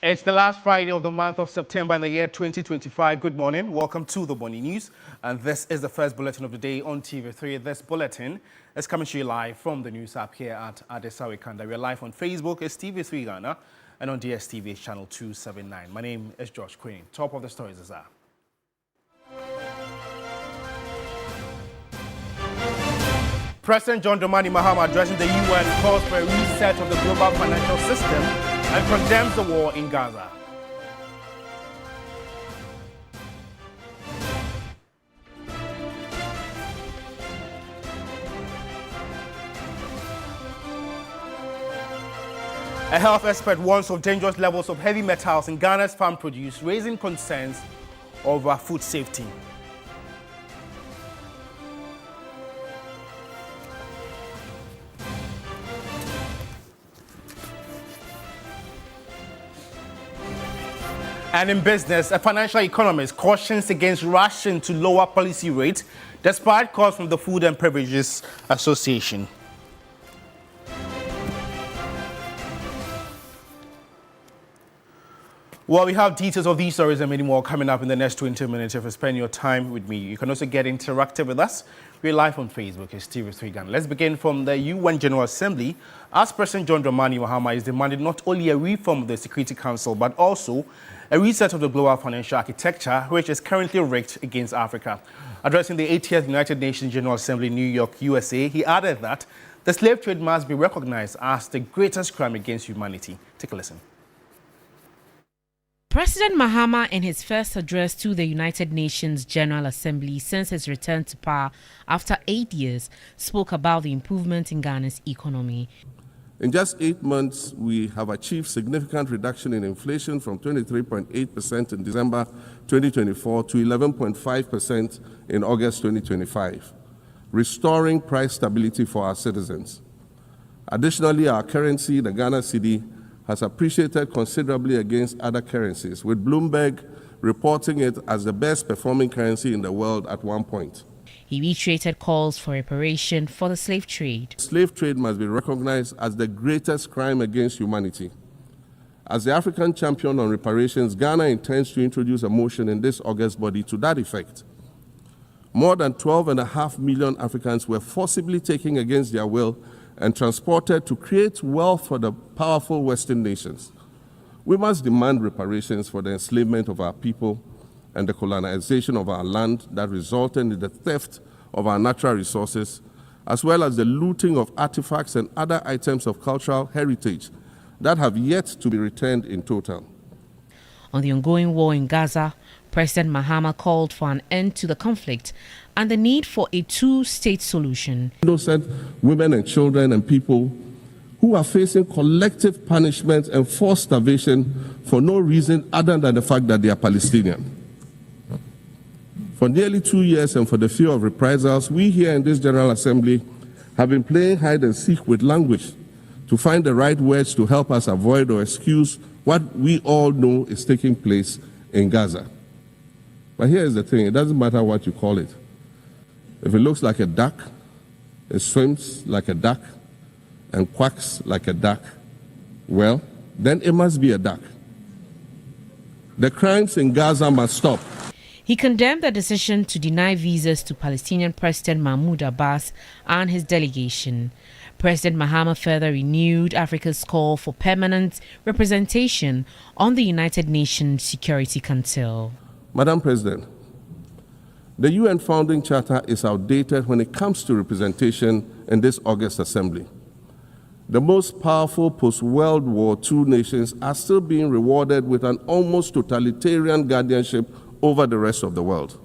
It's the last Friday of the month of September in the year 2025. Good morning. Welcome to the Morning News. And this is the first bulletin of the day on TV3. This bulletin is coming to you live from the news app here at Adesawe Kanda. We are live on Facebook, it's TV3 Ghana, and on DSTV channel 279. My name is Josh Queen. Top of the stories is that. President John Dramani Mahama addressing the UN calls for a reset of the global financial system and condemns the war in Gaza. A health expert warns of dangerous levels of heavy metals in Ghana's farm produce, raising concerns over food safety. And in business, a financial economist cautions against rushing to lower policy rates despite calls from the Food and Beverages Association. Well, we have details of these stories and many more coming up in the next 20 minutes if you spend your time with me. You can also get interactive with us. We're live on Facebook. It's TV3 Ghana. Let's begin from the UN General Assembly. As President John Dramani Mahama is demanding not only a reform of the Security Council, but also a reset of the global financial architecture, which is currently rigged against Africa. Addressing the 80th United Nations General Assembly in New York, USA, he added that the slave trade must be recognized as the greatest crime against humanity. Take a listen. President Mahama, in his first address to the United Nations General Assembly since his return to power after 8 years, spoke about the improvement in Ghana's economy. In just 8 months, we have achieved significant reduction in inflation from 23.8% in December 2024 to 11.5% in August 2025, restoring price stability for our citizens. Additionally, our currency, the Ghana cedi, has appreciated considerably against other currencies, with Bloomberg reporting it as the best performing currency in the world at one point. He reiterated calls for reparation for the slave trade. Slave trade must be recognized as the greatest crime against humanity. As the African champion on reparations, Ghana intends to introduce a motion in this August body to that effect. More than 12.5 million Africans were forcibly taken against their will and transported to create wealth for the powerful Western nations. We must demand reparations for the enslavement of our people and the colonization of our land that resulted in the theft of our natural resources, as well as the looting of artifacts and other items of cultural heritage that have yet to be returned in total. On the ongoing war in Gaza, President Mahama called for an end to the conflict and the need for a two-state solution. Innocent women and children and people who are facing collective punishment and forced starvation for no reason other than the fact that they are Palestinian. For nearly 2 years and for the fear of reprisals, we here in this General Assembly have been playing hide and seek with language to find the right words to help us avoid or excuse what we all know is taking place in Gaza. But here is the thing, it doesn't matter what you call it. If it looks like a duck, it swims like a duck, and quacks like a duck, well, then it must be a duck. The crimes in Gaza must stop. He condemned the decision to deny visas to Palestinian President Mahmoud Abbas and his delegation. President Mahama further renewed Africa's call for permanent representation on the United Nations Security Council. Madam President, the UN Founding Charter is outdated when it comes to representation in this August Assembly. The most powerful post-World War II nations are still being rewarded with an almost totalitarian guardianship over the rest of the world.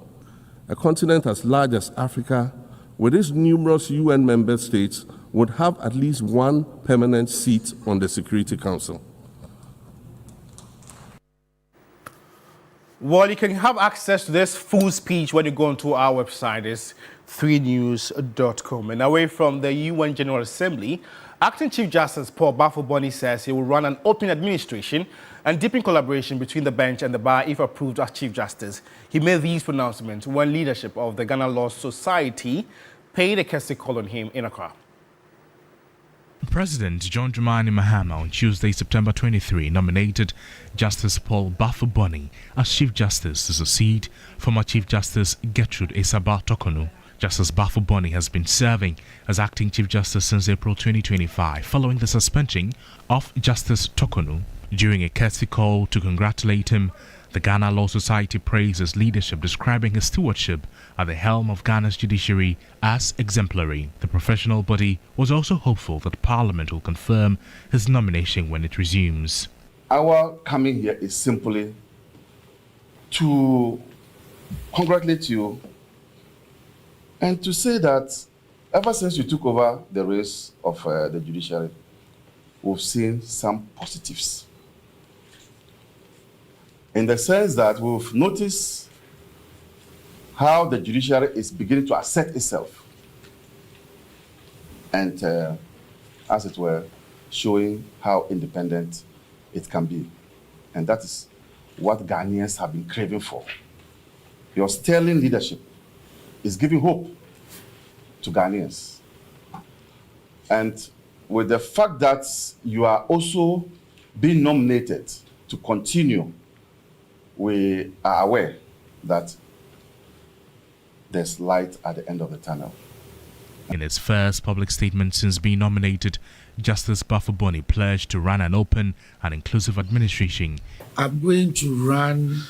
A continent as large as Africa, with its numerous UN member states, would have at least one permanent seat on the Security Council. Well, you can have access to this full speech when you go onto our website. It's 3news.com. And away from the UN General Assembly, Acting Chief Justice Paul Bafo-Boni says he will run an open administration and deepen collaboration between the bench and the bar if approved as Chief Justice. He made these pronouncements when leadership of the Ghana Law Society paid a courtesy call on him in Accra. President John Dramani Mahama on Tuesday, September 23, nominated Justice Paul Bafuboni as Chief Justice to succeed former Chief Justice Gertrude Esaba Tokonu. Justice Bafuboni has been serving as acting Chief Justice since April 2025, following the suspension of Justice Tokonu. During a courtesy call to congratulate him, the Ghana Law Society praised his leadership, describing his stewardship at the helm of Ghana's judiciary as exemplary. The professional body was also hopeful that Parliament will confirm his nomination when it resumes. Our coming here is simply to congratulate you and to say that ever since you took over the race of the judiciary, we've seen some positives. In the sense that we've noticed how the judiciary is beginning to assert itself and, as it were, showing how independent it can be. And that is what Ghanaians have been craving for. Your sterling leadership is giving hope to Ghanaians. And with the fact that you are also being nominated to continue, we are aware that there's light at the end of the tunnel. In his first public statement since being nominated, Justice Bafuboni pledged to run an open and inclusive administration. I'm going to run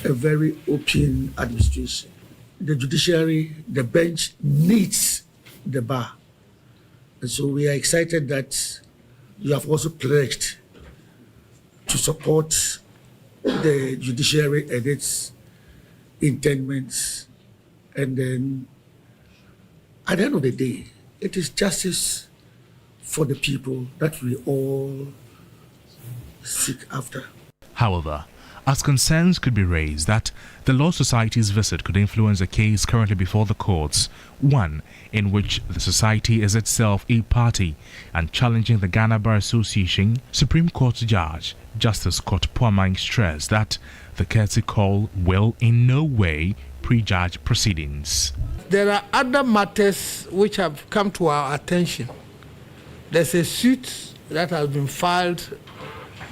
a very open administration. The judiciary, the bench needs the bar. And so we are excited that you have also pledged to support the judiciary and its intendments. And then at the end of the day, it is justice for the people that we all seek after. However, as concerns could be raised that the Law Society's visit could influence a case currently before the courts, one in which the Society is itself a party and challenging the Ghana Bar Association, Supreme Court Judge Justice Kot Puamang stressed that the courtesy call will in no way prejudge proceedings. There are other matters which have come to our attention. There's a suit that has been filed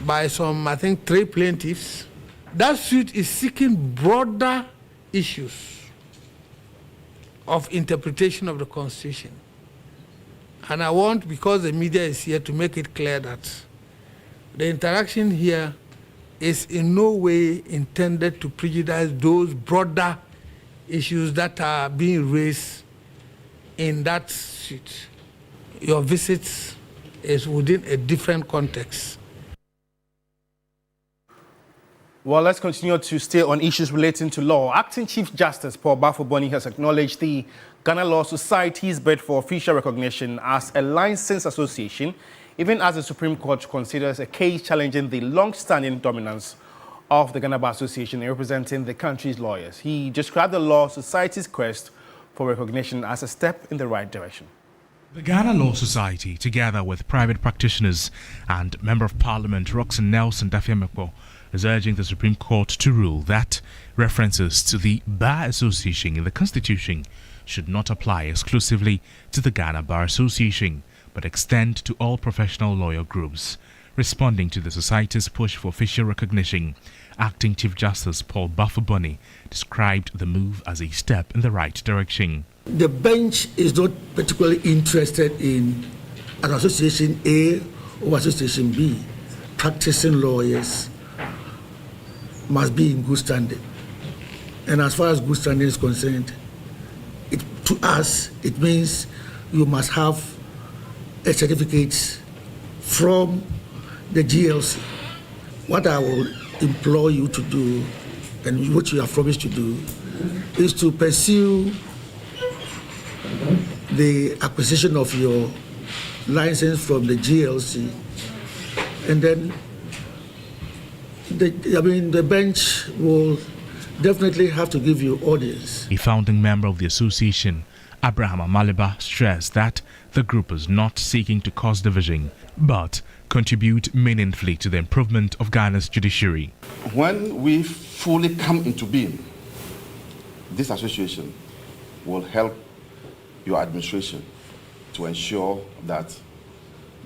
by some, I think, 3 plaintiffs. That suit is seeking broader issues of interpretation of the Constitution. And I want, because the media is here, to make it clear that the interaction here is in no way intended to prejudice those broader issues that are being raised in that suit. Your visit is within a different context. Well, let's continue to stay on issues relating to law. Acting Chief Justice Paul Bafuboni has acknowledged the Ghana Law Society's bid for official recognition as a licensed association, even as the Supreme Court considers a case challenging the long-standing dominance of the Ghana Bar Association in representing the country's lawyers. He described the Law Society's quest for recognition as a step in the right direction. The Ghana Law Society, together with private practitioners and Member of Parliament Roxanne Nelson Dafiamekpo, is urging the Supreme Court to rule that references to the Bar Association in the Constitution should not apply exclusively to the Ghana Bar Association, but extend to all professional lawyer groups. Responding to the Society's push for official recognition, Acting Chief Justice Paul Bafuboni described the move as a step in the right direction. The bench is not particularly interested in an association A or association B. Practicing lawyers must be in good standing. And as far as good standing is concerned, to us, it means you must have a certificate from the GLC. What I will implore you to do, and what you have promised to do, is to pursue the acquisition of your license from the GLC, and then the bench will definitely have to give you audience. A founding member of the association, Abraham Amaliba, stressed that the group is not seeking to cause division, but contribute meaningfully to the improvement of Ghana's judiciary. When we fully come into being, this association will help your administration to ensure that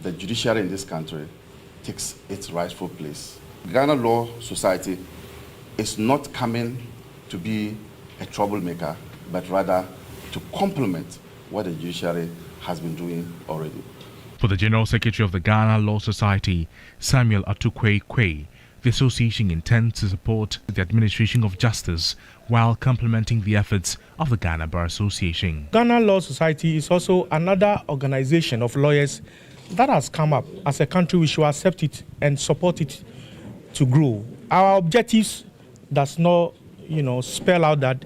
the judiciary in this country takes its rightful place. Ghana Law Society is not coming to be a troublemaker, but rather to complement what the judiciary has been doing already. For the General Secretary of the Ghana Law Society, Samuel Atukwe, the association intends to support the administration of justice while complementing the efforts of the Ghana Bar Association. Ghana Law Society is also another organization of lawyers that has come up. As a country, we should accept it and support it to grow. Our objectives does not, spell out that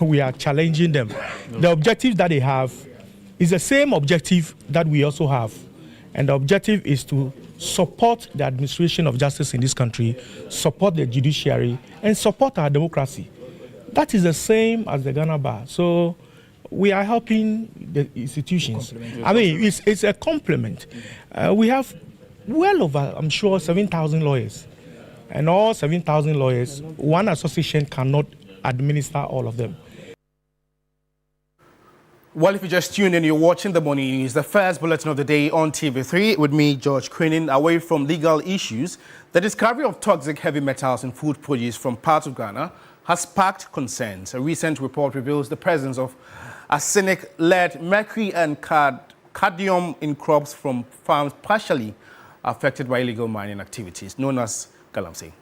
we are challenging them. The objective that they have is the same objective that we also have. And the objective is to support the administration of justice in this country, support the judiciary, and support our democracy. That is the same as the Ghana Bar. So we are helping the institutions. I mean, it's a complement. We have well over, I'm sure, 7,000 lawyers. And all 7,000 lawyers, one association cannot administer all of them. Well, if you just tuned in, you're watching The Morning News, the first bulletin of the day on TV3 with me, George Queenan. Away from legal issues, the discovery of toxic heavy metals in food produce from parts of Ghana has sparked concerns. A recent report reveals the presence of arsenic, lead, mercury and cadmium in crops from farms partially affected by illegal mining activities, known as galamsey.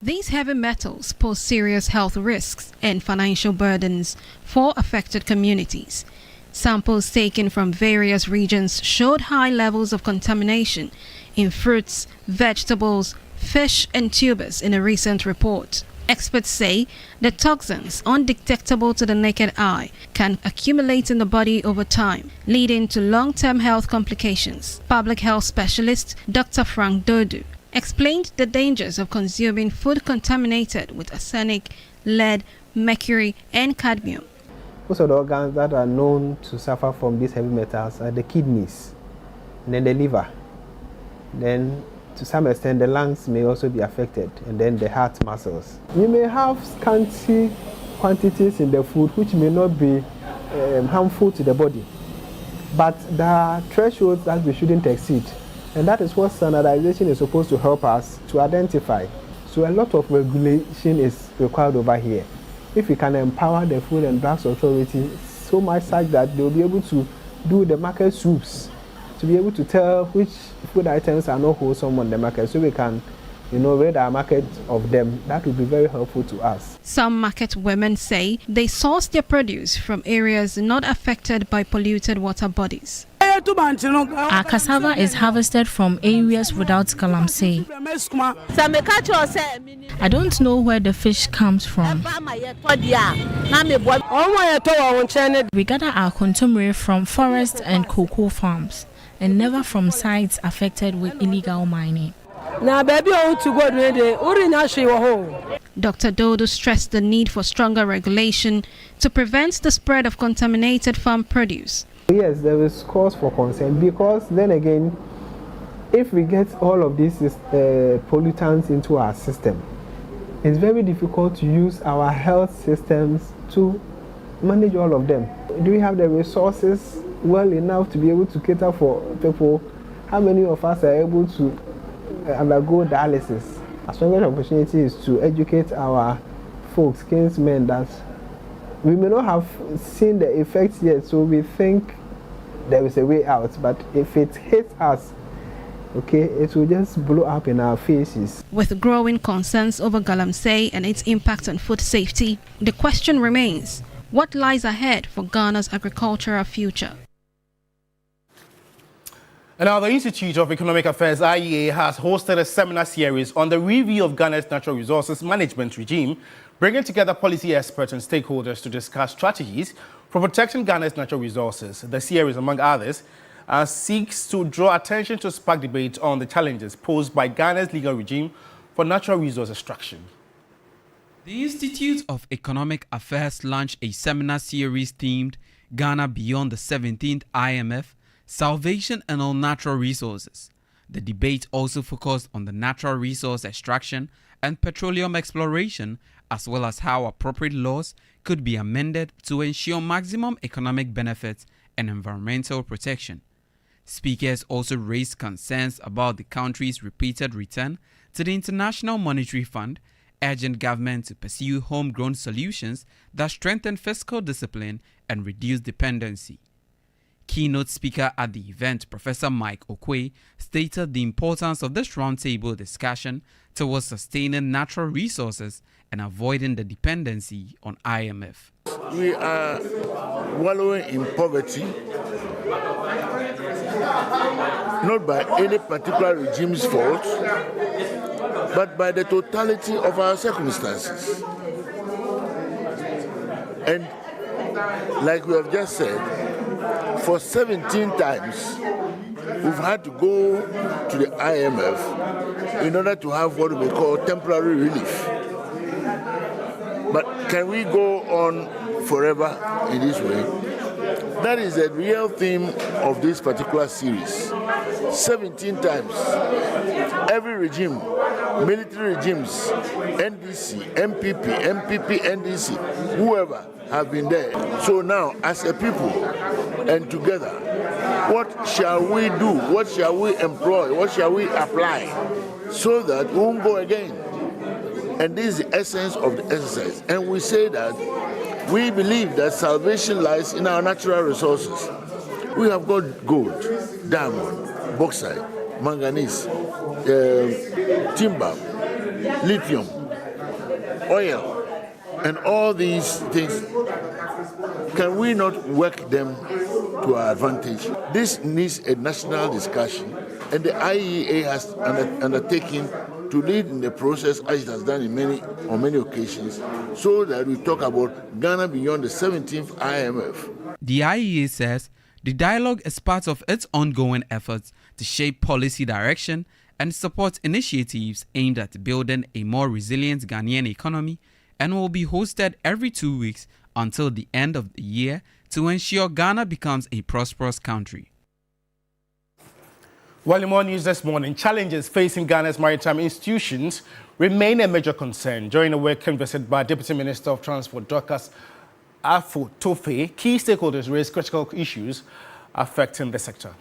These heavy metals pose serious health risks and financial burdens for affected communities. Samples taken from various regions showed high levels of contamination in fruits, vegetables, fish and tubers in a recent report. Experts say the toxins, undetectable to the naked eye, can accumulate in the body over time, leading to long-term health complications. Public health specialist Dr. Frank Dodu explained the dangers of consuming food contaminated with arsenic, lead, mercury, and cadmium. Most of the organs that are known to suffer from these heavy metals are the kidneys, and then the liver. Then, to some extent, the lungs may also be affected, and then the heart muscles. You may have scanty quantities in the food which may not be harmful to the body, but there are thresholds that we shouldn't exceed. And that is what standardization is supposed to help us to identify. So a lot of regulation is required over here. If we can empower the Food and Drugs Authority so much such that they'll be able to do the market sweeps, to be able to tell which food items are not wholesome on the market, so we can, rid our market of them. That would be very helpful to us. Some market women say they source their produce from areas not affected by polluted water bodies. Our cassava is harvested from areas without galamsey. I don't know where the fish comes from. We gather our consumer from forests and cocoa farms, and never from sites affected with illegal mining. Dr. Dodo stressed the need for stronger regulation to prevent the spread of contaminated farm produce. Yes, there is cause for concern, because then again, if we get all of these pollutants into our system, it's very difficult to use our health systems to manage all of them. Do we have the resources well enough to be able to cater for people? How many of us are able to undergo dialysis? A stronger opportunity is to educate our folks, kinsmen, that we may not have seen the effects yet, so we think there is a way out, but if it hits us, it will just blow up in our faces. With growing concerns over galamsey and its impact on food safety, the question remains, what lies ahead for Ghana's agricultural future? And now the Institute of Economic Affairs, IEA, has hosted a seminar series on the review of Ghana's natural resources management regime, bringing together policy experts and stakeholders to discuss strategies for protecting Ghana's natural resources. The series, among others, seeks to draw attention to spark debate on the challenges posed by Ghana's legal regime for natural resource extraction. The Institute of Economic Affairs launched a seminar series themed Ghana Beyond the 17th IMF, Salvation and All Natural Resources. The debate also focused on the natural resource extraction and petroleum exploration, as well as how appropriate laws could be amended to ensure maximum economic benefits and environmental protection. Speakers also raised concerns about the country's repeated return to the International Monetary Fund, urging government to pursue homegrown solutions that strengthen fiscal discipline and reduce dependency. Keynote speaker at the event, Professor Mike Okwe, stated the importance of this roundtable discussion towards sustaining natural resources and avoiding the dependency on IMF. We are wallowing in poverty, not by any particular regime's fault, but by the totality of our circumstances. And like we have just said, for 17 times, we've had to go to the IMF in order to have what we call temporary relief. But can we go on forever in this way? That is the real theme of this particular series. 17 times, every regime, military regimes, NDC, MPP, NDC, whoever have been there. So now, as a people and together, what shall we do? What shall we employ? What shall we apply so that we won't go again? And this is the essence of the exercise. And we say that we believe that salvation lies in our natural resources. We have got gold, diamond, bauxite, manganese, timber, lithium, oil, and all these things. Can we not work them to our advantage? This needs a national discussion, and the IEA has undertaken to lead in the process, as it has done on many occasions, so that we talk about Ghana beyond the 17th IMF. The IEA says the dialogue is part of its ongoing efforts to shape policy direction and support initiatives aimed at building a more resilient Ghanaian economy, and will be hosted every 2 weeks until the end of the year to ensure Ghana becomes a prosperous country. Well, in more news this morning, challenges facing Ghana's maritime institutions remain a major concern. During a working visit by Deputy Minister of Transport, Dorcas Afo-Tofe, key stakeholders raised critical issues affecting the sector.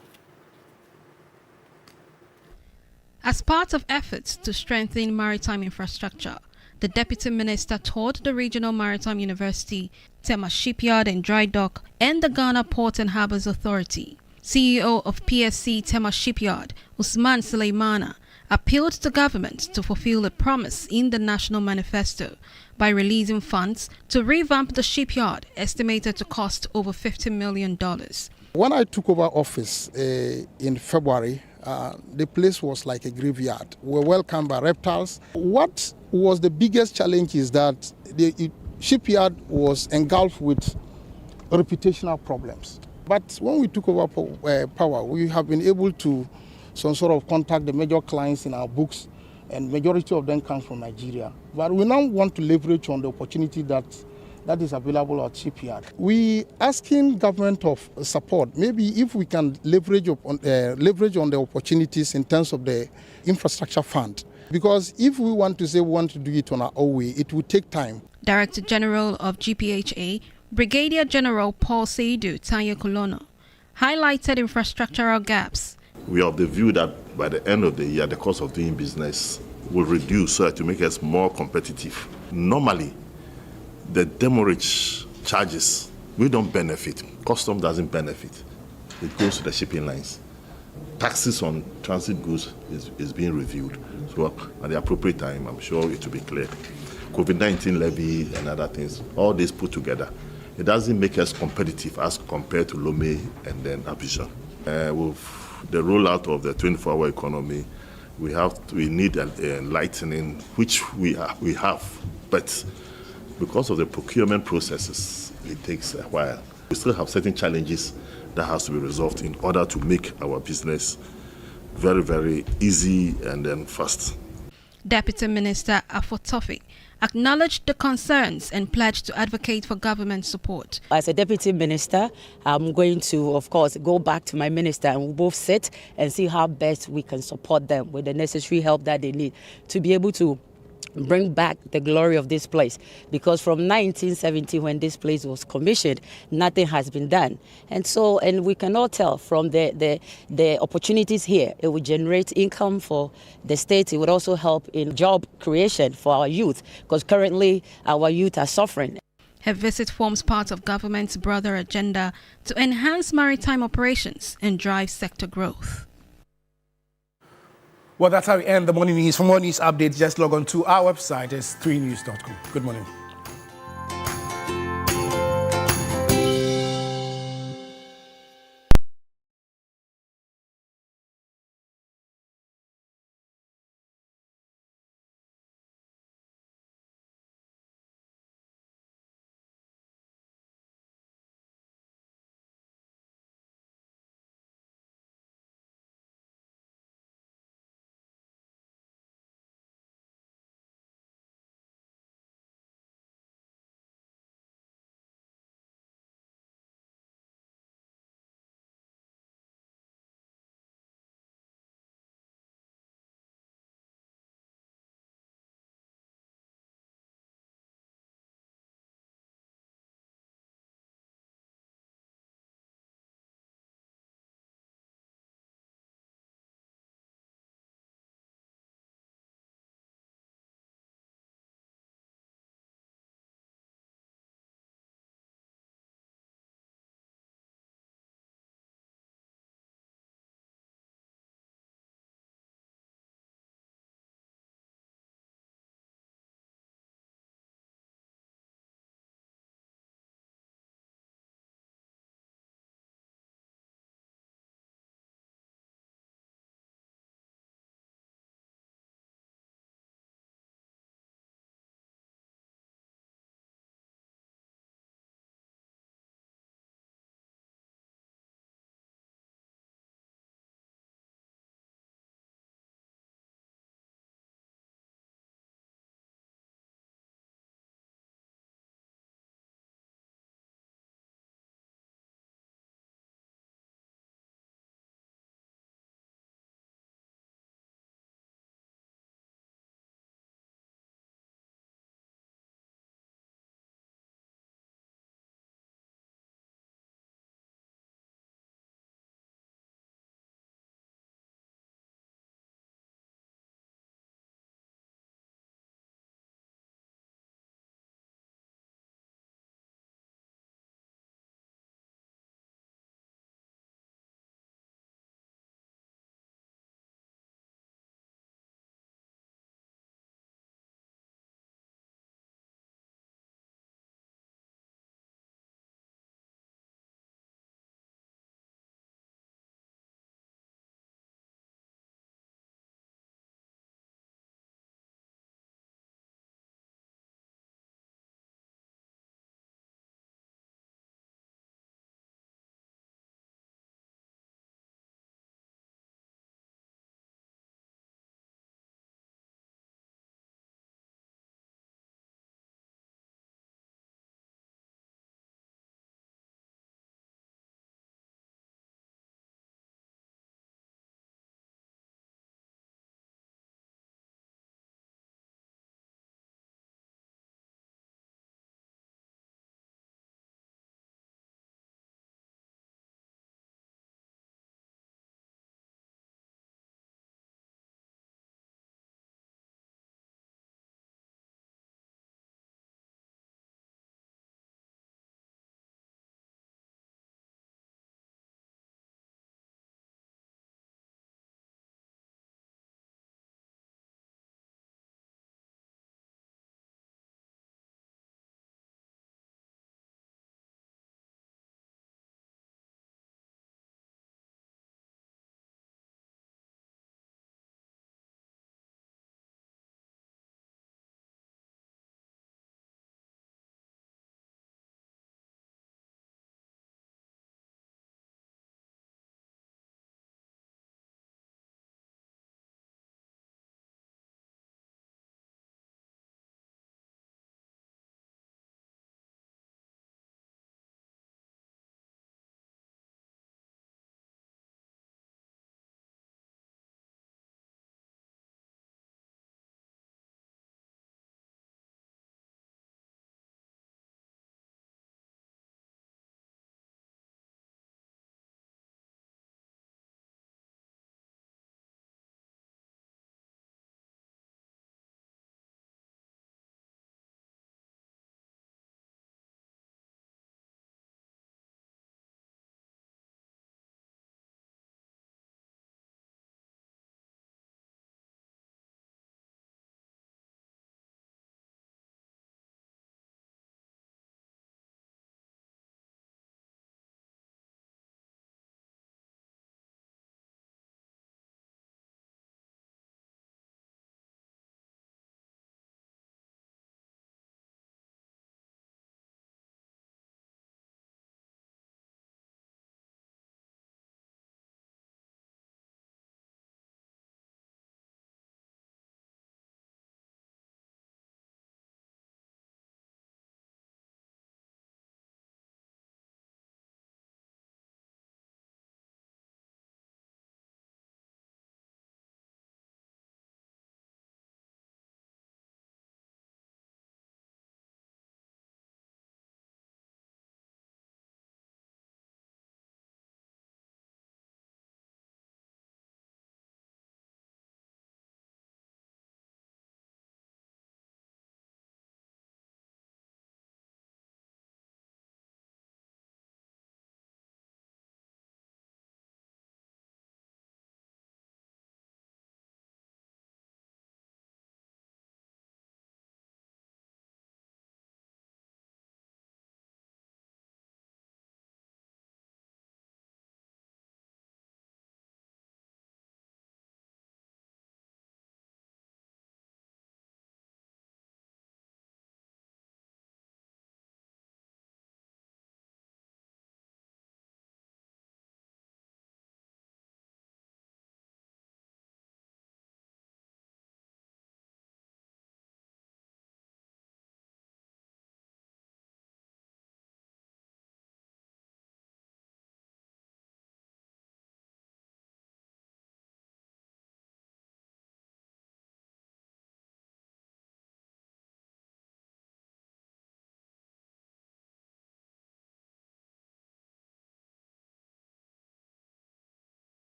As part of efforts to strengthen maritime infrastructure, the Deputy Minister toured the Regional Maritime University, Tema Shipyard and Dry Dock, and the Ghana Port and Harbours Authority. CEO of PSC Tema Shipyard, Usman Suleimana, appealed to government to fulfill a promise in the National Manifesto by releasing funds to revamp the shipyard, estimated to cost over $50 million. When I took over office in February, the place was like a graveyard. We were welcomed by reptiles. What was the biggest challenge is that the shipyard was engulfed with reputational problems. But when we took over power, we have been able to sort of contact the major clients in our books, and majority of them come from Nigeria. But we now want to leverage on the opportunity that is available at shipyard. We asking government of support. Maybe if we can leverage on the opportunities in terms of the infrastructure fund. Because if we want to say we want to do it on our own way, it will take time. Director General of GPHA, Brigadier General Paul Seidu Tanya Kolono, highlighted infrastructural gaps. We are of the view that by the end of the year, the cost of doing business will reduce so as to make us more competitive. Normally, the demurrage charges, we don't benefit. Custom doesn't benefit. It goes to the shipping lines. Taxes on transit goods is being reviewed. So at the appropriate time, I'm sure it will be clear. COVID-19 levy and other things, all this put together, it doesn't make us competitive as compared to Lomé and then Abidjan. With the rollout of the 24-hour economy, we need an enlightening, which we have, but because of the procurement processes, it takes a while. We still have certain challenges that has to be resolved in order to make our business very, very easy and then fast. Deputy Minister Afo-Tofe acknowledged the concerns and pledged to advocate for government support. As a deputy minister, I'm going to, of course, go back to my minister and we'll both sit and see how best we can support them with the necessary help that they need to be able to bring back the glory of this place, because from 1970 when this place was commissioned, nothing has been done. And we can all tell from the opportunities here, it would generate income for the state. It would also help in job creation for our youth, because currently our youth are suffering. Her visit forms part of government's broader agenda to enhance maritime operations and drive sector growth. Well, that's how we end the morning news. For more news updates, just log on to our website, it's 3news.com. Good morning.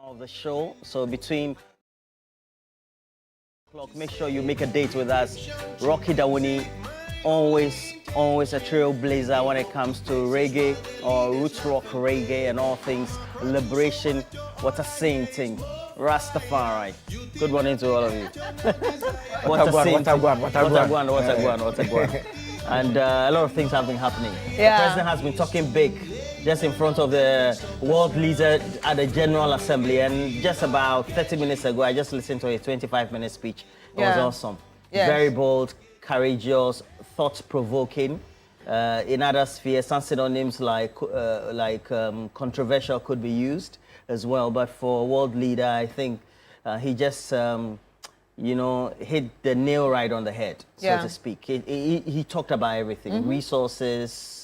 Of the show, so between clock, make sure you make a date with us. Rocky Dawuni, always a trailblazer when it comes to reggae or roots rock reggae and all things liberation. What a saying thing, Rastafari. Good morning to all of you. What a guan. And a lot of things have been happening. Yeah. The president has been talking big just in front of the world leader at the General Assembly. And just about 30 minutes ago, I just listened to a 25-minute speech. It was awesome. Yes. Very bold, courageous, thought-provoking. In other spheres, some synonyms like controversial could be used as well. But for a world leader, I think he just, hit the nail right on the head, so to speak. He talked about everything, resources,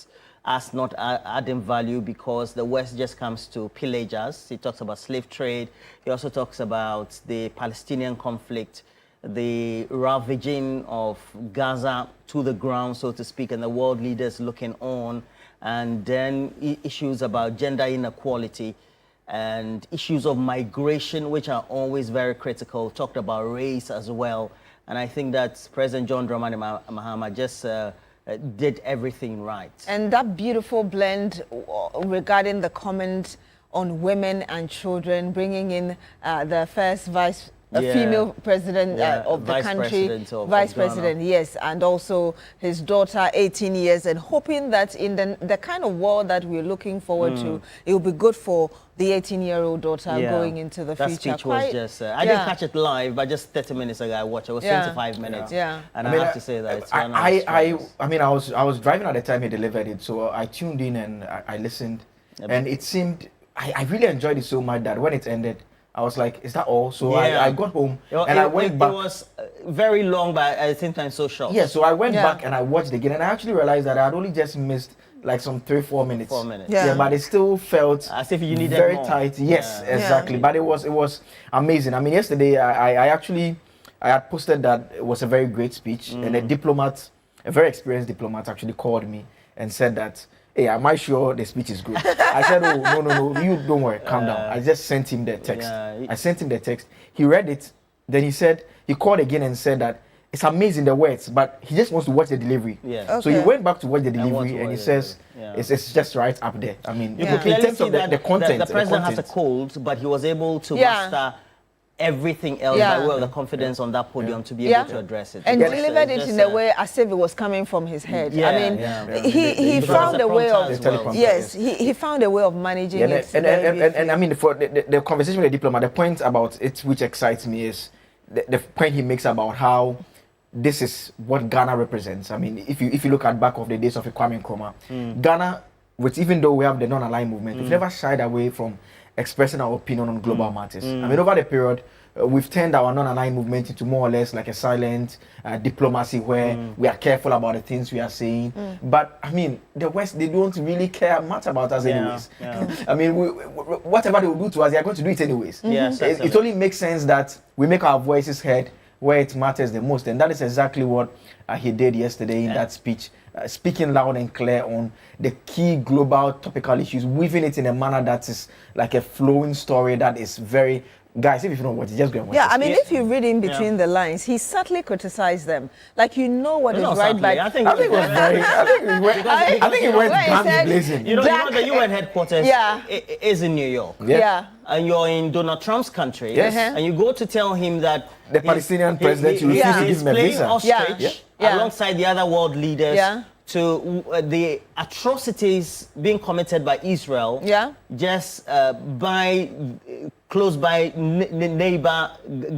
us not adding value because the West just comes to pillage us. He talks about slave trade. He also talks about the Palestinian conflict, the ravaging of Gaza to the ground, so to speak, and the world leaders looking on. And then issues about gender inequality and issues of migration, which are always very critical. Talked about race as well. And I think that President John Dramani Mahama just did everything right. And that beautiful blend regarding the comment on women and children, bringing in the first female president of the country, vice president, yes, and also his daughter, 18 years, and hoping that in the kind of world that we're looking forward to, it will be good for the 18-year-old daughter going into the future. That speech was just, I didn't catch it live, but just 30 minutes ago I watched it. It was 25 minutes. Yeah. And I have to say that it's I was driving at the time he delivered it, so I tuned in and I listened. And it seemed, I really enjoyed it so much that when it ended, I was like, is that all? So I got home and I went back. It was very long, but at the same time so short. Yeah, so I went back and I watched it again, and I actually realized that I had only just missed like some 3-4 minutes. 4 minutes. Yeah, but it still felt as if you needed very more. tight. Yes, exactly. But it was amazing. I mean, yesterday I had posted that it was a very great speech, and a very experienced diplomat actually called me and said that, hey, am I sure the speech is good? I said, oh, no, you don't worry, calm down. I just sent him the text. I sent him the text. He read it. Then he called again and said that it's amazing, the words, but he just wants to watch the delivery. Yeah. So he went back to watch the delivery and he says, it's just right up there. I mean, you can clearly in terms see of that the content. The president has a cold, but he was able to master everything else by way of the confidence on that podium to be able to address it. And delivered it in a way as if it was coming from his head. He found a way of, he found a way of managing it. And I mean, for the conversation with the diplomat, the point about it which excites me is the point he makes about how this is what Ghana represents. I mean, if you look at back of the days of Kwame Nkrumah, Ghana, which even though we have the non-aligned movement, we've never shied away from expressing our opinion on global matters. I mean, over the period, we've turned our non-aligned movement into more or less like a silent diplomacy where we are careful about the things we are saying. But I mean, the West, they don't really care much about us anyways. I mean, whatever they will do to us, they are going to do it anyways. It only makes sense that we make our voices heard where it matters the most. And that is exactly what he did yesterday in that speech, speaking loud and clear on the key global topical issues, weaving it in a manner that is like a flowing story that is very... Guys, if you don't watch it, just go and watch it. I mean, if you read in between the lines, he subtly criticized them. Like, you know what is right by... I think it was very... I think it went guns blazing. You know the UN headquarters is in New York. And you're in Donald Trump's country. And you go to tell him that... The Palestinian president, you refuse to give him a visa. Ostrich alongside the other world leaders to the atrocities being committed by Israel just close by neighbor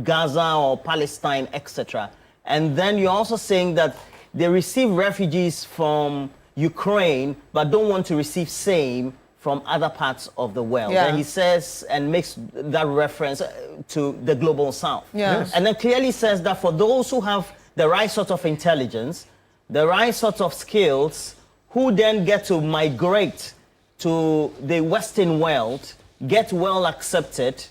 Gaza or Palestine, etc. And then you're also saying that they receive refugees from Ukraine but don't want to receive same from other parts of the world. And he says and makes that reference to the global south. And then clearly says that for those who have the right sort of intelligence, the right sort of skills, who then get to migrate to the Western world, get well accepted.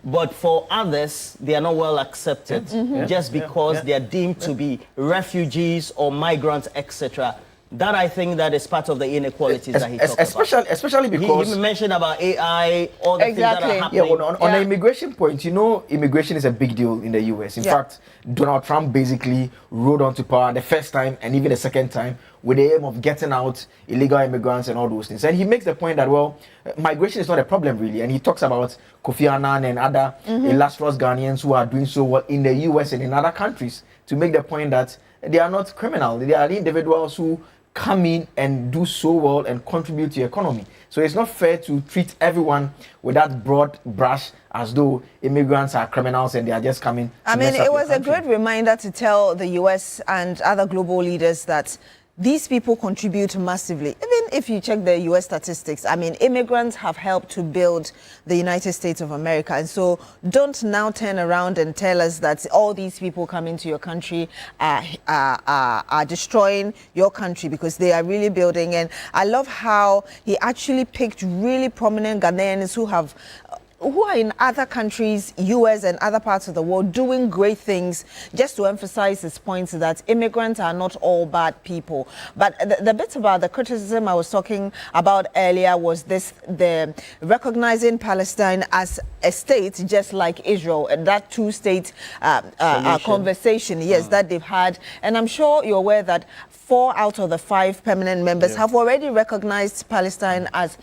But for others, they are not well accepted just because they are deemed to be refugees or migrants, etc. That I think that is part of the inequalities that he talked about. Especially because he mentioned about AI, all the things that are happening. Yeah, on the immigration point, immigration is a big deal in the US. In fact, Donald Trump basically rode onto power the first time and even the second time with the aim of getting out illegal immigrants and all those things. And he makes the point that, well, migration is not a problem really. And he talks about Kofi Annan and other illustrious Ghanaians who are doing so well in the US and in other countries, to make the point that they are not criminal. They are the individuals who come in and do so well and contribute to the economy. So it's not fair to treat everyone with that broad brush as though immigrants are criminals and they are just coming to I mean, it was a great reminder to tell the US and other global leaders that these people contribute massively. Even if you check the US statistics, I mean, immigrants have helped to build the United States of America. And so don't now turn around and tell us that all these people coming to your country are destroying your country, because they are really building. And I love how he actually picked really prominent Ghanaians who are in other countries, US and other parts of the world, doing great things, just to emphasize his points that immigrants are not all bad people. But the bit about the criticism I was talking about earlier was the recognizing Palestine as a state, just like Israel, and that two-state conversation, that they've had. And I'm sure you're aware that 4 out of the 5 permanent members have already recognized Palestine as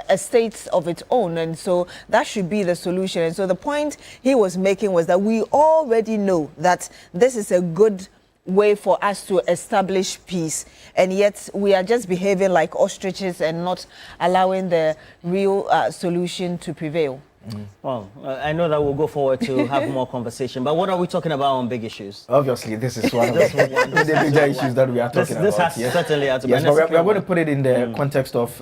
a state of its own. And so that should be the solution. And so the point he was making was that we already know that this is a good way for us to establish peace, and yet we are just behaving like ostriches and not allowing the real solution to prevail. Well, I know that we'll go forward to have more conversation, but what are we talking about on big issues? Obviously, this is one of the major issues that we are talking about. This has certainly had to be. Yes, but we are going to put it in the context of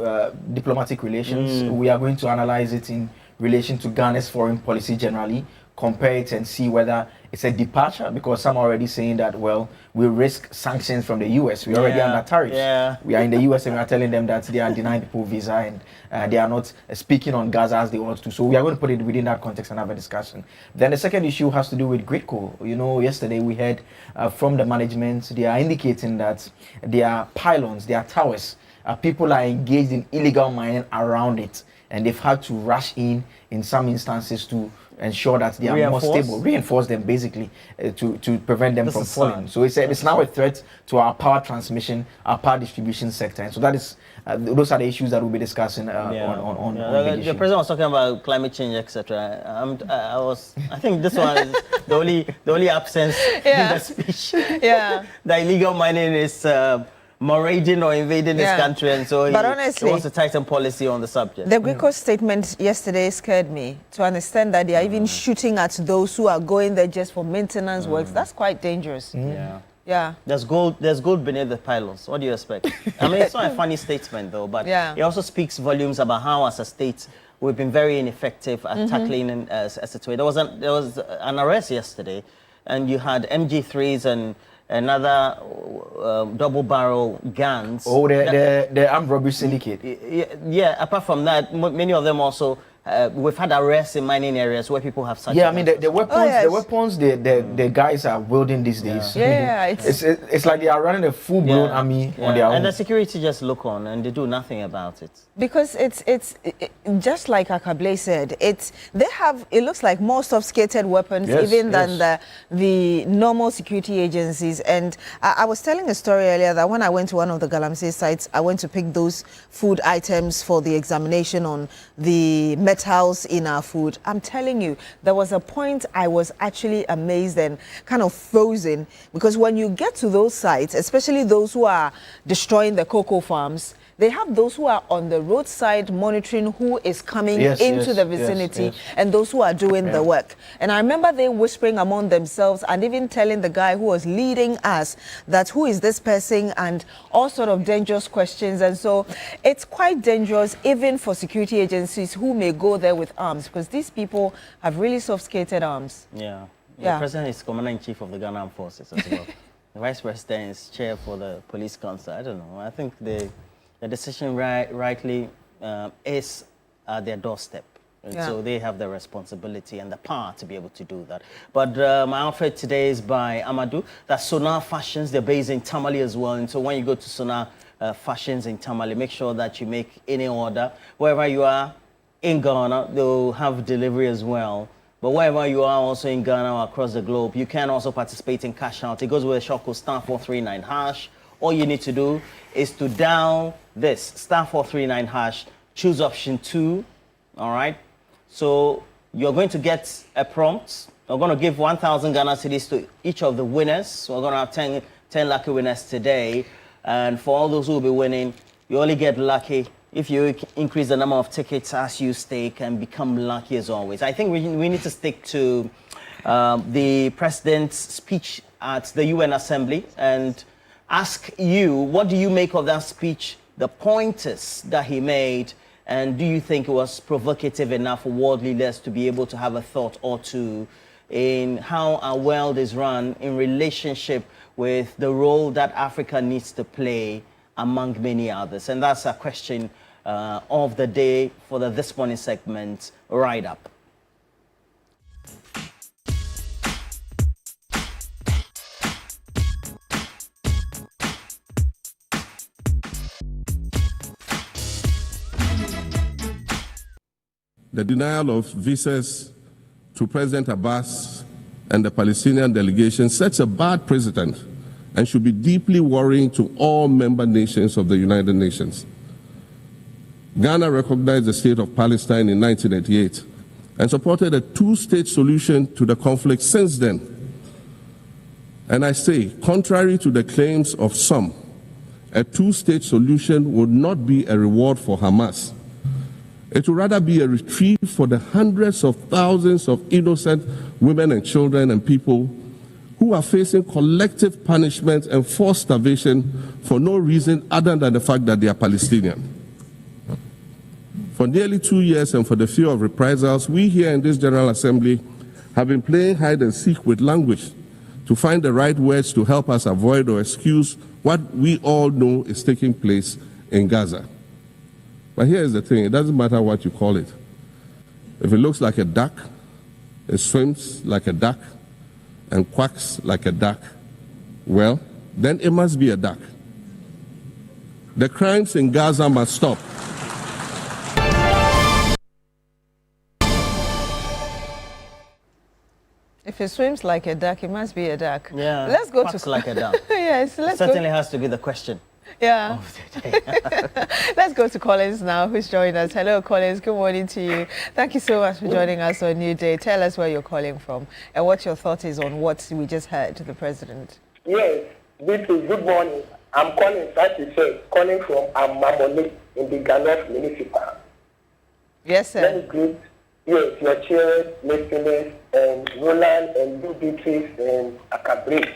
diplomatic relations. We are going to analyze it in relation to Ghana's foreign policy generally, compare it and see whether it's a departure, because some are already saying that, well, we risk sanctions from the US. We're already under tariffs. We are in the US and we are telling them that they are denying people visa and they are not speaking on Gaza as they ought to. So we are going to put it within that context and have a discussion. Then the second issue has to do with grid coal. Yesterday we heard from the management, they are indicating that their pylons, their towers, people are engaged in illegal mining around it, and they've had to rush in some instances to ensure that they are more stable, reinforce them basically to prevent them from falling. So it's now a threat to our power transmission, our power distribution sector. And so that is those are the issues that we'll be discussing on the president was talking about climate change, etc. I think this one is the only absence in the speech. The illegal mining is marauding or invading this country, and so he wants to tighten policy on the subject. The Greco statement yesterday scared me to understand that they are even shooting at those who are going there just for maintenance works. That's quite dangerous. Yeah. There's gold beneath the pylons. What do you expect? I mean, it's not a funny statement though, but it also speaks volumes about how, as a state, we've been very ineffective at tackling a situation. There was an arrest yesterday, and you had MG3s and another double-barrel guns. Oh, the armed robbery syndicate. Yeah, apart from that, many of them also, we've had arrests in mining areas where people have such. Yeah, I mean, the weapons the guys are wielding these days. It's like they are running a full-blown army on their own. And the security just look on and they do nothing about it. Because it's just like Akable said, it looks like more sophisticated weapons than the normal security agencies. And I was telling a story earlier that when I went to one of the Galamsey sites, I went to pick those food items for the examination on the metals in our food. I'm telling you, there was a point I was actually amazed and kind of frozen, because when you get to those sites, especially those who are destroying the cocoa farms, they have those who are on the roadside monitoring who is coming into the vicinity and those who are doing the work. And I remember they whispering among themselves and even telling the guy who was leading us that who is this person, and all sort of dangerous questions. And so it's quite dangerous even for security agencies who may go there with arms, because these people have really sophisticated arms. The president is commander-in-chief of the Ghana Armed Forces as well. The vice president is chair for the police council. I don't know. I think the decision rightly is at their doorstep. And so they have the responsibility and the power to be able to do that. But my outfit today is by Amadou. That's Sonar Fashions. They're based in Tamale as well. And so when you go to Sonar, fashions in Tamale. Make sure that you make any order. Wherever you are in Ghana, they'll have delivery as well. But wherever you are also in Ghana or across the globe, you can also participate in cash out. It goes with a short code *439#. All you need to do is to dial this *439#, choose option 2. All right. So you're going to get a prompt. We're going to give 1,000 Ghana cedis to each of the winners. So we're going to have 10 lucky winners today. And for all those who will be winning, you only get lucky if you increase the number of tickets as you stake and become lucky as always. I think we need to stick to the president's speech at the UN Assembly and ask you, what do you make of that speech, the pointers that he made, and do you think it was provocative enough for world leaders to be able to have a thought or two in how our world is run in relationship with the role that Africa needs to play among many others? And that's a question of the day for the This Morning segment, Right Up. The denial of visas to President Abbas and the Palestinian delegation sets a bad precedent and should be deeply worrying to all member nations of the United Nations. Ghana recognized the state of Palestine in 1988 and supported a two-state solution to the conflict since then. And I say, contrary to the claims of some, a two-state solution would not be a reward for Hamas. It would rather be a reprieve for the hundreds of thousands of innocent women and children and people who are facing collective punishment and forced starvation for no reason other than the fact that they are Palestinian. For nearly 2 years and for the fear of reprisals, we here in this General Assembly have been playing hide and seek with language to find the right words to help us avoid or excuse what we all know is taking place in Gaza. But here's the thing, it doesn't matter what you call it. If it looks like a duck, it swims like a duck, and quacks like a duck, well, then it must be a duck. The crimes in Gaza must stop. If it swims like a duck, it must be a duck. Yeah, let's go quacks like a duck. Yes, it certainly has to be the question. Yeah. Let's go to Collins now, who's joined us. Hello, Collins. Good morning to you. Thank you so much for joining us on New Day. Tell us where you're calling from and what your thought is on what we just heard to the president. Yes, good morning. I'm calling, as you said, calling from Amamole in the Ghana Municipal. Yes, sir. Let me greet your chairs, listeners, and Roland and you, Beatrice and Akabri.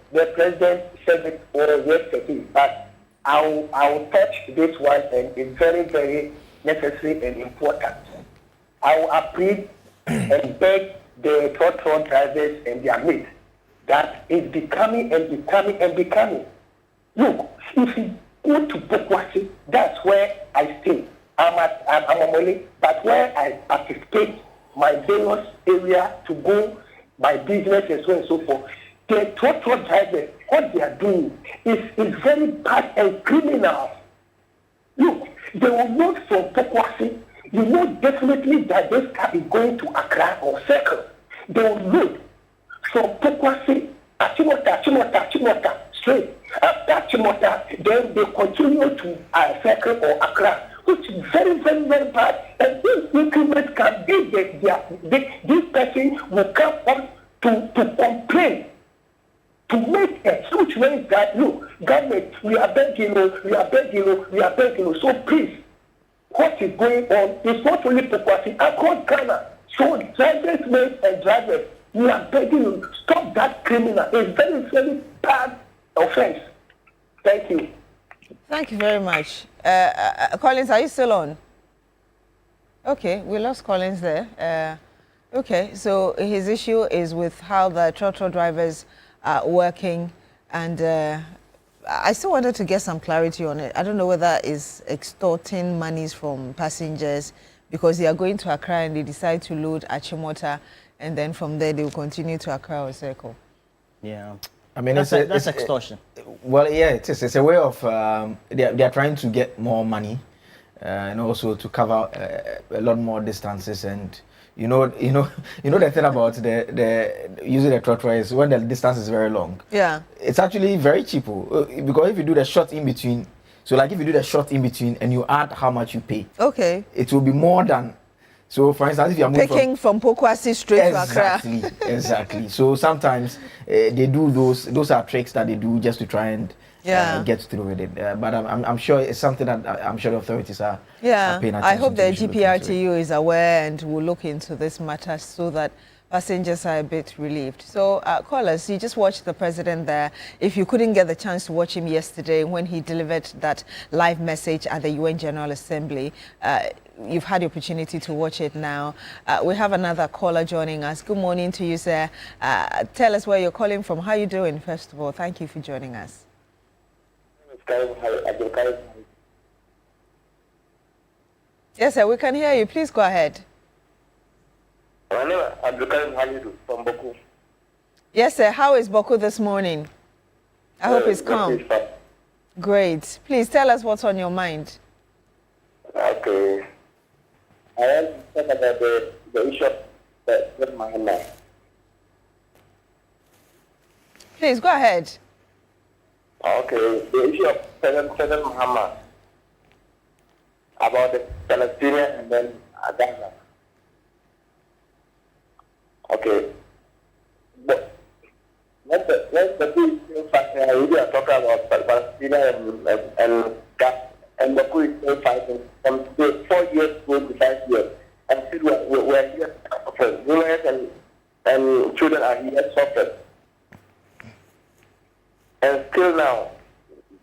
The president said it yesterday, but I'll touch this one, and it's very, very necessary and important. I will appeal and beg the truck drivers and their mates that it's becoming. Look, if you go to Bokwasi, that's where I stay. I'm Amamole, but where I participate my various area to go my business and so on and so forth. The truck drivers, what they are doing is very bad and criminal. Look, they will load from Pokwasi. You know definitely that this car is going to Accra or Circle. They will load from Pokwasi, Achimota, straight. After Achimota, then they continue to Circle or Accra, which is very, very, very bad. And this increment can be this person will come up to complain, to make a huge way that, look, government, we are begging you. So please, what is going on is not only Pokwasi, across Ghana. So drivers, mates and drivers, we are begging you, stop that criminal. It's very, very bad offense. Thank you. Thank you very much. Collins, are you still on? Okay, we lost Collins there. Okay, so his issue is with how the trotro drivers are working, and I still wanted to get some clarity on it. I don't know whether it's extorting monies from passengers because they are going to Accra and they decide to load Achimota, and then from there they will continue to Accra or Circle. Yeah. I mean, that's extortion. Well, yeah, it is. It's a way of they are trying to get more money, and also to cover a lot more distances. And you know the thing about the using the trottoir is when the distance is very long. Yeah, it's actually very cheap because if you do the short in between, so like if you do the short in between and you add how much you pay, okay, it will be more than. So, for instance, if you are picking from Pokwasi straight to Accra. Exactly. So sometimes they do those are tricks that they do just to try and get through with it. But I'm sure it's something that I'm sure the authorities are paying attention I hope the to. GPRTU is aware and will look into this matter so that passengers are a bit relieved. So, callers, you just watched the president there. If you couldn't get the chance to watch him yesterday when he delivered that live message at the UN General Assembly, you've had the opportunity to watch it now. We have another caller joining us. Good morning to you, sir. Tell us where you're calling from. How are you doing, first of all? Thank you for joining us. Yes, sir, we can hear you. Please go ahead. From Boku. Yes, sir. How is Boku this morning? I hope it's calm. Great. Please tell us what's on your mind. Okay. I want to talk about the issue of Mahama. Please go ahead. Okay. The issue of President Mahama about the Palestinian and then Gaza. Okay. But when the two still fighting, we are talking about Palestinian and Gaza. And the coup is still fighting from 4 years to 5 years. And still we're here suffering. Women and children are here suffering. And still now,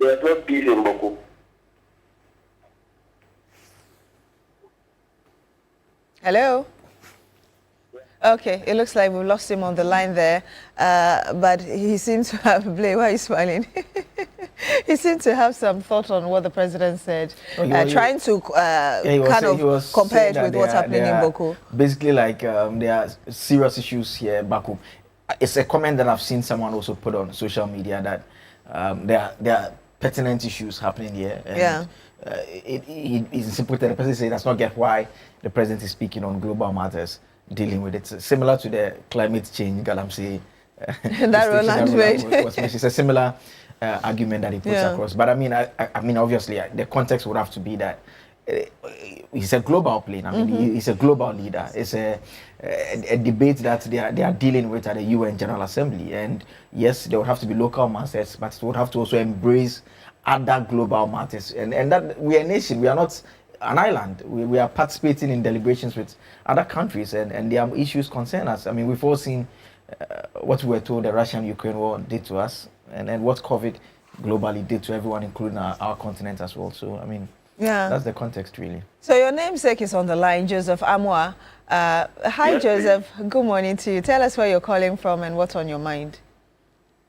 there's no peace in Boku. Hello? Okay, it looks like we've lost him on the line there, but he seems to have, Blay, why are you smiling? He seemed to have some thought on what the president said, trying to kind of compare it with what's happening in Boku. Basically, like there are serious issues here in Baku. It's a comment that I've seen someone also put on social media that there are pertinent issues happening here. And, it's simple that the president said does not get why the president is speaking on global matters, dealing with it. It's similar to the climate change, Galamsey. That Roland made. It's a similar argument that he puts across. But I mean, obviously, the context would have to be that he's a global player. I mean, he's a global leader. It's a debate that they are dealing with at the UN General Assembly. And yes, there would have to be local matters, but they would have to also embrace other global matters. And that we are a nation. We are not an island. We are participating in deliberations with other countries, and their issues concern us. I mean, we've all seen what we were told the Russian-Ukraine war did to us, and what COVID globally did to everyone, including our continent as well. So, I mean, that's the context, really. So your namesake is on the line, Joseph Amwa. Hi, yes, Joseph. Please. Good morning to you. Tell us where you're calling from and what's on your mind.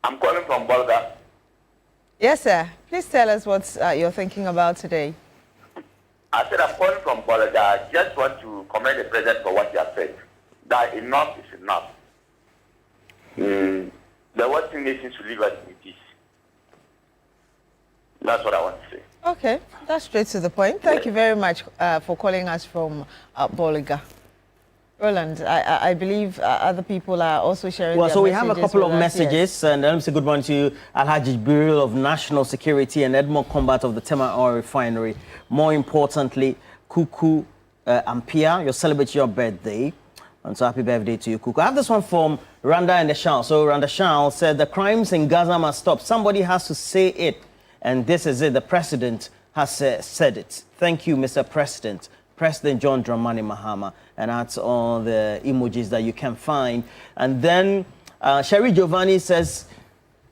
I'm calling from Bolga. Yes, sir. Please tell us what you're thinking about today. I said I'm calling from Bolga. I just want to commend the president for what he has said. That enough is enough. The Western nations should leave us in peace. That's what I want to say. Okay, that's straight to the point. Thank you very much for calling us from Bolga. Roland, I believe other people are also sharing their so we have a couple of messages, and let me say good morning to Alhaji Biril of National Security and Edmond Combat of the Tema Oil Refinery. More importantly, Kuku Ampia, you're celebrating your birthday. And so happy birthday to you, Kuku. I have this one from Randa and the Shah. So Randa Shah said the crimes in Gaza must stop. Somebody has to say it. And this is it. The president has said it. Thank you, Mr. President. President John Dramani Mahama. And that's all the emojis that you can find. And then Sherry Giovanni says,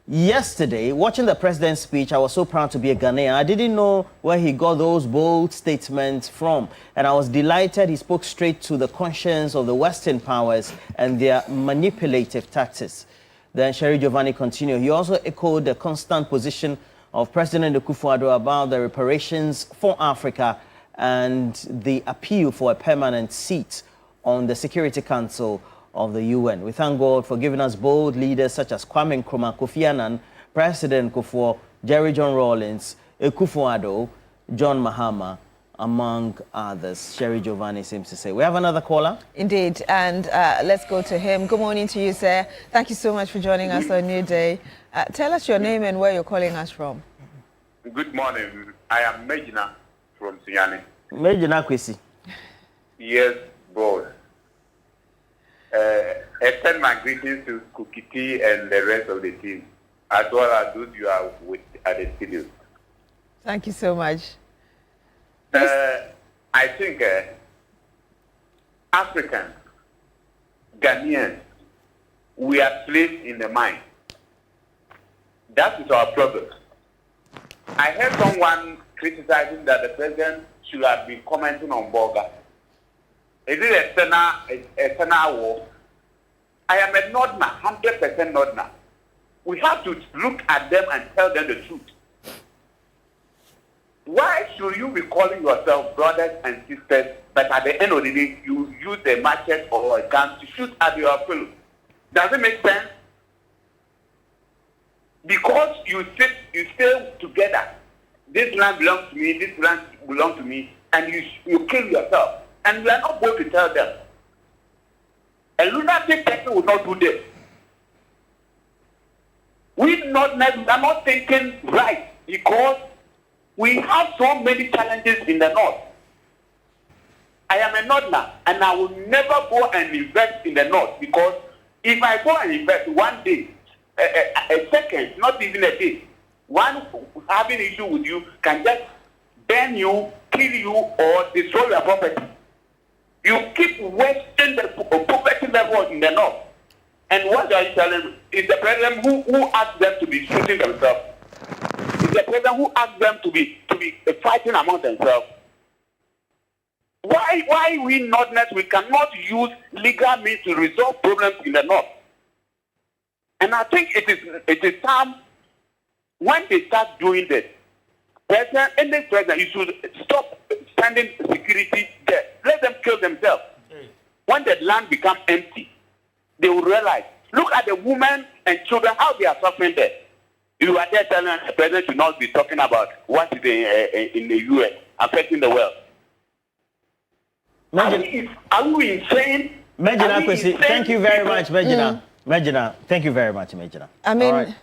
yesterday, watching the president's speech, I was so proud to be a Ghanaian. I didn't know where he got those bold statements from. And I was delighted he spoke straight to the conscience of the Western powers and their manipulative tactics. Then Sherry Giovanni continued. He also echoed the constant position of President Akufo-Addo about the reparations for Africa and the appeal for a permanent seat on the Security Council of the UN. We thank God for giving us bold leaders such as Kwame Nkrumah, Kofi Annan, President Kufuor, Jerry John Rawlings, Akufo-Addo, John Mahama, among others. Sherry Giovanni seems to say. We have another caller. Indeed, and let's go to him. Good morning to you, sir. Thank you so much for joining us on New Day. Tell us your name and where you're calling us from. Good morning. I am Mejina from Siani. Mejina Kwesi. Yes, boy. Extend my greetings to Kukiti and the rest of the team, as well as those you are with at the studio. Thank you so much. I think Africans, Ghanaians, we are placed in the mind. That is our problem. I heard someone criticizing that the president should have been commenting on Boga. Is it a Senate war? I am a Northerner, 100% Northerner. We have to look at them and tell them the truth. Why should you be calling yourself brothers and sisters, but at the end of the day, you use a machete or a gun to shoot at your fellow? Does it make sense? Because you stay together. This land belongs to me, this land belongs to me, and you kill yourself. And you are not going to tell them. A lunatic person will not do this. We are not thinking right because we have so many challenges in the north. I am a northerner and I will never go and invest in the north because if I go and invest one day, a second, not even a day, one having issue with you can just burn you, kill you, or destroy your property. You keep wasting the poverty level in the north. And what are you telling me? Is the president who asked them to be shooting themselves? Is the president who asked them to be fighting among themselves? Why we Northerners, we cannot use legal means to resolve problems in the north? And I think it is time when they start doing this. Any president, you should stop sending security there. Let them kill themselves. When the land becomes empty, they will realize. Look at the women and children, how they are suffering there. You are there telling the president to not be talking about what is in the US affecting the world. Are we insane? Mejina Kwesi, thank you very much, Mejina. Mejina, thank you very much, Mejina. I mean,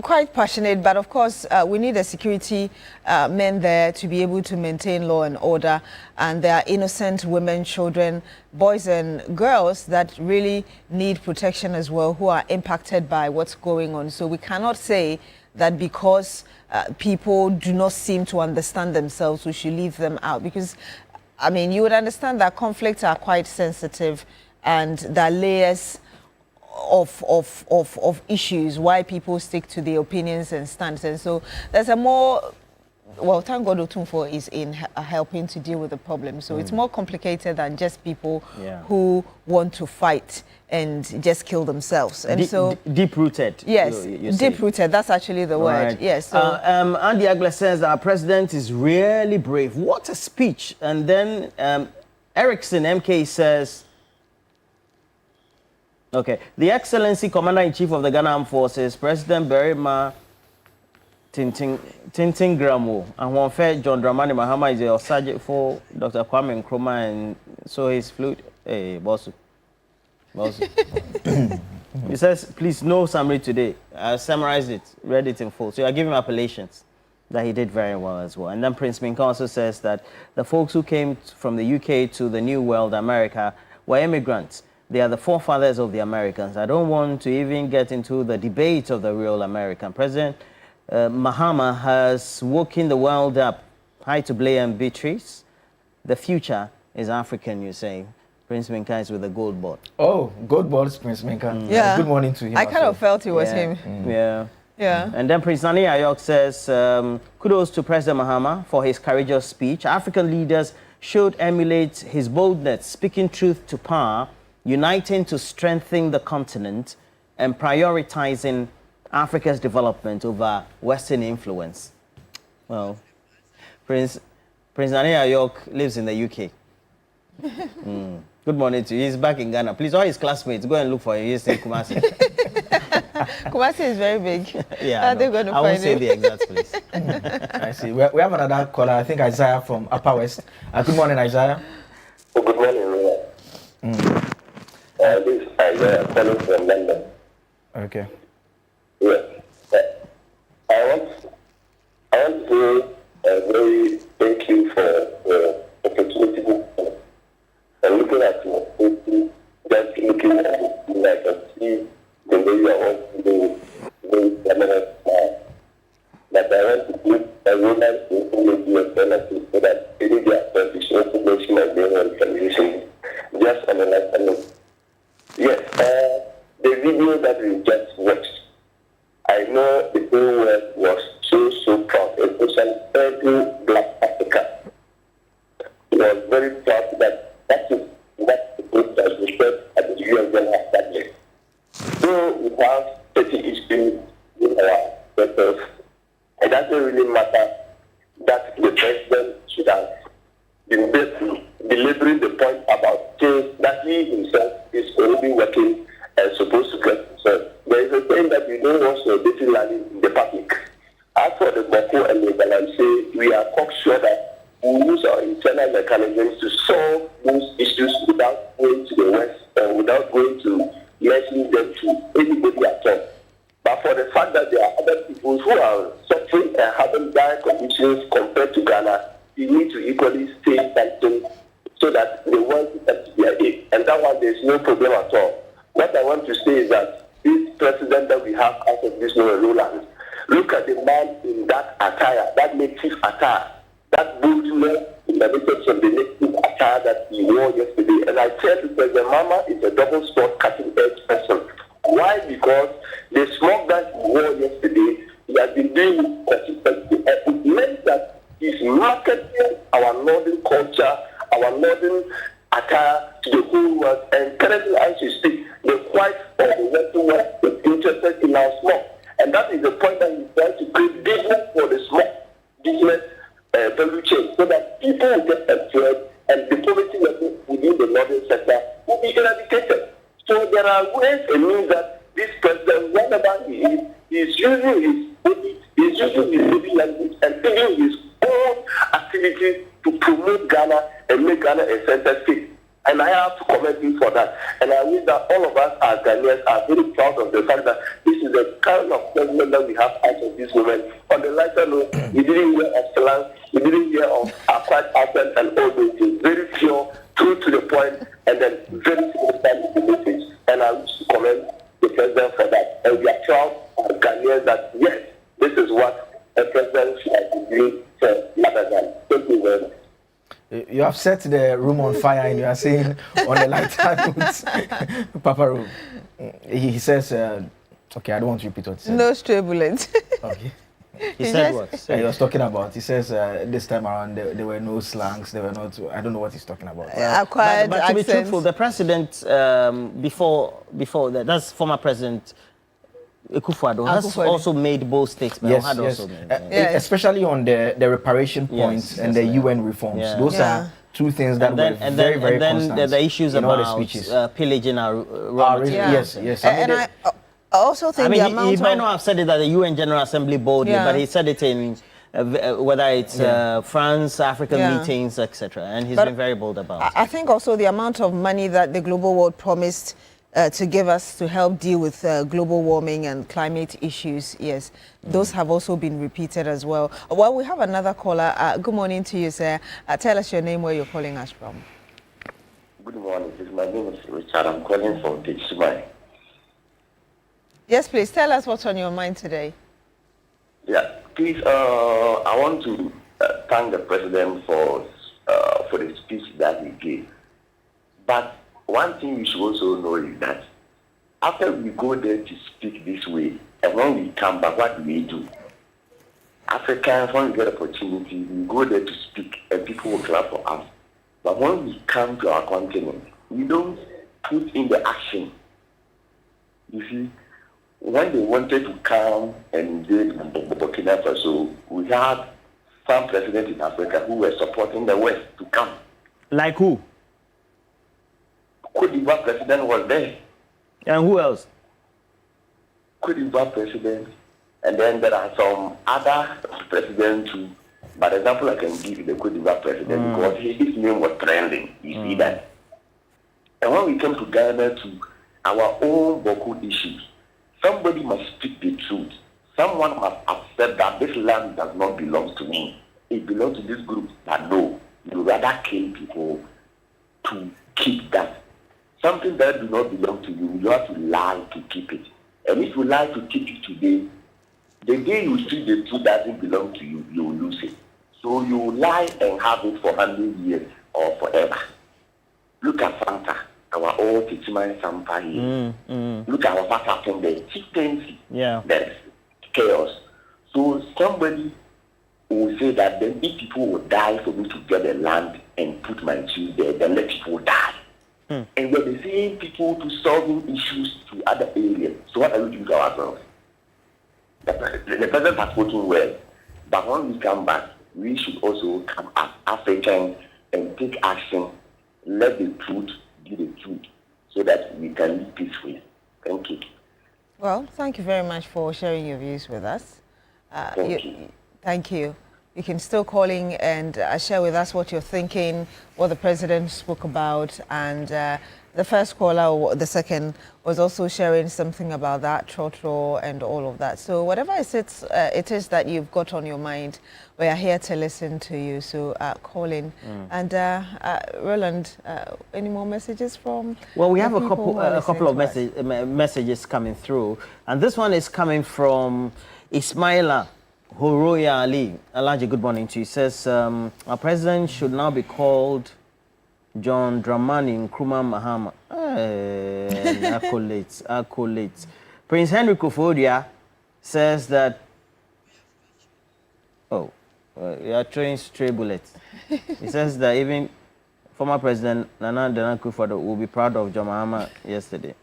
quite passionate, but of course, we need a security men there to be able to maintain law and order. And there are innocent women, children, boys and girls that really need protection as well, who are impacted by what's going on. So we cannot say that because people do not seem to understand themselves, we should leave them out. Because, I mean, you would understand that conflicts are quite sensitive and there are layers of issues why people stick to their opinions and stance. And so there's a more, well, thank God Otunfo is in helping to deal with the problem. So it's more complicated than just people who want to fight and just kill themselves. And so deep-rooted. Yes, deep-rooted. That's actually the word. Right. Yes. So Andy Agler says our president is really brave. What a speech. And then Erickson MK says, okay, the Excellency Commander-in-Chief of the Ghana Armed Forces, President Berima Tintin Gramo, and one fair John Dramani Mahama is a sergeant for Dr. Kwame Nkrumah, and so his flute. Hey, boss. He says, please, no summary today. I summarized it, read it in full. So I give him appellations that he did very well as well. And then Prince Minka also says that the folks who came from the UK to the New World, America, were immigrants. They are the forefathers of the Americans. I don't want to even get into the debate of the real American. President Mahama has woken the world up. Hi to Blair and Beatrice. The future is African, you say. Prince Minka is with the gold board. Oh, gold board is Prince Minka. Yeah. Good morning to him. I kind of felt it was him. Yeah. Yeah. And then Prince Nani Ayok says, kudos to President Mahama for his courageous speech. African leaders should emulate his boldness, speaking truth to power, uniting to strengthen the continent, and prioritizing Africa's development over Western influence. Well, Prince Nani Ayok lives in the UK. Good morning to you. He's back in Ghana. Please, all his classmates, go and look for him. He's in Kumasi. Kumasi is very big. Yeah, Are they going to I find won't say him? the exact place. I see. We have another caller. I think Isaiah from Upper West. Good morning, Isaiah. Good morning, Roya. This is Isaiah calling from London. Okay. Yeah. I want to say very thank you for the opportunity and looking at your safety, just looking at it like I see the way you are want to do the camera now. But I want to give everyone to do a benefit so that any of their conditions to make sure my being on television just on the last note. Yes, the video that we just watched, I know the whole world was so proud, especially every black Africa was very proud that is what the group that we said at the UN General Assembly. So we have 30 issues in our papers. It doesn't really matter that the president should have been delivering the point about things that he himself is already working and supposed to get himself. There is a saying that we don't want to dirty land in the public. As for the Boko and the Galamsey, we are sure that we use our internal mechanisms to solve those issues without going to the West and without going to mention them to anybody at all. But for the fact that there are other people who are suffering and having dire conditions compared to Ghana, we need to equally say something so that the world is up to their aid. And that one, there's no problem at all. What I want to say is that this president that we have out of this Roland, look at the man in that attire, that native attire, that boldness in the midst of the native attire that he wore yesterday. And I tell you, President Mahama is a double sword cutting edge person. Why? Because the smoke that he wore yesterday, he has been doing consistently. And it meant that he's marketing our northern culture, our northern attire to the whole world. And currently, as you speak, the whites of the Western world is interested in our smoke. And that is the point that he's trying to create business for the smoke business value chain so that people will get employed and the poverty level within the northern sector will be eradicated. So there are ways and means that this president, whatever he is, he's using his body, he's using his body language and taking his own activities to promote Ghana and make Ghana a center state. And I have to commend him for that. And I wish that all of us as Ghanaians are very proud of the fact that this is the kind of president that we have out of this moment. On the lighter note, we didn't hear of slang, we didn't hear of apart accent and all those things. Very pure, true to the point, and then very simple the message. And I wish to commend the president for that. And we are proud as Ghanaians that yes, this is what a president should have been doing for other than. Thank you very much. You have set the room on fire and you are saying on the lighter notes, Papa Room. He says, okay, I don't want to repeat what he said. No stray bullets. Okay. He said what? He was talking about, he says this time around there were no slangs, there were not, I don't know what he's talking about. Acquired but to be accents. truthful, the president, before that, that's former president Akufo-Addo has also made bold statements. Yes. Especially on the reparation points and the UN reforms. Those are two things that were very, very constant. And then the issues about pillaging our raw materials. Yes. And I also think the amount he might not have said it at the UN General Assembly boldly, but he said it in whether it's France, African meetings, etc. And he's been very bold about it. I think also the amount of money that the global world promised to give us to help deal with global warming and climate issues, yes, those have also been repeated as well. Well, we have another caller. Good morning to you, sir. Tell us your name, where you're calling us from. Good morning. My name is Richard. I'm calling from Dixie. Yes, please. Tell us what's on your mind today. Yeah, please. I want to thank the president for the speech that he gave. But one thing we should also know is that after we go there to speak this way, and when we come back, what do? Africans, when we get opportunity, we go there to speak, and people will clap for us. But when we come to our continent, we don't put in the action. You see, when they wanted to come and invade Burkina Faso, we had some presidents in Africa who were supporting the West to come. Like who? Cote d'Ivoire president was there. And who else? Cote d'Ivoire president. And then there are some other presidents too. But the example I can give you the Cote d'Ivoire president because his name was trending. You see that? And when we came to Ghana to our own Boko issues, somebody must speak the truth. Someone must accept that this land does not belong to me. It belongs to this group. But no, you rather kill people to keep that. Something that does not belong to you, you have to lie to keep it. And if you lie to keep it today, the day you see the truth doesn't belong to you, you will lose it. So you lie and have it for 100 years or forever. Look at Santa, our old Tichiman Sampa here. Look at what happened there. Chieftaincy. Yeah. There's chaos. So somebody will say that then if people will die for me to get the land and put my cheese there, then let people die. And we're the same people to solving issues to other areas. So what are we doing to ourselves? The president has spoken well, but when we come back, we should also come as Africans and take action. Let the truth be the truth so that we can live peacefully. Thank you. Well, thank you very much for sharing your views with us. Thank you. You can still call in and share with us what you're thinking, what the president spoke about, and the first caller, or the second, was also sharing something about that trotro and all of that. So whatever it is that you've got on your mind, we are here to listen to you. So call in. And Roland, any more messages from? Well, we have a couple of messages coming through, and this one is coming from Ismaila Horoya Ali. Alaji, good morning to you. He says, our president should now be called John Dramani Nkrumah Mahama. Accolades. Prince Henry Kufuor says that, you are throwing stray bullets. He says that even former President Nana Akufo-Addo will be proud of John Mahama yesterday.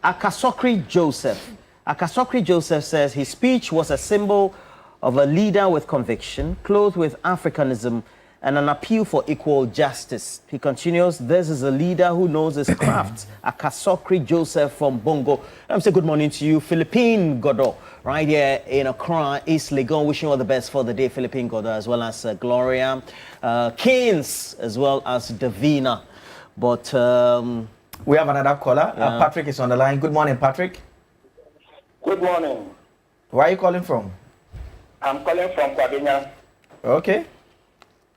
Akasokri Joseph says his speech was a symbol of a leader with conviction, clothed with Africanism and an appeal for equal justice. He continues, this is a leader who knows his craft. Akasokri Joseph from Bongo. I'm saying good morning to you, Philippine Godot, right here in Accra, East Legon. Wishing you all the best for the day, Philippine Godot, as well as Gloria, Keynes, as well as Davina. But we have another caller. Patrick is on the line. Good morning, Patrick. Good morning. Where are you calling from? I'm calling from Kwabena. Okay.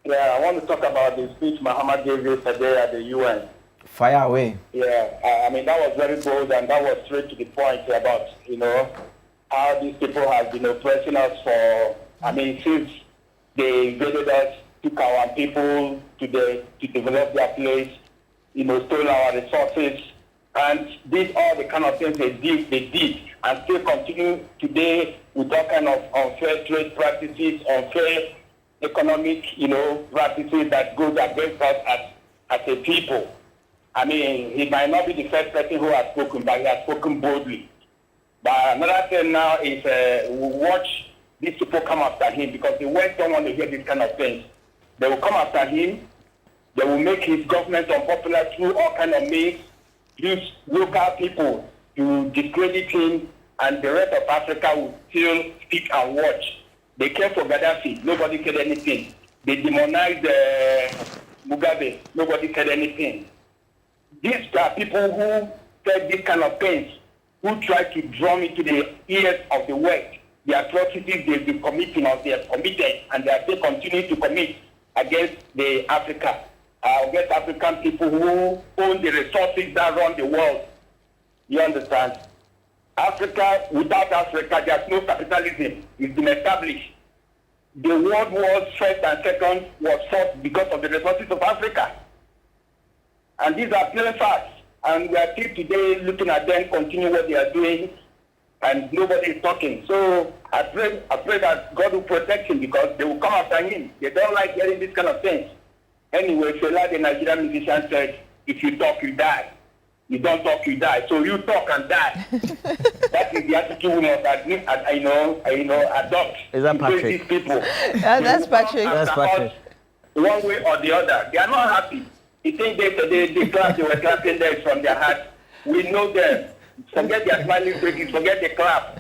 Yeah, I want to talk about the speech Mahama gave yesterday at the UN. Fire away. Yeah, I mean, that was very bold and that was straight to the point about, how these people have been oppressing us for, since they invaded us, took our people to develop their place, stole our resources, and did all the kind of things they did, and still continue today with all kind of unfair trade practices, unfair economic, practices that goes against us as a people. He might not be the first person who has spoken, but he has spoken boldly. But another thing now is watch these people come after him, because the West don't want to hear this kind of things. They will come after him. They will make his government unpopular through all kind of means, use local people to discredit him, and the rest of Africa will still speak and watch. They came for Gaddafi, nobody said anything. They demonized Mugabe, nobody said anything. These are people who said these kind of things, who try to drum into the ears of the West the atrocities they've been committing or they have committed, and they are still continuing to commit against the against African people who own the resources that run the world. You understand? Africa, without Africa, there's no capitalism. It's been established. The World Wars First and Second was fought because of the resources of Africa. And these are plain facts. And we are still today looking at them continue what they are doing, and nobody is talking. So I pray that God will protect him, because they will come after him. They don't like hearing this kind of things. Anyway, Fela, the Nigerian musician, said, if you talk, you die. You don't talk, you die. So you talk and die. That is the attitude we must adopt. Is that Patrick? These people. That's Patrick. That's Patrick. One way or the other. They are not happy. You think the clap, they were clapping there from their heart. We know them. Forget their smiling faces, forget the clap.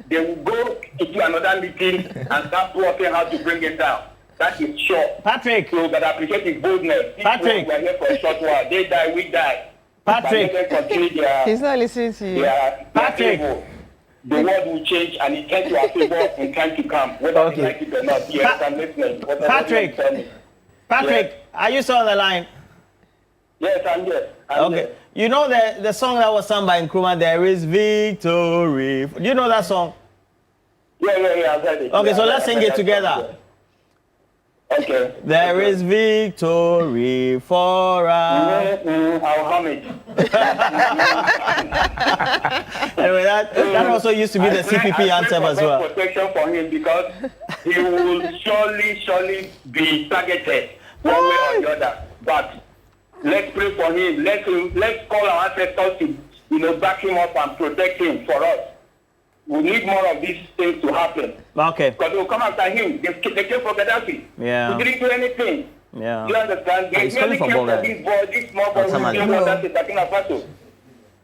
They will go into another meeting and start plotting how to bring it down. That is sure. Patrick. So, but I appreciate his boldness. Patrick. We're here for a short while. They die, we die. Patrick. He's not listening to you. Patrick. The world will change and it turns to our favor in time to come. Whether you like it or not. Yes, I'm listening. Patrick. Patrick, are you still on the line? Yes, I'm here. Okay. You know the song that was sung by Nkrumah, There is Victory. Do you know that song? Yeah, I've heard it. Okay, so let's sing it together. Okay. There is victory for us. I'll hum it. Anyway, that also used to be the CPP anthem as well. Protection for him because he will surely be targeted one way or the other. But let's pray for him. Let's call our ancestors to back him up and protect him for us. We need more of these things to happen. Okay. Because they will come after him. They came for Gaddafi. Yeah. He didn't do anything. Yeah. You understand? They really came for this boy, this small boy who came for that in Burkina Faso.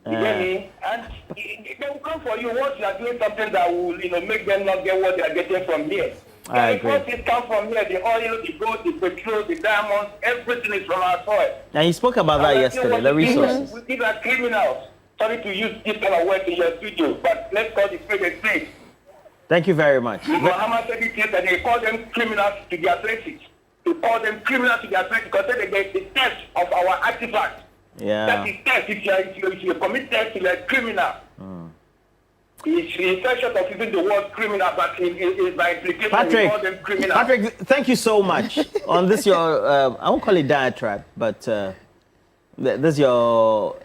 You get me? And they will come for you once you are doing something that will, make them not get what they are getting from here. I agree. Once it comes from here, the oil, the gold, the petrol, the diamonds, everything is from our soil. And you spoke about that yesterday, the resources. These are criminals. Sorry to use this kind of words in your studio, but let's call the spade a spade. Thank you very much. Mahama said it yesterday, they call them criminals to their places. To call them criminals to their places because they get the theft of our artifacts. Yeah. That is theft. If you commit theft, you're a criminal. It's a short of using the word criminal, but it's by implication we call them criminals. Patrick, thank you so much. On this your, I won't call it diatribe, but this your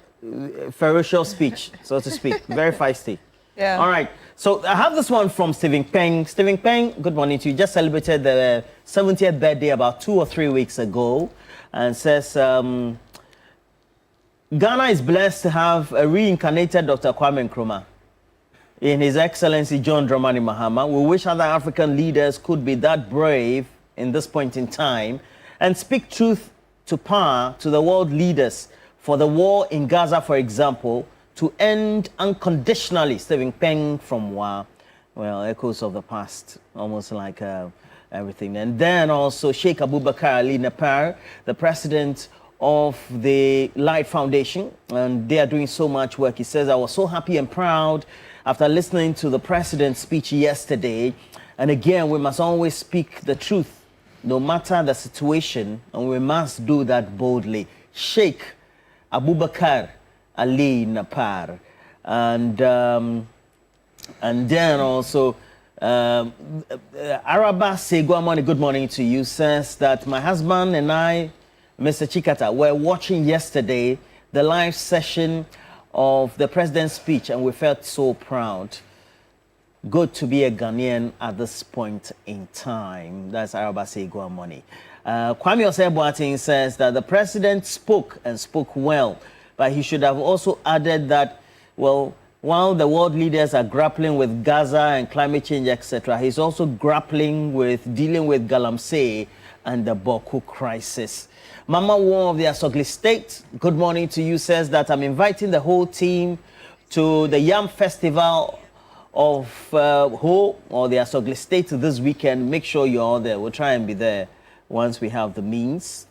ferocious speech, so to speak. Very feisty. Yeah. All right. So I have this one from Stephen Peng. Stephen Peng, good morning to you. Just celebrated the 70th birthday about 2 or 3 weeks ago and says, Ghana is blessed to have a reincarnated Dr. Kwame Nkrumah in His Excellency John Dramani Mahama. We wish other African leaders could be that brave in this point in time and speak truth to power to the world leaders for the war in Gaza, for example, to end unconditionally. Stephen Peng from Wa, well, echoes of the past, almost like everything. And then also Sheikh Abubakar Ali Napar, the president of the Light Foundation, and they are doing so much work. He says, I was so happy and proud after listening to the president's speech yesterday. And again, we must always speak the truth, no matter the situation, and we must do that boldly. Sheikh Abubakar Ali Napar. And then also Araba Seguamoni, good morning to you, says that my husband and I, Mr. Chikata, were watching yesterday the live session of the president's speech and we felt so proud. Good to be a Ghanaian at this point in time. That's Araba Seguamoni. Kwame Osei-Boateng says that the president spoke and spoke well, but he should have also added that, well, while the world leaders are grappling with Gaza and climate change, etc., he's also grappling with dealing with Galamsey and the Boko crisis. Mama Wong of the Asogli State, good morning to you, says that I'm inviting the whole team to the Yam Festival of Ho, or the Asogli State, this weekend. Make sure you're all there. We'll try and be there once we have the means.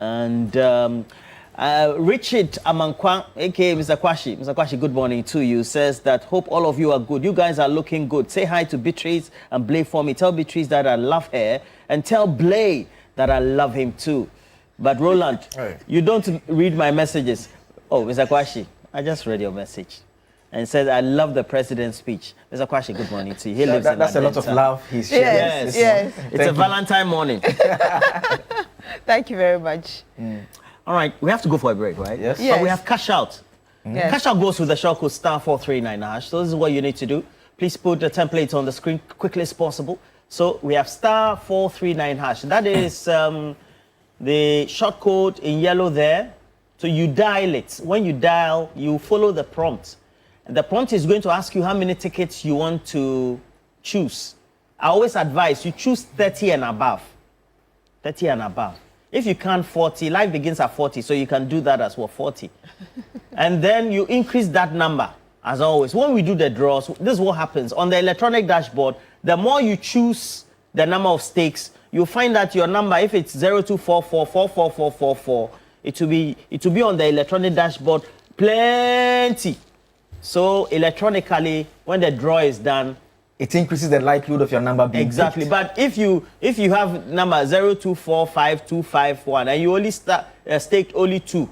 And Richard Amankwa, aka Mr. Kwashi, good morning to you, says that hope all of you are good. You guys are looking good. Say hi to Beatrice and Blay for me. Tell Beatrice that I love her and tell Blay that I love him too. But Roland, you don't read my messages. Oh, Mr. Kwashi, I just read your message. And said, I love the president's speech. Mr. Kwashi, good morning to you. He lives in that's a lot of love he's sharing. Yes. It's a Valentine morning. Thank you very much. All right, we have to go for a break, right? Yes. But we have cash out. Yes. Cash out goes with the short code *439#. So this is what you need to do. Please put the template on the screen quickly as possible. So we have *439#. That is the short code in yellow there. So you dial it. When you dial, you follow the prompt. And the prompt is going to ask you how many tickets you want to choose. I always advise you choose 30 and above. 30 and above. If you count 40, life begins at 40, so you can do that as well, 40. And then you increase that number, as always. When we do the draws, this is what happens. On the electronic dashboard, the more you choose the number of stakes, you'll find that your number, if it's 0244444444, it will be on the electronic dashboard plenty. So electronically, when the draw is done, it increases the likelihood of your number being exactly picked. But if you have number 0245251 and you only staked only 2,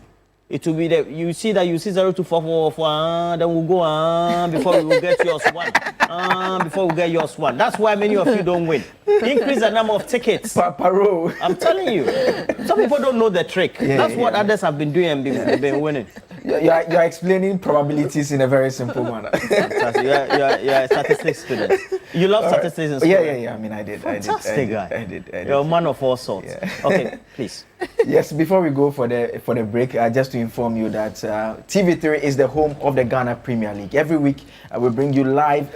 it will be the you see 02444, then we'll go before we will get yours 1. Before we get yours 1. That's why many of you don't win. Increase the number of tickets. Paro. I'm telling you. Some people don't know the trick. That's what others have been doing and been winning. You're explaining probabilities in a very simple manner. You're a statistics student. You love statistics in school. Yeah. I mean, I did. Fantastic guy. I did. You're a man of all sorts. Yeah. Okay, please. Yes, before we go for the break, just to inform you that TV3 is the home of the Ghana Premier League. Every week, we bring you 3 live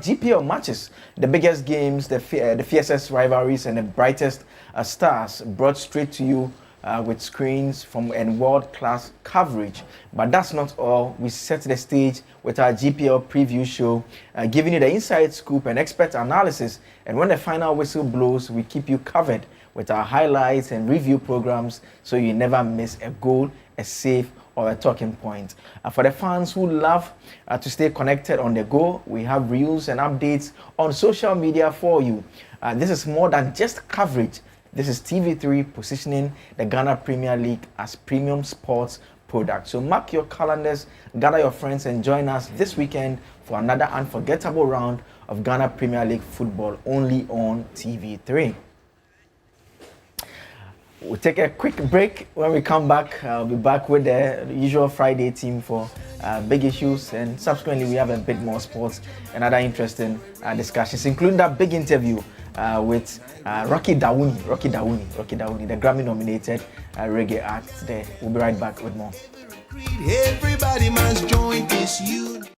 GPL matches, the biggest games, the fiercest rivalries, and the brightest stars brought straight to you with screens and world-class coverage. But that's not all. We set the stage with our GPL preview show, giving you the inside scoop and expert analysis. And when the final whistle blows, we keep you covered with our highlights and review programs so you never miss a goal, a save, or a talking point. For the fans who love to stay connected on the go, we have reels and updates on social media for you. This is more than just coverage. This is TV3 positioning the Ghana Premier League as premium sports product. So mark your calendars, gather your friends, and join us this weekend for another unforgettable round of Ghana Premier League football only on TV3. We'll take a quick break. When we come back, I'll be back with the usual Friday team for big issues, and subsequently we have a bit more sports and other interesting discussions, including that big interview with Rocky Dawuni, the Grammy-nominated reggae act. There, we'll be right back with more. Everybody must join this unit.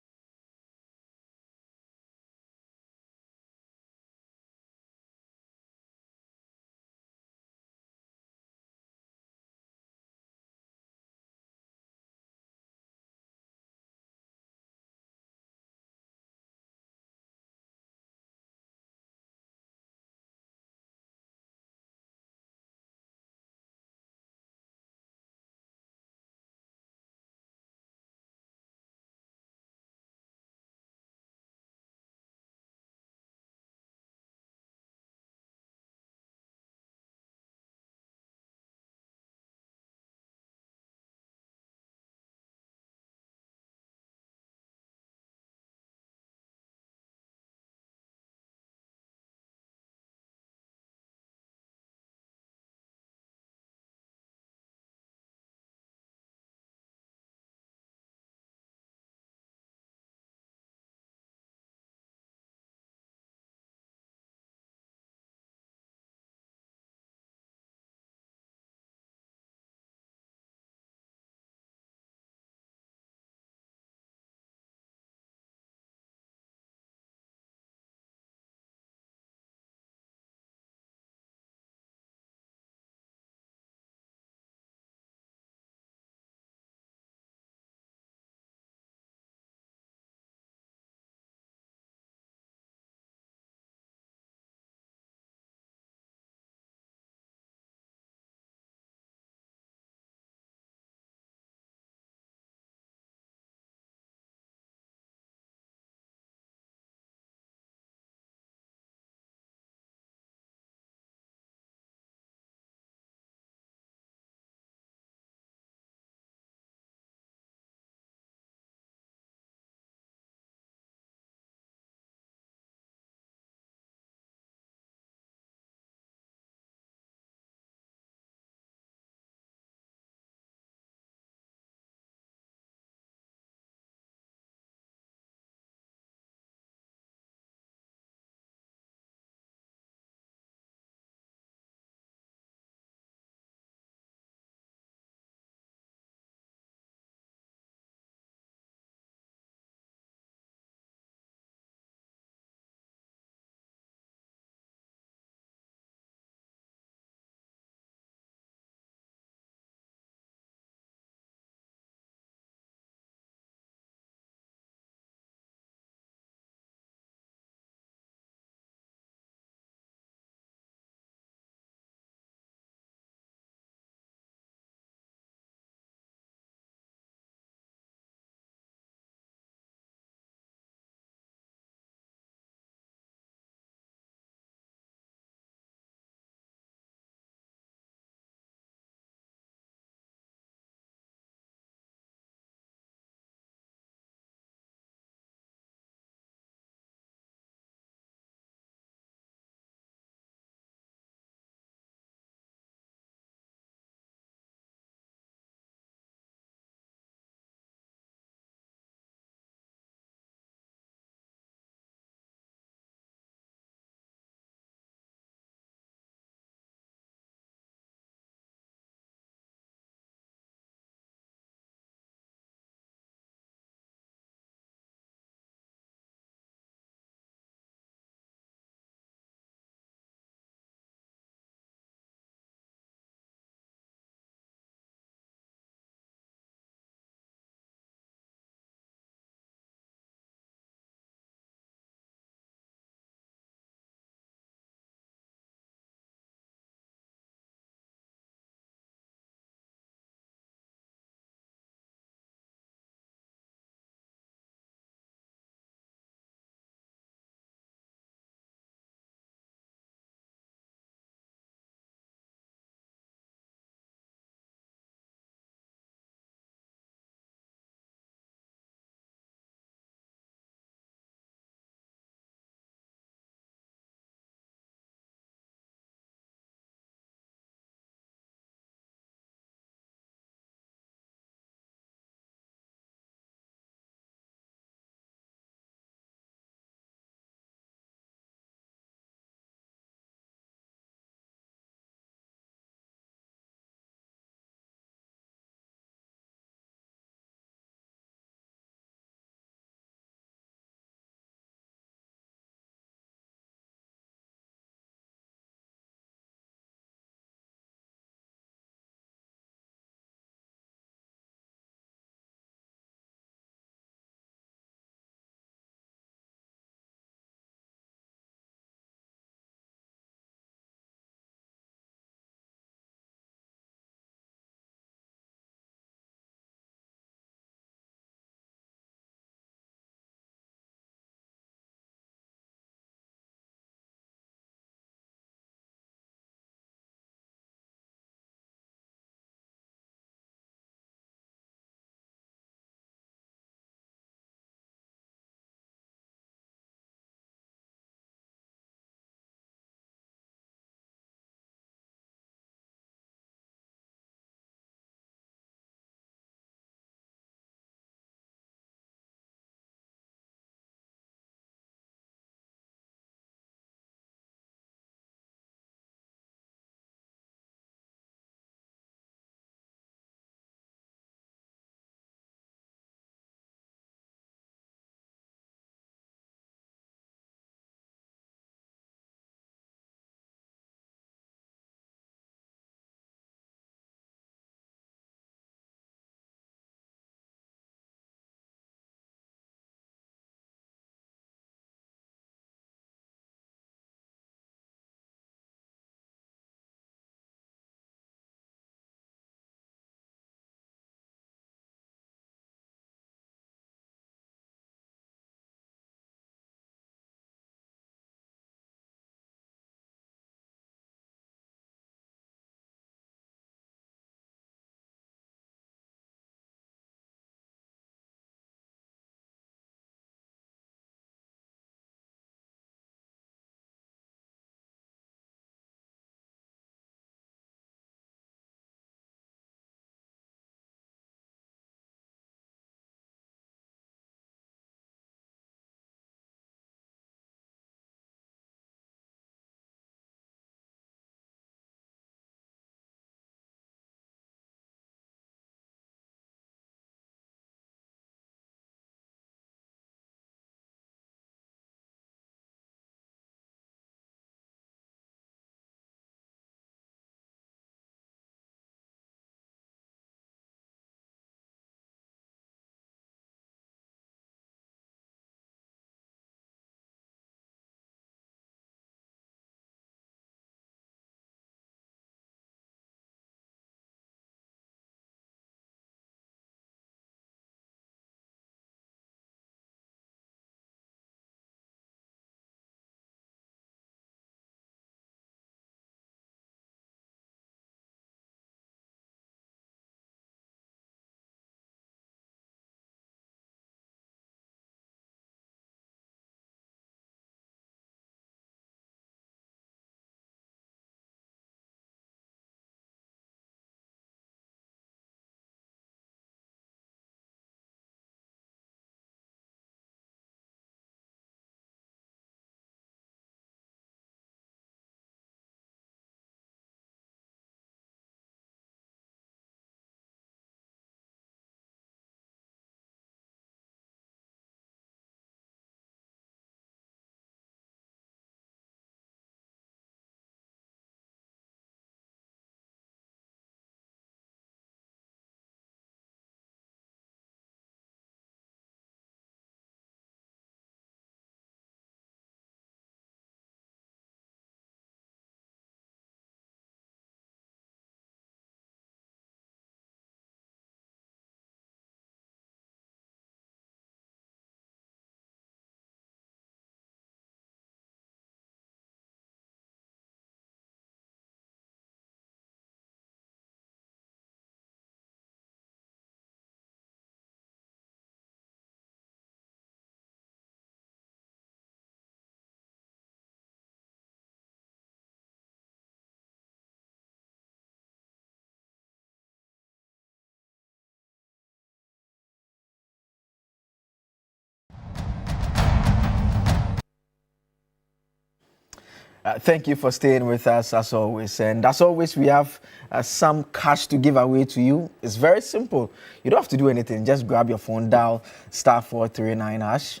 Thank you for staying with us as always. And as always, we have some cash to give away to you. It's very simple. You don't have to do anything. Just grab your phone, dial *439#.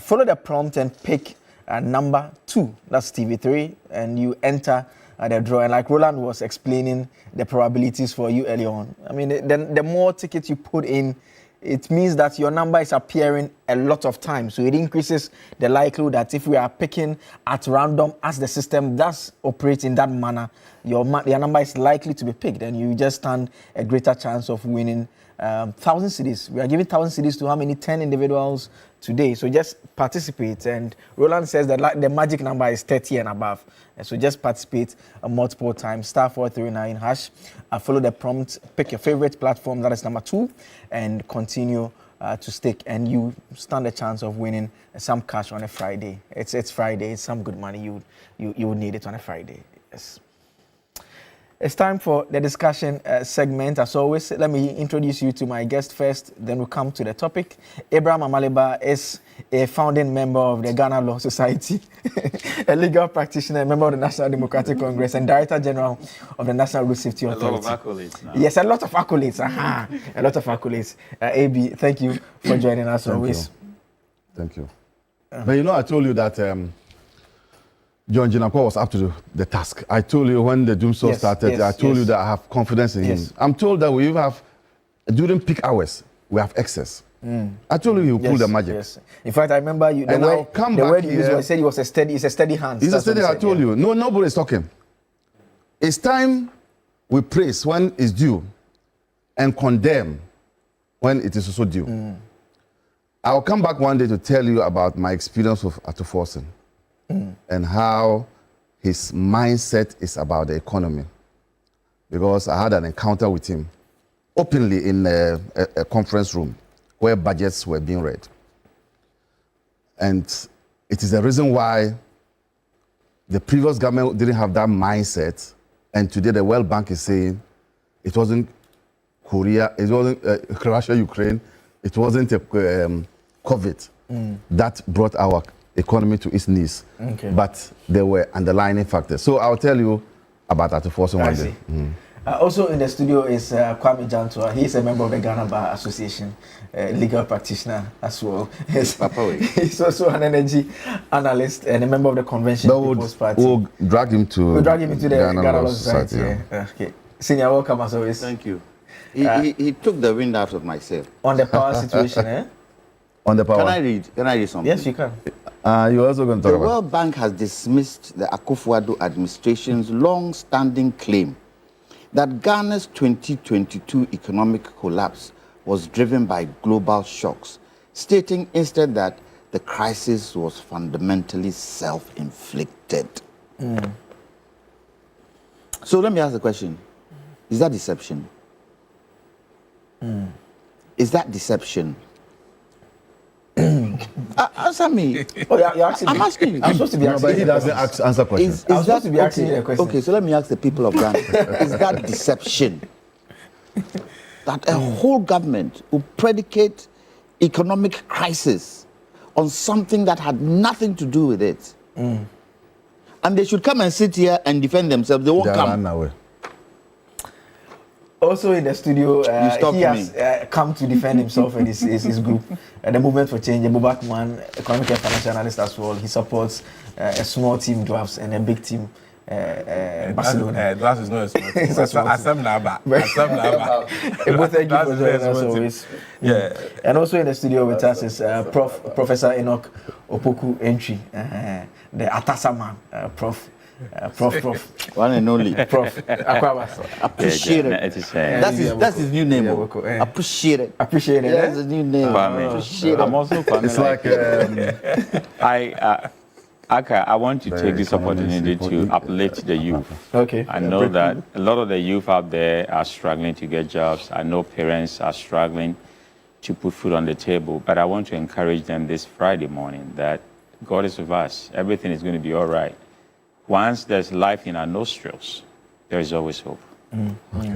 Follow the prompt and pick number 2. That's TV3. And you enter the draw. And like Roland was explaining the probabilities for you earlier on. I mean, the more tickets you put in, it means that your number is appearing a lot of times. So it increases the likelihood that if we are picking at random, as the system does operate in that manner, your number is likely to be picked, and you just stand a greater chance of winning 1,000 cedis. We are giving 1,000 cedis to how many? 10 individuals today. So just participate. And Roland says that the magic number is 30 and above. And so just participate multiple times. *439#. Follow the prompt. Pick your favorite platform. That is number 2. And continue to stake. And you stand a chance of winning some cash on a Friday. It's Friday. It's some good money. You would need it on a Friday. Yes. It's time for the discussion segment. As always, let me introduce you to my guest first, then we'll come to the topic. Abraham Amaliba is a founding member of the Ghana Law Society, a legal practitioner, a member of the National Democratic Congress, and Director General of the National Road Safety Authority. A lot of accolades now. Yes, a lot of accolades. A lot of accolades. AB, thank you for joining us always. Thank you. But you know, I told you that John Jinakwa was up to the task. I told you when the doom show started, I told you that I have confidence in him. I'm told that we have, during peak hours, we have excess. I told you he will pull the magic. Yes. In fact, I remember you. The word you used was said he was a steady hand. He's a steady hand. I told you. No, nobody is talking. It's time we praise when it's due and condemn when it is also due. I will come back one day to tell you about my experience with Atuforsen. And how his mindset is about the economy. Because I had an encounter with him openly in a conference room where budgets were being read. And it is the reason why the previous government didn't have that mindset. And today the World Bank is saying it wasn't Korea, it wasn't Russia, Ukraine, it wasn't COVID that brought our economy to its knees, but there were underlying factors. So I'll tell you about Atuforsen one day. Also in the studio is Kwame Jantua. He is a member of the Ghana Bar Association, legal practitioner as well. He's also an energy analyst and a member of the Convention People's Party. We'll drag him to the Ghana Law Society. Okay. Senior, welcome as always. Thank you. He took the wind out of my sail. On the power situation, On the power. Can I read something? Yes, you can. You're also going to talk about. The World Bank has dismissed the Akufo-Addo administration's long-standing claim that Ghana's 2022 economic collapse was driven by global shocks, stating instead that the crisis was fundamentally self-inflicted. So let me ask the question: is that deception? Is that deception? Answer me. Oh, you're asking me. I'm asking you. I'm supposed to be asking but he doesn't answer questions. I'm supposed to be asking you a question. Okay, so let me ask the people of Ghana. Is that deception? That a whole government will predicate economic crisis on something that had nothing to do with it. And they should come and sit here and defend themselves. They won't come. Also in the studio, he has come to defend himself and his group, the Movement for Change, a Bubakman, economic and financial analyst as well. He supports a small team drafts and a big team Barcelona. That is not a small team. Both thank you for joining us always. Yeah. And also in the studio with us is Professor Enoch Opoku Entry, the Atasa man, Prof. One and only. Prof. Appreciate it. That's his new name. Appreciate it. Appreciate it. That's his new name. Appreciate it. I'm also Kwame. It's like I want to take this opportunity to uplift the youth. Okay. I know that a lot of the youth out there are struggling to get jobs. I know parents are struggling to put food on the table, but I want to encourage them this Friday morning that God is with us. Everything is going to be all right. Once there's life in our nostrils, there is always hope.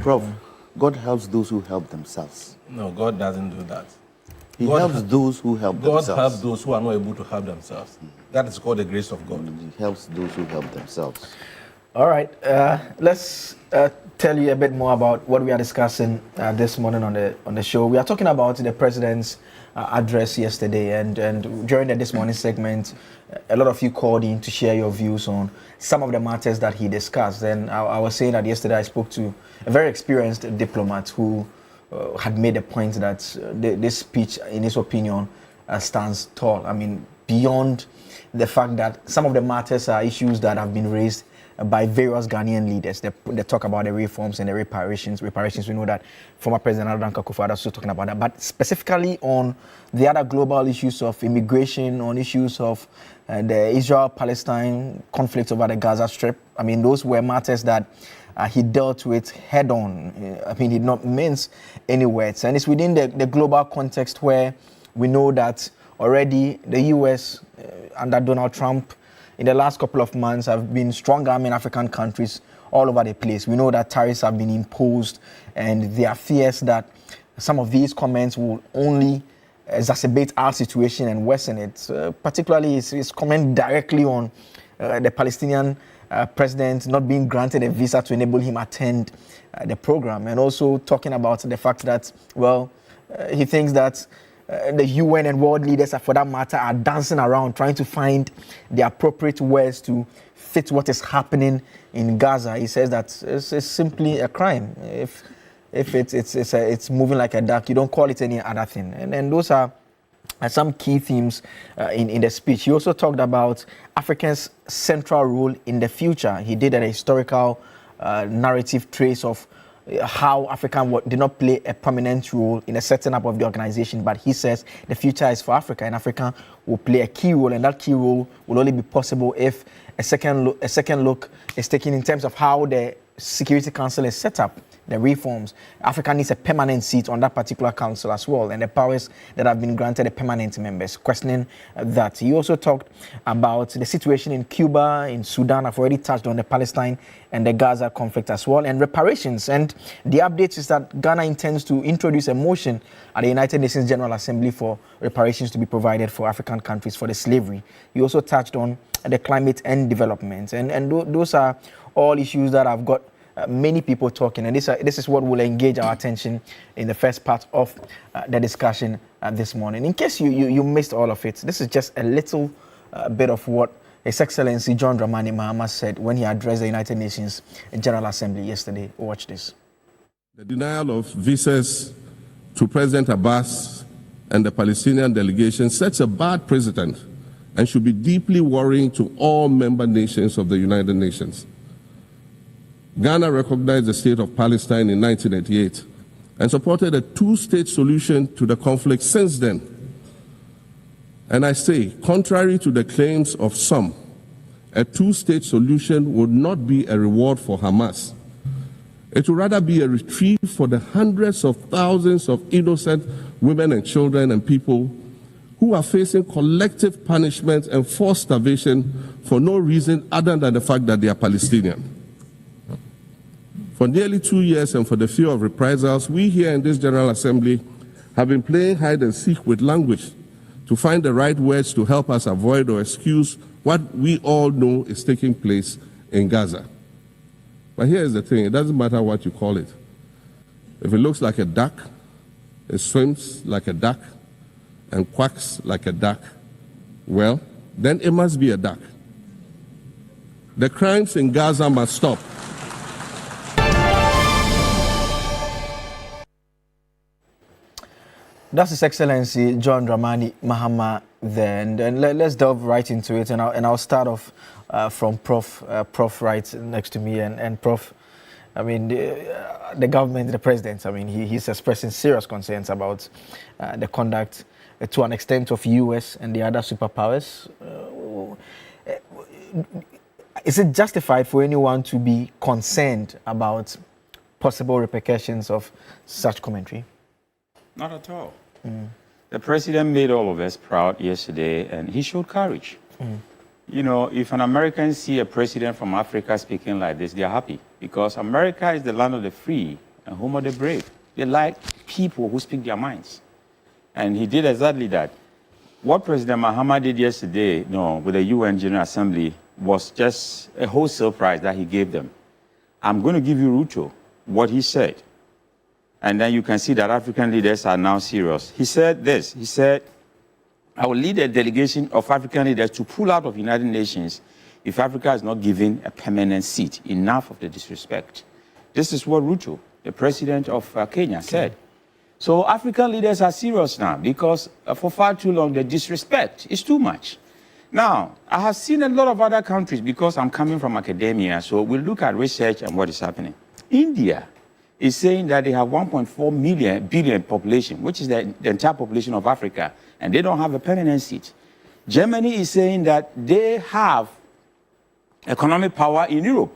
Prof, God helps those who help themselves. No, God doesn't do that. He helps those who help themselves. God helps those who are not able to help themselves. That is called the grace of God. He helps those who help themselves. All right, let's tell you a bit more about what we are discussing this morning on the show. We are talking about the president's address yesterday, and during this morning segment, a lot of you called in to share your views on some of the matters that he discussed. And I was saying that yesterday I spoke to a very experienced diplomat who had made a point that this speech, in his opinion, stands tall. I mean, beyond the fact that some of the matters are issues that have been raised by various Ghanaian leaders. They talk about the reforms and the reparations. We know that former President Adan Akufo-Addo is also talking about that. But specifically on the other global issues of immigration, on issues of the Israel-Palestine conflict over the Gaza Strip, I mean, those were matters that he dealt with head-on. I mean, he did not mince any words. And it's within the global context where we know that already the U.S. Under Donald Trump in the last couple of months have been strong-arming African countries all over the place. We know that tariffs have been imposed, and there are fears that some of these comments will only exacerbate our situation and worsen it. Particularly, his comment directly on the Palestinian president not being granted a visa to enable him attend the program, and also talking about the fact that, well, he thinks that the UN and world leaders, for that matter, are dancing around trying to find the appropriate words to fit what is happening in Gaza. He says that it's simply a crime. If it's moving like a duck, you don't call it any other thing. And those are some key themes in the speech. He also talked about Africa's central role in the future. He did a historical narrative trace of how Africa did not play a prominent role in the setting up of the organization, but he says the future is for Africa, and Africa will play a key role, and that key role will only be possible if a second look is taken in terms of how the Security Council is set up, the reforms. Africa needs a permanent seat on that particular council as well, and the powers that have been granted the permanent members, questioning that. He also talked about the situation in Cuba, in Sudan. I've already touched on the Palestine and the Gaza conflict as well, and reparations. And the update is that Ghana intends to introduce a motion at the United Nations General Assembly for reparations to be provided for African countries for the slavery. He also touched on the climate and development, and those are all issues that have got many people talking, and this is what will engage our attention in the first part of the discussion this morning. In case you missed all of it, this is just a little bit of what His Excellency John Dramani Mahama said when he addressed the United Nations General Assembly yesterday. Watch this. The denial of visas to President Abbas and the Palestinian delegation sets a bad precedent and should be deeply worrying to all member nations of the United Nations. Ghana recognized the state of Palestine in 1988 and supported a two-state solution to the conflict since then. And I say, contrary to the claims of some, a two-state solution would not be a reward for Hamas. It would rather be a reprieve for the hundreds of thousands of innocent women and children and people who are facing collective punishment and forced starvation for no reason other than the fact that they are Palestinian. For nearly 2 years and for the fear of reprisals, we here in this General Assembly have been playing hide and seek with language to find the right words to help us avoid or excuse what we all know is taking place in Gaza. But here's the thing, it doesn't matter what you call it. If it looks like a duck, it swims like a duck, and quacks like a duck, well, then it must be a duck. The crimes in Gaza must stop. That's His Excellency John Dramani Mahama there, and let's delve right into it, and I'll start off from Prof right next to me, and Prof, I mean, the government, the president, I mean, he's expressing serious concerns about the conduct to an extent of US and the other superpowers. Is it justified for anyone to be concerned about possible repercussions of such commentary? Not at all. The president made all of us proud yesterday, and he showed courage. You know, if an American see a president from Africa speaking like this, they are happy, because America is the land of the free and home of the brave. They like people who speak their minds. And he did exactly that. What President Mahama did yesterday, with the UN General Assembly was just a wholesale prize that he gave them. I'm going to give you Ruto, what he said. And then you can see that African leaders are now serious. He said this, he said, I will lead a delegation of African leaders to pull out of the United Nations if Africa is not given a permanent seat. Enough of the disrespect. This is what Ruto, the president of Kenya, said. So African leaders are serious now because for far too long the disrespect is too much. Now, I have seen a lot of other countries because I'm coming from academia, so we'll look at research and what is happening. India is saying that they have 1.4 billion population, which is the entire population of Africa, and they don't have a permanent seat. Germany is saying that they have economic power in Europe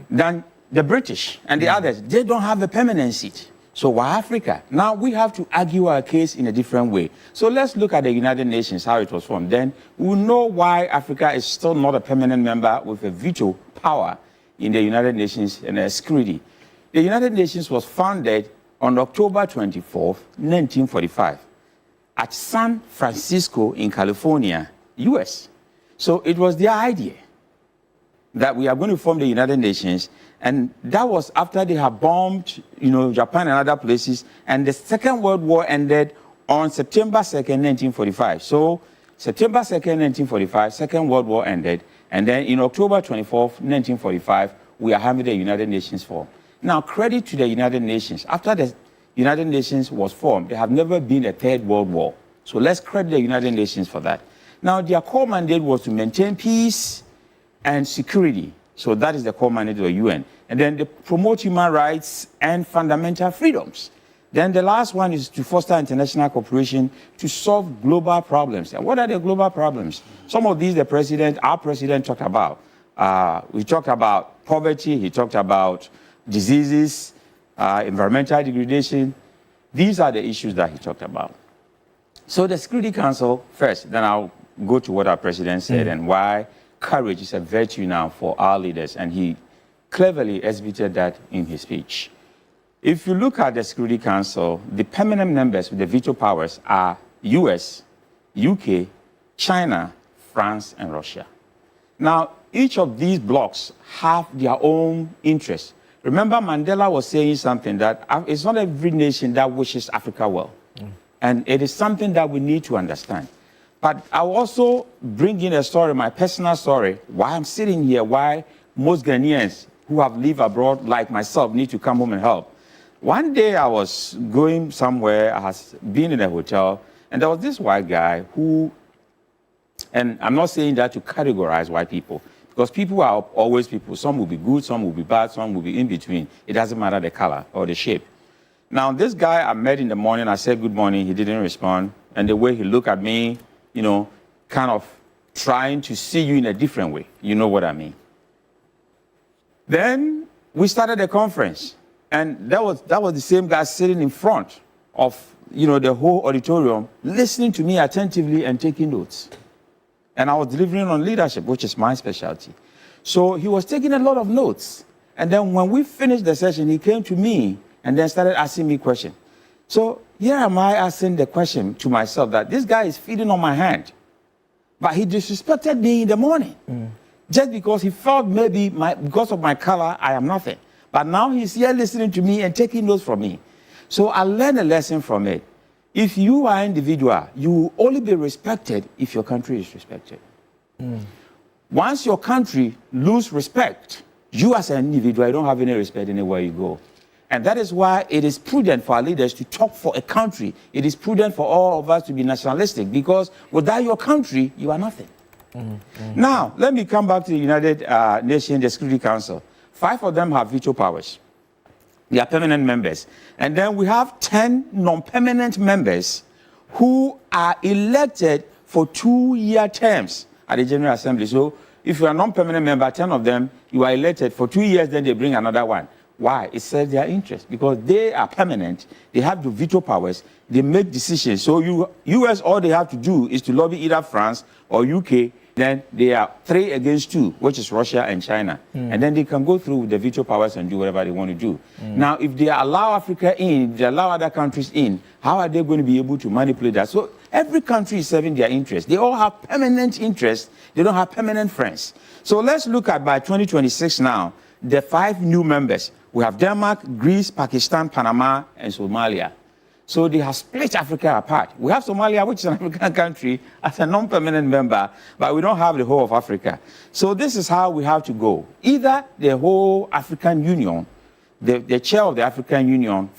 than the British and the others. They don't have a permanent seat. So why Africa? Now we have to argue our case in a different way. So let's look at the United Nations, how it was formed. Then we'll know why Africa is still not a permanent member with a veto power in the United Nations and security. The United Nations was founded on October 24th, 1945, at San Francisco in California, US. So it was their idea that we are going to form the United Nations, and that was after they had bombed, Japan and other places, and the Second World War ended on September 2nd, 1945. So September 2nd, 1945, Second World War ended, and then in October 24th, 1945, we are having the United Nations formed. Now, credit to the United Nations. After the United Nations was formed, there have never been a Third World War. So let's credit the United Nations for that. Now, their core mandate was to maintain peace and security. So that is the core mandate of the UN. And then they promote human rights and fundamental freedoms. Then the last one is to foster international cooperation to solve global problems. And what are the global problems? Some of these our president talked about. We talked about poverty, he talked about diseases, environmental degradation. These are the issues that he talked about. So the Security Council first, then I'll go to what our president said and why courage is a virtue now for our leaders. And he cleverly exhibited that in his speech. If you look at the Security Council, the permanent members with the veto powers are US, UK, China, France, and Russia. Now, each of these blocs have their own interests. Remember, Mandela was saying something that it's not every nation that wishes Africa well. And it is something that we need to understand. But I'll also bring in a story, my personal story, why I'm sitting here, why most Ghanaians who have lived abroad like myself need to come home and help. One day I was going somewhere, I was being in a hotel, and there was this white guy who, and I'm not saying that to categorize white people, because people are always people. Some will be good, some will be bad, some will be in between. It doesn't matter the color or the shape. Now, this guy I met in the morning, I said good morning, he didn't respond. And the way he looked at me, kind of trying to see you in a different way. You know what I mean? Then we started the conference. And that was the same guy sitting in front of, the whole auditorium, listening to me attentively and taking notes. And I was delivering on leadership, which is my specialty. So he was taking a lot of notes. And then when we finished the session, he came to me and then started asking me questions. So here am I asking the question to myself that this guy is feeding on my hand. But he disrespected me in the morning. Just because he felt maybe because of my color, I am nothing. But now he's here listening to me and taking notes from me. So I learned a lesson from it. If you are an individual, you will only be respected if your country is respected. Once your country loses respect, you as an individual, you don't have any respect anywhere you go. And that is why it is prudent for our leaders to talk for a country. It is prudent for all of us to be nationalistic, because without your country, you are nothing. Now, let me come back to the United Nations, the Security Council. 5 of them have veto powers. They are permanent members. And then we have 10 non-permanent members who are elected for 2-year terms at the General Assembly. So if you are a non-permanent member, 10 of them, you are elected for 2 years, then they bring another one. Why? It serves their interest, because they are permanent, they have the veto powers, they make decisions. So US, all they have to do is to lobby either France or UK then they are 3 against 2, which is Russia and China. And then they can go through the veto powers and do whatever they want to do. Now, if they allow Africa in, they allow other countries in, how are they going to be able to manipulate that? So every country is serving their interest. They all have permanent interests. They don't have permanent friends. So let's look at by 2026 now, the 5 new members. We have Denmark, Greece, Pakistan, Panama, and Somalia. So they have split Africa apart. We have Somalia, which is an African country, as a non-permanent member, but we don't have the whole of Africa. So this is how we have to go. Either the whole African Union, the chair of the African Union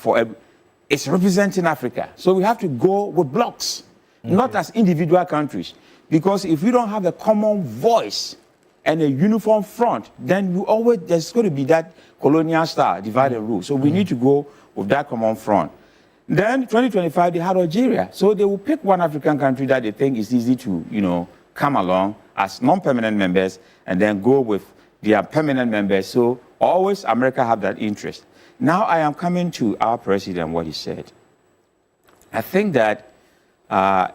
is representing Africa. So we have to go with blocks, not as individual countries. Because if we don't have a common voice and a uniform front, then there's going to be that colonial style, divide and rule. So we need to go with that common front. Then 2025, they had Algeria. So they will pick one African country that they think is easy to, come along as non-permanent members and then go with their permanent members. So always America have that interest. Now I am coming to our president, what he said. I think that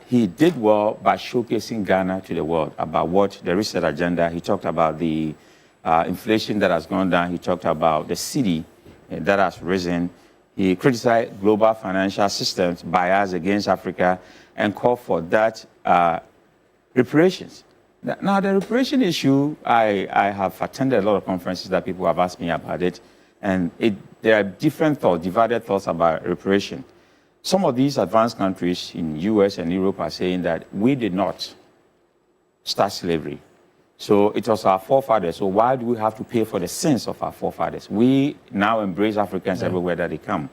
he did well by showcasing Ghana to the world about what the reset agenda. He talked about the inflation that has gone down. He talked about the city that has risen. He criticized global financial systems bias against Africa and called for that reparations. Now, the reparation issue, I have attended a lot of conferences that people have asked me about it, and there are different thoughts, divided thoughts about reparation. Some of these advanced countries in the US and Europe are saying that we did not start slavery. So it was our forefathers. So why do we have to pay for the sins of our forefathers? We now embrace Africans everywhere that they come.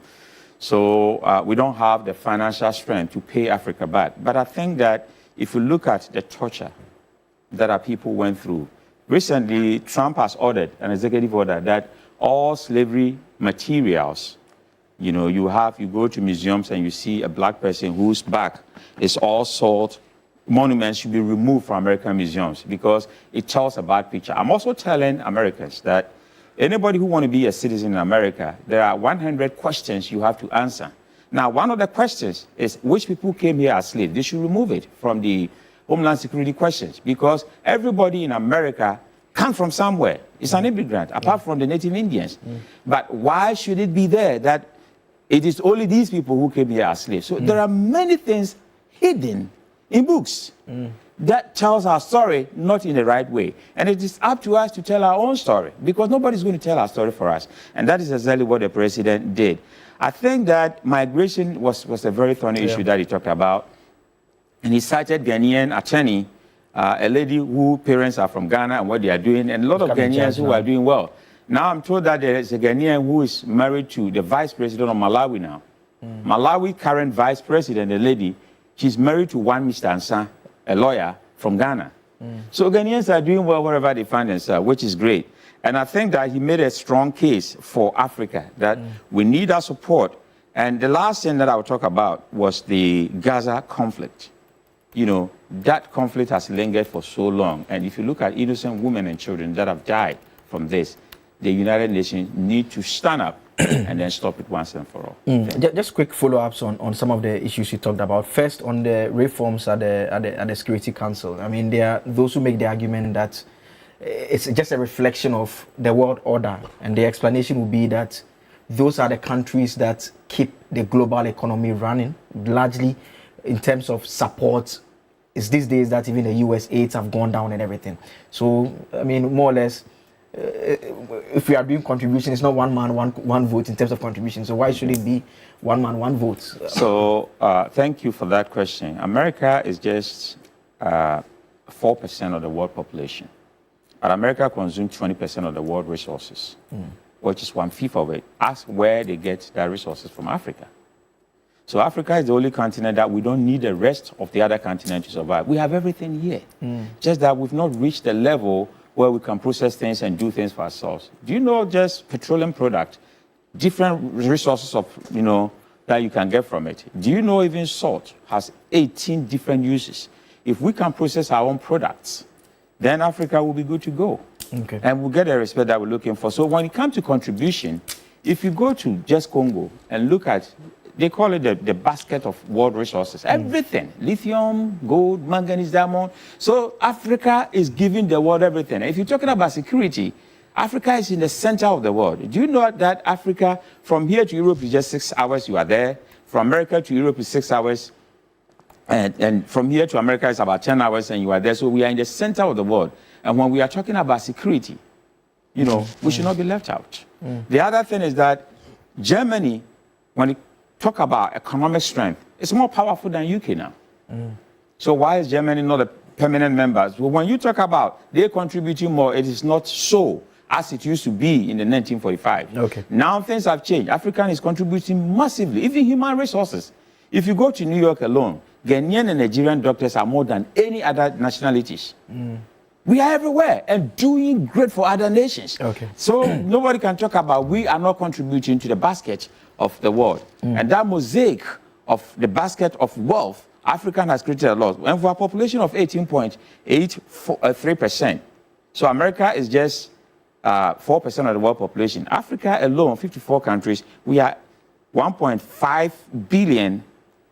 So we don't have the financial strength to pay Africa back. But I think that if you look at the torture that our people went through, recently Trump has ordered an executive order that all slavery materials, you go to museums and you see a black person whose back is all salt, monuments should be removed from American museums because it tells a bad picture. I'm also telling Americans that anybody who wants to be a citizen in America, there are 100 questions you have to answer. Now, one of the questions is which people came here as slaves. They should remove it from the Homeland Security questions because everybody in America comes from somewhere. It's an immigrant, apart from the native Indians. But why should it be there that it is only these people who came here as slaves? So there are many things hidden in books that tells our story not in the right way. And it is up to us to tell our own story because nobody's going to tell our story for us. And that is exactly what the president did. I think that migration was a very thorny issue that he talked about. And he cited Ghanaian attorney, a lady whose parents are from Ghana and what they are doing, and a lot of Ghanaians who are doing well. Now I'm told that there is a Ghanaian who is married to the vice president of Malawi now. Malawi current vice president, a lady, she's married to one Mr. Ansa, a lawyer from Ghana. So Ghanaians are doing well wherever they find themselves, which is great. And I think that he made a strong case for Africa, that we need our support. And the last thing that I will talk about was the Gaza conflict. That conflict has lingered for so long. And if you look at innocent women and children that have died from this, the United Nations need to stand up and then stop it once and for all. Just quick follow-ups on some of the issues you talked about. First, on the reforms at the Security Council. I mean, there are those who make the argument that it's just a reflection of the world order, and the explanation will be that those are the countries that keep the global economy running, largely in terms of support. It's these days that even the US aids have gone down and everything. So, I mean, more or less, if we are doing contribution, it's not one man, one vote in terms of contribution. So why should it be one man, one vote? So thank you for that question. America is just 4% of the world population. And America consumes 20% of the world resources, which is 1/5 of it. Ask where they get their resources from Africa. So Africa is the only continent that we don't need the rest of the other continent to survive. We have everything here. Just that we've not reached the level where we can process things and do things for ourselves. Do you know just petroleum product, different resources of, that you can get from it? Do you know even salt has 18 different uses? If we can process our own products, then Africa will be good to go. Okay. And we'll get the respect that we're looking for. So when it comes to contribution, if you go to just Congo and look at they call it the basket of world resources. Everything, lithium, gold, manganese, diamond. So Africa is giving the world everything. If you're talking about security, Africa is in the center of the world. Do you know that Africa, from here to Europe is just 6 hours, you are there. From America to Europe is 6 hours. And from here to America is about 10 hours and you are there. So we are in the center of the world. And when we are talking about security, you know, we should not be left out. The other thing is that Germany, when you talk about economic strength, it's more powerful than UK now. So why is Germany not a permanent member? Well, when you talk about they contributing more, it is not so as it used to be in the 1945. Okay. Now things have changed. Africa is contributing massively, even human resources. If you go to New York alone, Ghanaian and Nigerian doctors are more than any other nationalities. We are everywhere and doing great for other nations. Okay. So nobody can talk about we are not contributing to the basket of the world. And that mosaic of the basket of wealth, Africa has created a lot. And for a population of 18.83%, so America is just 4% of the world population. Africa alone, 54 countries, we are 1.5 billion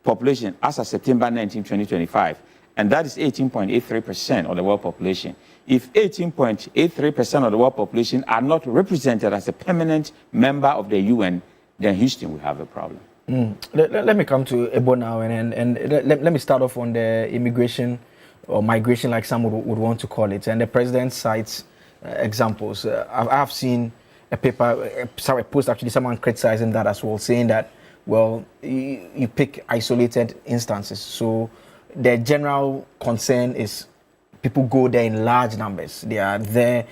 population as of September 19, 2025. And that is 18.83% of the world population. If 18.83% of the world population are not represented as a permanent member of the UN, then Houston will have a problem. Let me come to Ebo now, and let me start off on the immigration or migration, like some would want to call it. And the president cites examples. I've seen a paper, a post actually, someone criticizing that as well, saying that, well, you pick isolated instances. So the general concern is people go there in large numbers. They are there,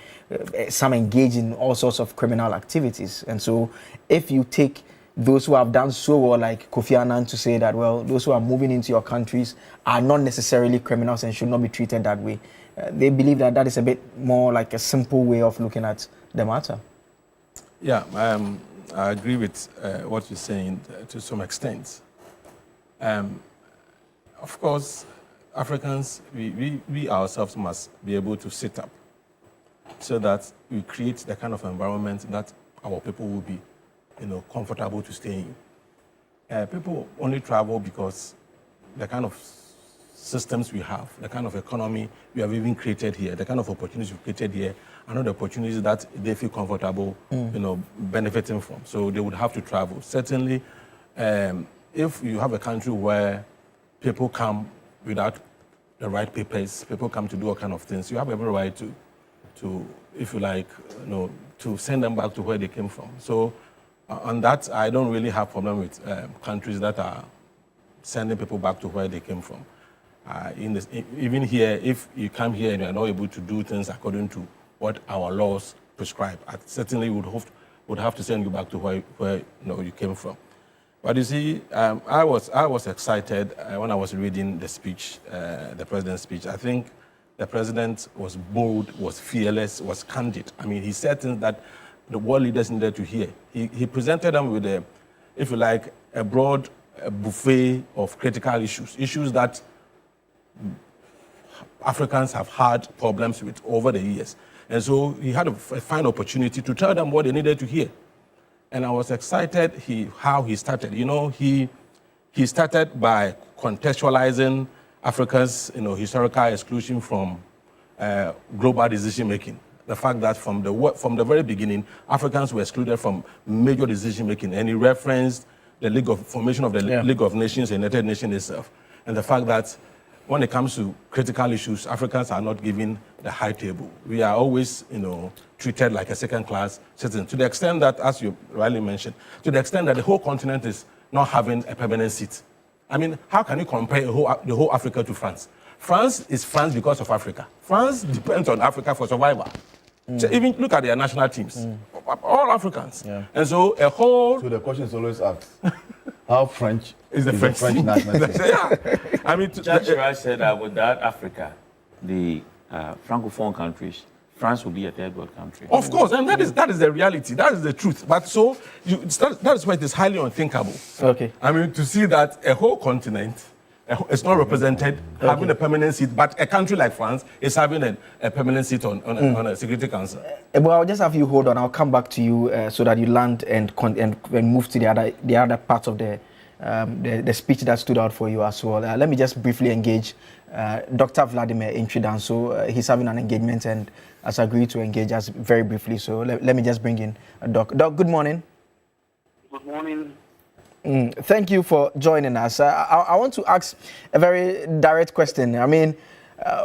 some engage in all sorts of criminal activities. And so if you take those who have done so well, like Kofi Annan, to say that, well, those who are moving into your countries are not necessarily criminals and should not be treated that way. They believe that that is a bit more like a simple way of looking at the matter. Yeah, I agree with what you're saying to some extent. Of course, Africans, we ourselves must be able to sit up so that we create the kind of environment that our people will be, comfortable to stay in. People only travel because the kind of systems we have, the kind of economy we have even created here, the kind of opportunities we've created here, are not the opportunities that they feel comfortable, benefiting from. So they would have to travel. Certainly, if you have a country where people come without the right papers, people come to do all kind of things, you have every right to if you like, to send them back to where they came from. So on that, I don't really have problem with countries that are sending people back to where they came from. Even here, if you come here and you are not able to do things according to what our laws prescribe, I certainly would have to send you back to where you came from. But you see, I was excited when I was reading the speech, the president's speech. I think the president was bold, was fearless, was candid. I mean, he said things that the world leaders needed to hear. He presented them with if you like, a broad buffet of critical issues that Africans have had problems with over the years. And so he had a fine opportunity to tell them what they needed to hear. And I was excited how he started. He started by contextualizing Africa's historical exclusion from global decision making. The fact that from the very beginning, Africans were excluded from major decision making. And he referenced the formation of the League of Nations, the United Nations itself, and the fact that when it comes to critical issues, Africans are not given the high table. We are always, treated like a second-class citizen, to the extent that, as you rightly mentioned, to the extent that the whole continent is not having a permanent seat. I mean, how can you compare the whole Africa to France? France is France because of Africa. France depends on Africa for survival. So even look at their national teams, all Africans. Yeah. And so So the question is always asked, how French is the French national team? Yeah. I mean, Judiciary said that without Africa, the Francophone countries, France will be a third world country. Of course, and that is the reality. That is the truth. But so that is why it is highly unthinkable. Okay. I mean, to see that a whole continent is not represented having a permanent seat, but a country like France is having a permanent seat on a Security Council. Well, I'll just have you hold on. I'll come back to you so that you land and move to the other part of the the speech that stood out for you as well. Let me just briefly engage Dr. Vladimir Intridanso. He's having an engagement and has agreed to engage us very briefly. So let me just bring in Doc. Doc, good morning. Good morning. Thank you for joining us. I want to ask a very direct question. I mean,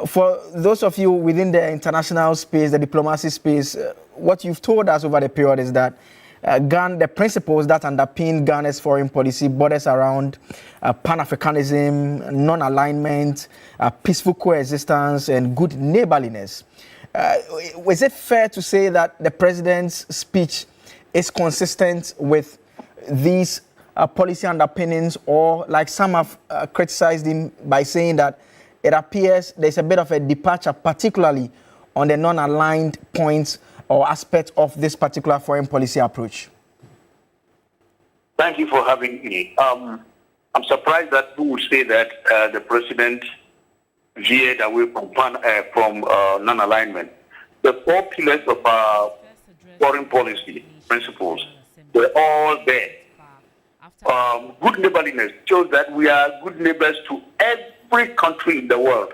for those of you within the international space, the diplomacy space, what you've told us over the period is that the principles that underpin Ghana's foreign policy borders around Pan-Africanism, non-alignment, peaceful coexistence, and good neighborliness. Is it fair to say that the president's speech is consistent with these policy underpinnings, or like some have criticized him by saying that it appears there's a bit of a departure, particularly on the non-aligned points or aspect of this particular foreign policy approach? Thank you for having me. I'm surprised that people would say that the president veered away from non-alignment. The 4 pillars of our foreign policy principles, they're all there. Good neighborliness shows that we are good neighbors to every country in the world.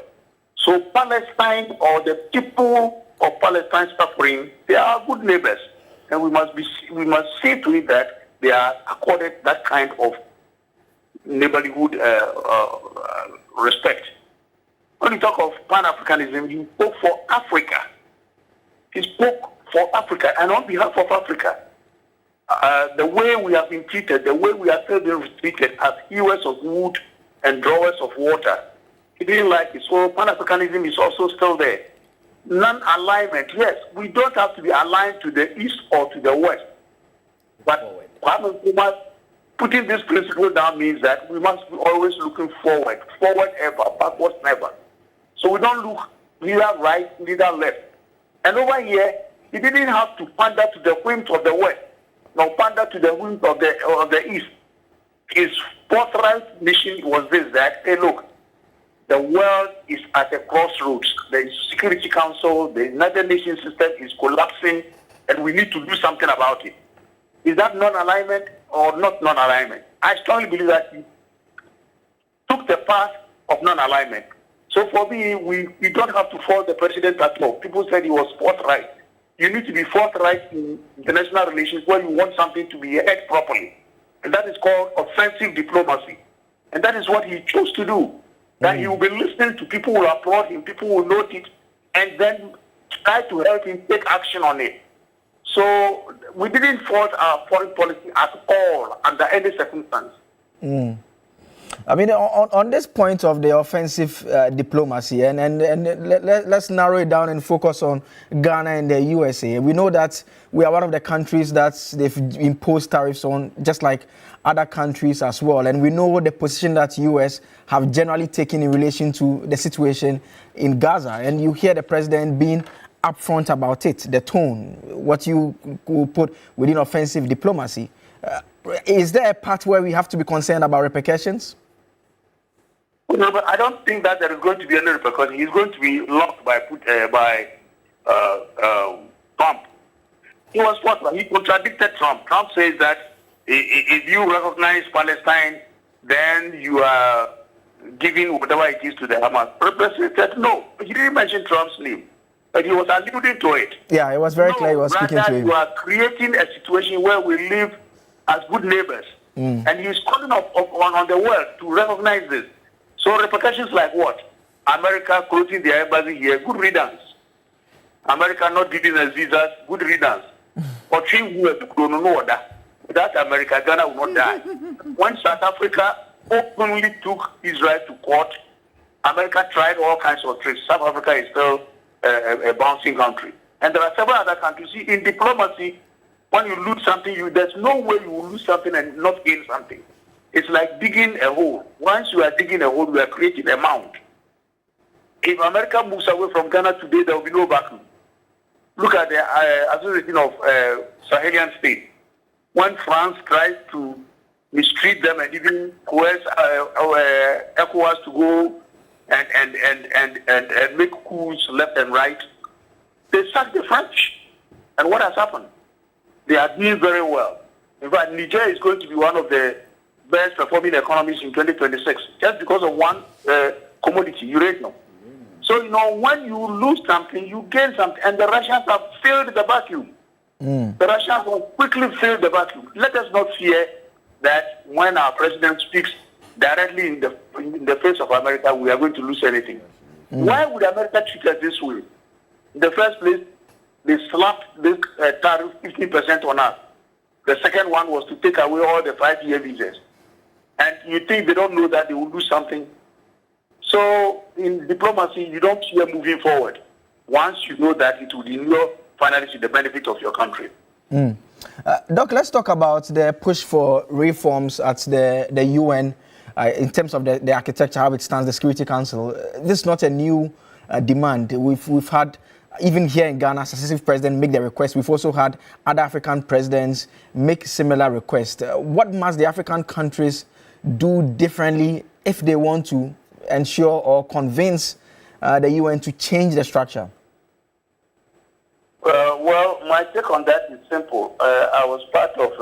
So Palestine, or the people of Palestine suffering, they are good neighbors, and we must see to it that they are accorded that kind of neighborhood respect. When you talk of Pan-Africanism, you spoke for Africa. He spoke for Africa and on behalf of Africa. The way we have been treated, the way we are still being treated as hewers of wood and drawers of water, he didn't like it. So Pan-Africanism is also still there. Non-alignment, yes, we don't have to be aligned to the east or to the west. But Kwame Nkrumah putting this principle down means that we must be always looking forward ever, backwards never. So we don't look neither right, neither left. And over here, he didn't have to pander to the whims of the west, nor pander to the whims of the east. His forthright mission was this, that, hey, look, the world is at a crossroads. The Security Council, the United Nations system is collapsing, and we need to do something about it. Is that non-alignment or not non-alignment? I strongly believe that he took the path of non-alignment. So for me, we don't have to fault the president at all. People said he was forthright. You need to be forthright in international relations where you want something to be heard properly. And that is called offensive diplomacy. And that is what he chose to do. That he will be listening to people who will applaud him, people who will note it, and then try to help him take action on it. So we didn't fault our foreign policy at all under any circumstance. I mean, on this point of the offensive diplomacy, and let's narrow it down and focus on Ghana and the USA. We know that we are one of the countries that they've imposed tariffs on, just like other countries as well. And we know the position that US have generally taken in relation to the situation in Gaza. And you hear the president being upfront about it, the tone, what you could put within offensive diplomacy. Is there a part where we have to be concerned about repercussions? No, but I don't think that there is going to be any repercussion. He's going to be locked by Trump. He was what? He contradicted Trump. Trump says that if you recognize Palestine, then you are giving whatever it is to the Hamas. The president said no. He didn't mention Trump's name, but he was alluding to it. Yeah, it was very clear he was speaking to him. You are creating a situation where we live as good neighbors. And he's calling on the world to recognize this. So repercussions like what? America closing their embassy here, good riddance. America not giving us visas, good riddance. But without America, Ghana will not die. When South Africa openly took Israel to court, America tried all kinds of tricks. South Africa is still a bouncing country. And there are several other countries. See, in diplomacy, when you lose something, there's no way you will lose something and not gain something. It's like digging a hole. Once you are digging a hole, you are creating a mound. If America moves away from Ghana today, there will be no vacuum. Look at the association of Sahelian states. When France tries to mistreat them and even coerce ECOWAS to go and make coups left and right, they sack the French. And what has happened? They are doing very well. In fact, Niger is going to be one of the best performing economies in 2026 just because of one commodity, uranium. So, when you lose something, you gain something. And the Russians have filled the vacuum. The Russians will quickly fill the vacuum. Let us not fear that when our president speaks directly in the face of America, we are going to lose anything. Why would America treat us this way? In the first place, they slapped this tariff 15% on us. The second one was to take away all the 5-year visas. And you think they don't know that they will do something? So in diplomacy, you don't fear moving forward once you know that it will inure finally to the benefit of your country. Doc, let's talk about the push for reforms at the UN in terms of the architecture, how it stands, the Security Council. This is not a new demand. We've had, even here in Ghana, successive presidents make the request. We've also had other African presidents make similar requests. What must the African countries do differently if they want to ensure or convince the UN to change the structure? Well, my take on that is simple. I was part of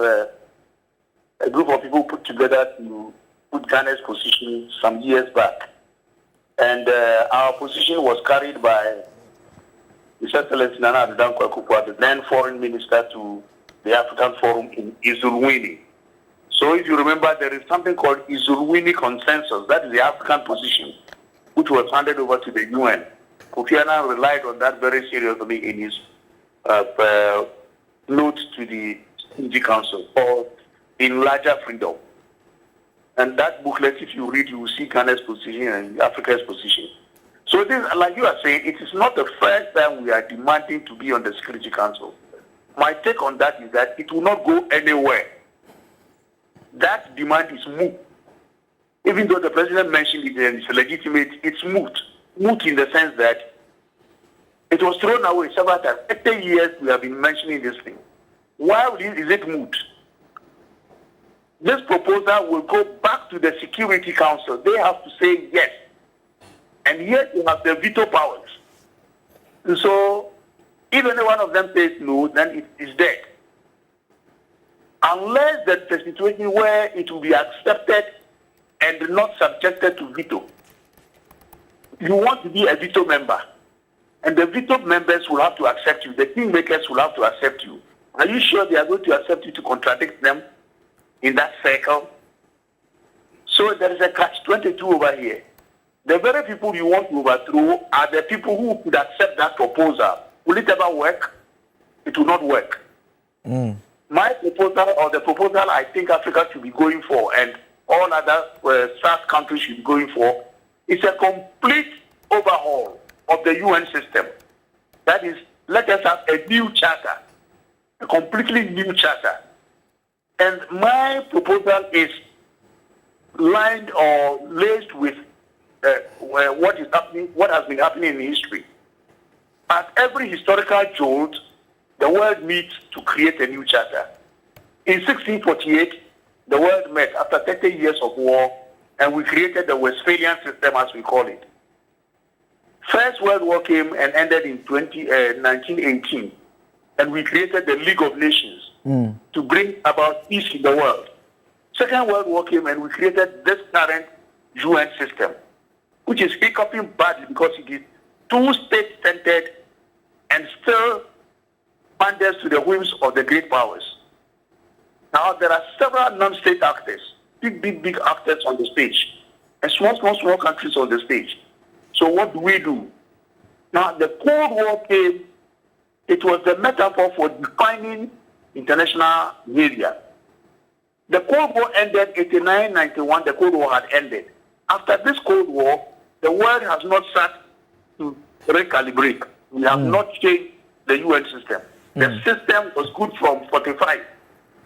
a group of people put together to put Ghana's position some years back. And our position was carried by His Excellency Nana Addo Dankwa Akufo-Addo, the then foreign minister to the African Forum in Izulwini. So if you remember, there is something called Izulwini Consensus. That is the African position, which was handed over to the UN. Kofi Annan relied on that very seriously in his note to the Security Council called In Larger Freedom. And that booklet, if you read, you will see Ghana's position and Africa's position. So this, like you are saying, it is not the first time we are demanding to be on the Security Council. My take on that is that it will not go anywhere. That demand is moot. Even though the president mentioned it and it's legitimate, it's moot. Moot in the sense that it was thrown away several times. 30 years we have been mentioning this thing. Why is it moot? This proposal will go back to the Security Council. They have to say yes. And yet you have the veto powers. And so if any one of them says no, then it is dead. Unless there's a situation where it will be accepted and not subjected to veto. You want to be a veto member. And the veto members will have to accept you. The kingmakers will have to accept you. Are you sure they are going to accept you to contradict them in that circle? So there is a catch-22 over here. The very people you want to overthrow are the people who could accept that proposal. Will it ever work? It will not work. My proposal, or the proposal I think Africa should be going for, and all other SARC countries should be going for, is a complete overhaul of the UN system. That is, let us have a new charter, a completely new charter. And my proposal is lined or laced with what is happening, what has been happening in history. At every historical jolt, the world meets to create a new charter. In 1648, the world met after 30 years of war, and we created the Westphalian system, as we call it. First World War came and ended in 1918, and we created the League of Nations to bring about peace in the world. Second World War came and we created this current UN system, which is hiccuping badly because it is too state-centered and still panders to the whims of the great powers. Now, there are several non-state actors, big actors on the stage, and small countries on the stage. So what do? Now, the Cold War came, it was the metaphor for defining international media. The Cold War ended 89, 91, the Cold War had ended. After this Cold War, the world has not sat to recalibrate. We have not changed the UN system. The system was good from 45.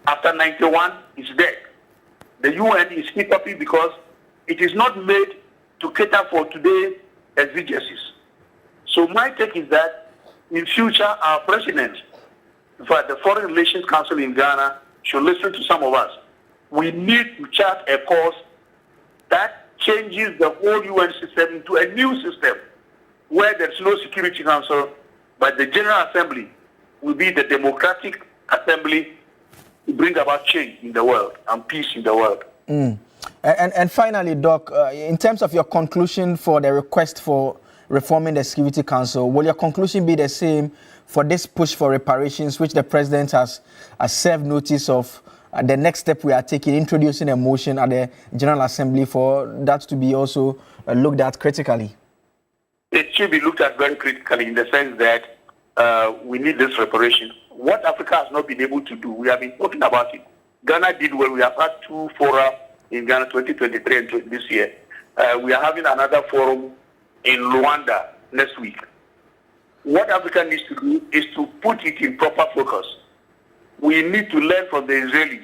After 91, it's dead. The UN is hiccupy because it is not made to cater for today's exigencies. So my take is that in future, our president, for the Foreign Relations Council in Ghana, should listen to some of us. We need to chart a course that changes the whole UN system into a new system where there's no Security Council, but the General Assembly will be the democratic assembly to bring about change in the world and peace in the world. And finally, Doc, in terms of your conclusion for the request for reforming the Security Council, will your conclusion be the same for this push for reparations, which the President has served notice of? The next step we are taking, introducing a motion at the General Assembly for that to be also looked at critically? It should be looked at very critically in the sense that we need this reparation. What Africa has not been able to do, we have been talking about it. Ghana did well. We have had 2 fora in Ghana 2023 and this year. We are having another forum in Rwanda next week. What Africa needs to do is to put it in proper focus. We need to learn from the Israelis.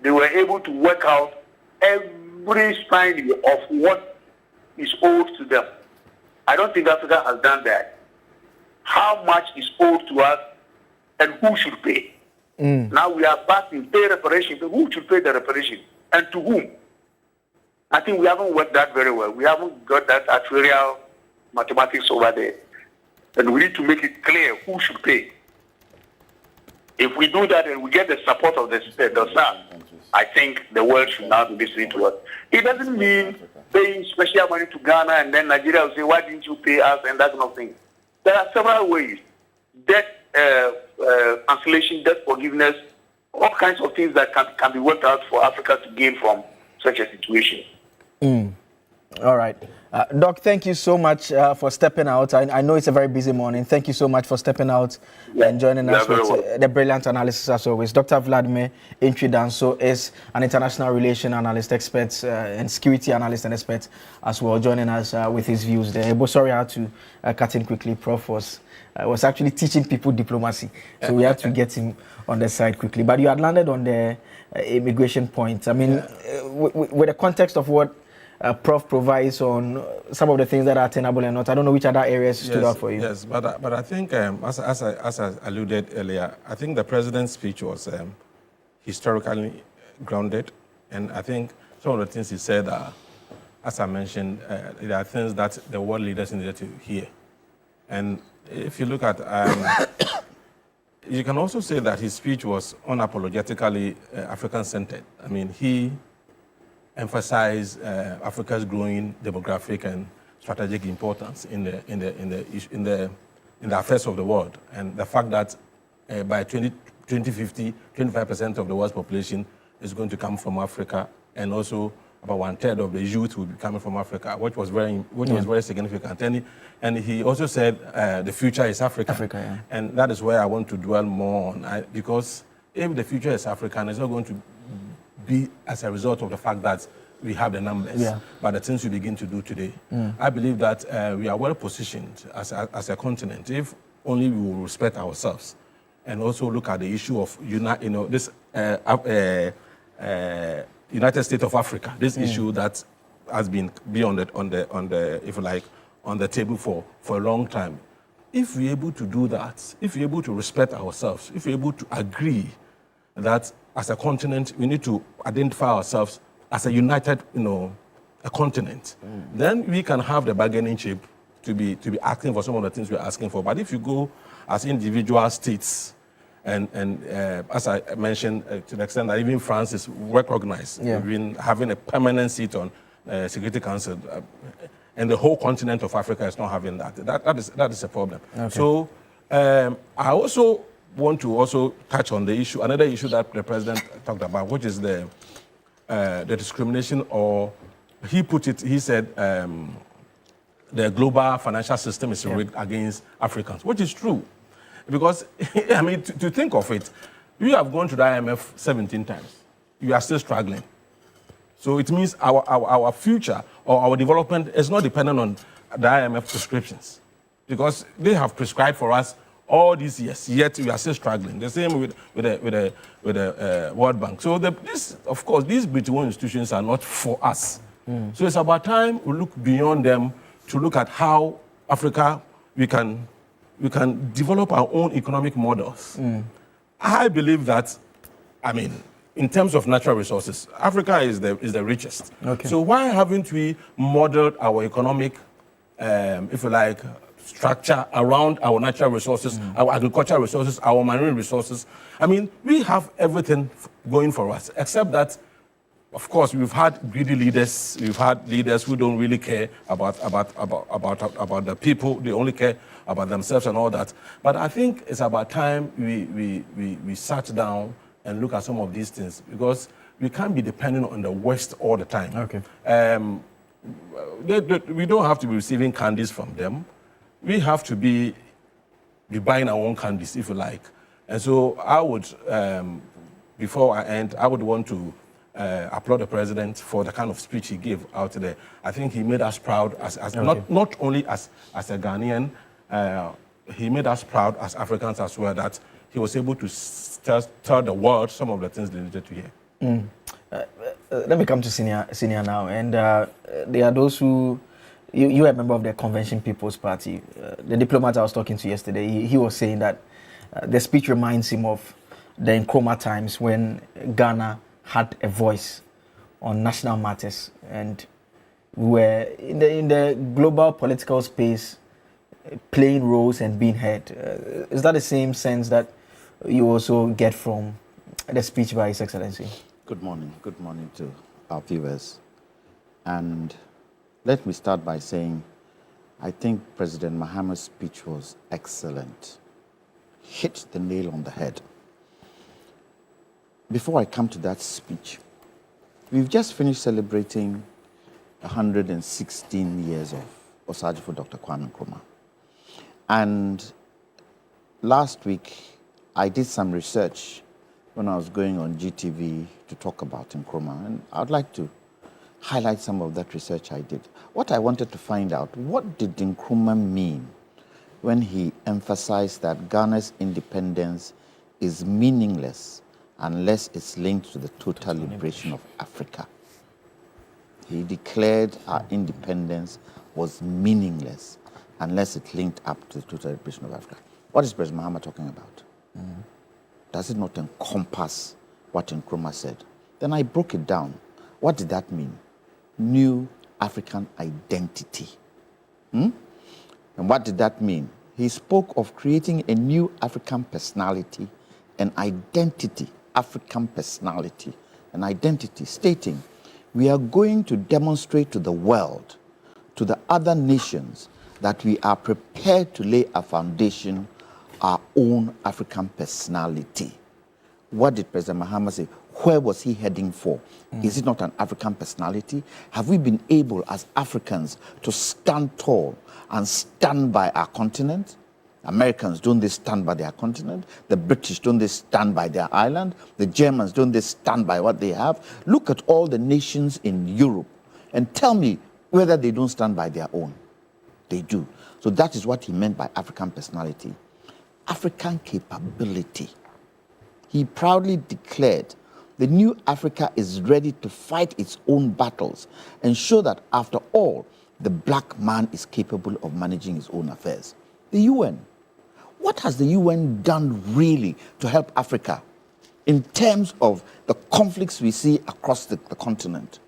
They were able to work out every spine of what is owed to them. I don't think Africa has done that. How much is owed to us and who should pay? Now we are back in pay reparation. Who should pay the reparation and to whom? I think we haven't worked that very well. We haven't got that actuarial mathematics over there. And we need to make it clear who should pay. If we do that and we get the support of the SAR, I think the world should now be listening to us. It doesn't mean paying special money to Ghana and then Nigeria will say, why didn't you pay us, and that kind of thing. There are several ways. Debt cancellation, debt forgiveness, all kinds of things that can be worked out for Africa to gain from such a situation. All right. Doc, thank you so much for stepping out. I know it's a very busy morning. Thank you so much for stepping out and joining us with the brilliant analysis as always. Dr. Vladimir Intwi-Danso is an international relation analyst, expert, and security analyst and expert as well, joining us with his views there. But sorry I had to cut in quickly. Prof was actually teaching people diplomacy, so we had to get him on the side quickly. But you had landed on the immigration point. I mean, with the context of what Prof provides on some of the things that are attainable and not. I don't know which other areas stood out for you. Yes, but I think, as I alluded earlier, I think the President's speech was historically grounded, and I think some of the things he said are, as I mentioned, there are things that the world leaders needed to hear. And if you look at, you can also say that his speech was unapologetically African-centered. I mean, he emphasize Africa's growing demographic and strategic importance in the affairs of the world, and the fact that by 2050, 25% of the world's population is going to come from Africa, and also about 1/3 of the youth will be coming from Africa, which was very significant. And he also said the future is Africa, and that is where I want to dwell more on, because if the future is African, it's not going to be as a result of the fact that we have the numbers, but the things we begin to do today. I believe that we are well positioned as a continent if only we will respect ourselves and also look at the issue of this United States of Africa, this issue that has been on the if you like on the table for a long time. If we're able to do that, if we're able to respect ourselves, if we're able to agree that as a continent, we need to identify ourselves as a united, a continent. Then we can have the bargaining chip to be asking for some of the things we're asking for. But if you go as individual states, and as I mentioned, to the extent that even France is recognized, even having a permanent seat on Security Council, and the whole continent of Africa is not having that. That is a problem. Okay. So I also want to also touch on the issue, another issue that the President talked about, which is the discrimination, or he said the global financial system is rigged against Africans, which is true. Because, I mean, to think of it, we have gone to the IMF 17 times. We are still struggling. So it means our future or our development is not dependent on the IMF prescriptions, because they have prescribed for us all these years, yet we are still struggling. The same with the World Bank. So of course, these Bretton institutions are not for us. So it's about time we look beyond them to look at how Africa, we can develop our own economic models. I believe that, I mean, in terms of natural resources, Africa is the richest. Okay. So why haven't we modeled our economic, if you like, structure around our natural resources, our agricultural resources, our marine resources? I mean, we have everything going for us, except that Of course, we've had greedy leaders. We've had leaders who don't really care about the people. They only care about themselves and all that. But I think it's about time we sat down and look at some of these things, because we can't be dependent on the West all the time. Okay. We don't have to be receiving candies from them. We have to be buying our own candies, if you like. And so I would, before I end, I would want to applaud the president for the kind of speech he gave out there. I think he made us proud as Okay. not only as a Ghanaian, he made us proud as Africans as well, that he was able to tell the world some of the things they needed to hear. Let me come to senior now. And there are those who, you are a member of the Convention People's Party. The diplomat I was talking to yesterday, he was saying that the speech reminds him of the Nkrumah times when Ghana had a voice on national matters, and we were in the global political space playing roles and being heard. Is that the same sense that you also get from the speech by His Excellency? Good morning to our viewers. And let me start by saying, I think President Mahama's speech was excellent. Hit the nail on the head. Before I come to that speech, we've just finished celebrating 116 years of Osajifo Dr. Kwame Nkrumah. And last week, I did some research when I was going on GTV to talk about Nkrumah, and I'd like to highlight some of that research I did. What I wanted to find out, what did Nkrumah mean when he emphasized that Ghana's independence is meaningless unless it's linked to the total liberation of Africa? He declared our independence was meaningless unless it linked up to the total liberation of Africa. What is President Mahama talking about? Does it not encompass what Nkrumah said? Then I broke it down. What did that mean? New African identity. And what did that mean? He spoke of creating a new African personality, an identity, African personality, an identity, stating, we are going to demonstrate to the world, to the other nations, that we are prepared to lay a foundation, our own African personality. What did President Mahama say? Where was he heading for? Is it not an African personality? Have we been able as Africans to stand tall and stand by our continent? Americans, don't they stand by their continent? The British, don't they stand by their island? The Germans, don't they stand by what they have? Look at all the nations in Europe and tell me whether they don't stand by their own. They do. So that is what he meant by African personality. African capability. He proudly declared the new Africa is ready to fight its own battles and show that after all, the black man is capable of managing his own affairs. The UN. What has the UN done really to help Africa in terms of the conflicts we see across the continent?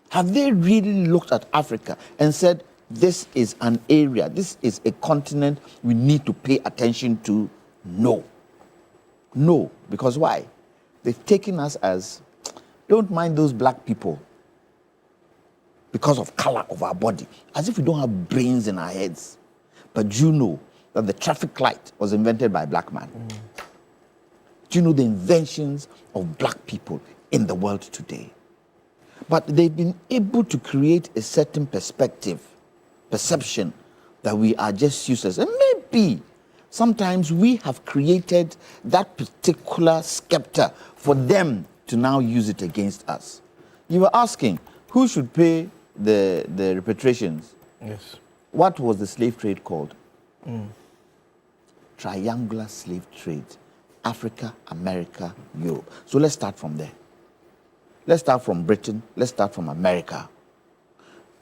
Have they really looked at Africa and said, this is an area, this is a continent we need to pay attention to? No. No, because why? They've taken us as, don't mind those black people because of color of our body, as if we don't have brains in our heads. But you know that the traffic light was invented by a black man. Do you know the inventions of black people in the world today? But they've been able to create a certain perspective, perception that we are just useless. And maybe sometimes we have created that particular scepter for them to now use it against us. You were asking, who should pay the repatriations? Yes. What was the slave trade called? Triangular slave trade. Africa, America, Europe. So let's start from there. Let's start from Britain. Let's start from America.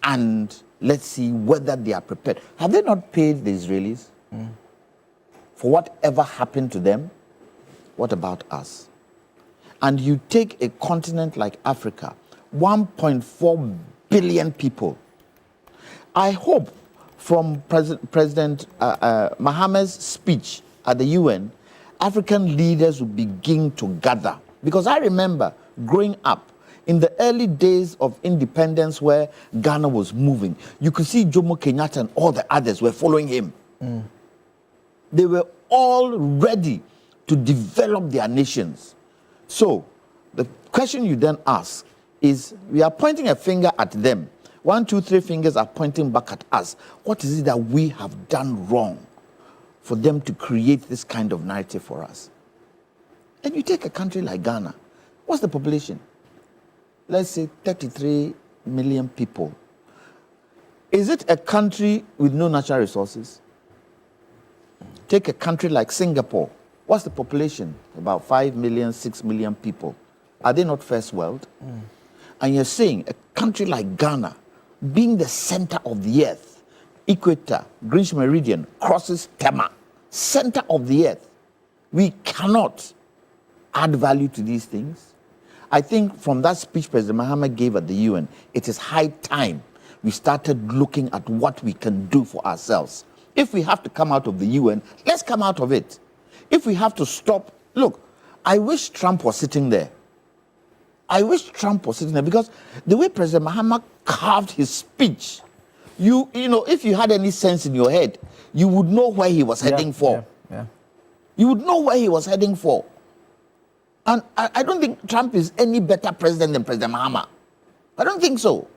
And let's see whether they are prepared. Have they not paid the Israelis for whatever happened to them? What about us? And you take a continent like Africa, 1.4 billion people. I hope from President Mahama's speech at the UN, African leaders will begin to gather. Because I remember growing up, in the early days of independence where Ghana was moving, you could see Jomo Kenyatta and all the others were following him. They were all ready to develop their nations. So the question you then ask is, we are pointing a finger at them. 1, 2, 3 fingers are pointing back at us. What is it that we have done wrong for them to create this kind of narrative for us? And you take a country like Ghana. What's the population? Let's say 33 million people. Is it a country with no natural resources? Take a country like Singapore. What's the population? About 5 million, 6 million people. Are they not first world? And you're saying a country like Ghana, being the center of the earth, equator, Greenwich Meridian, crosses Tema, center of the earth, we cannot add value to these things? I think from that speech President Mahama gave at the UN, it is high time we started looking at what we can do for ourselves. If we have to come out of the UN, let's come out of it. If we have to stop, look, I wish Trump was sitting there. I wish Trump was sitting there, because the way President Mahama carved his speech, you know, if you had any sense in your head, you would know where he was heading for. You would know where he was heading for. And I don't think Trump is any better president than President Mahama. I don't think so.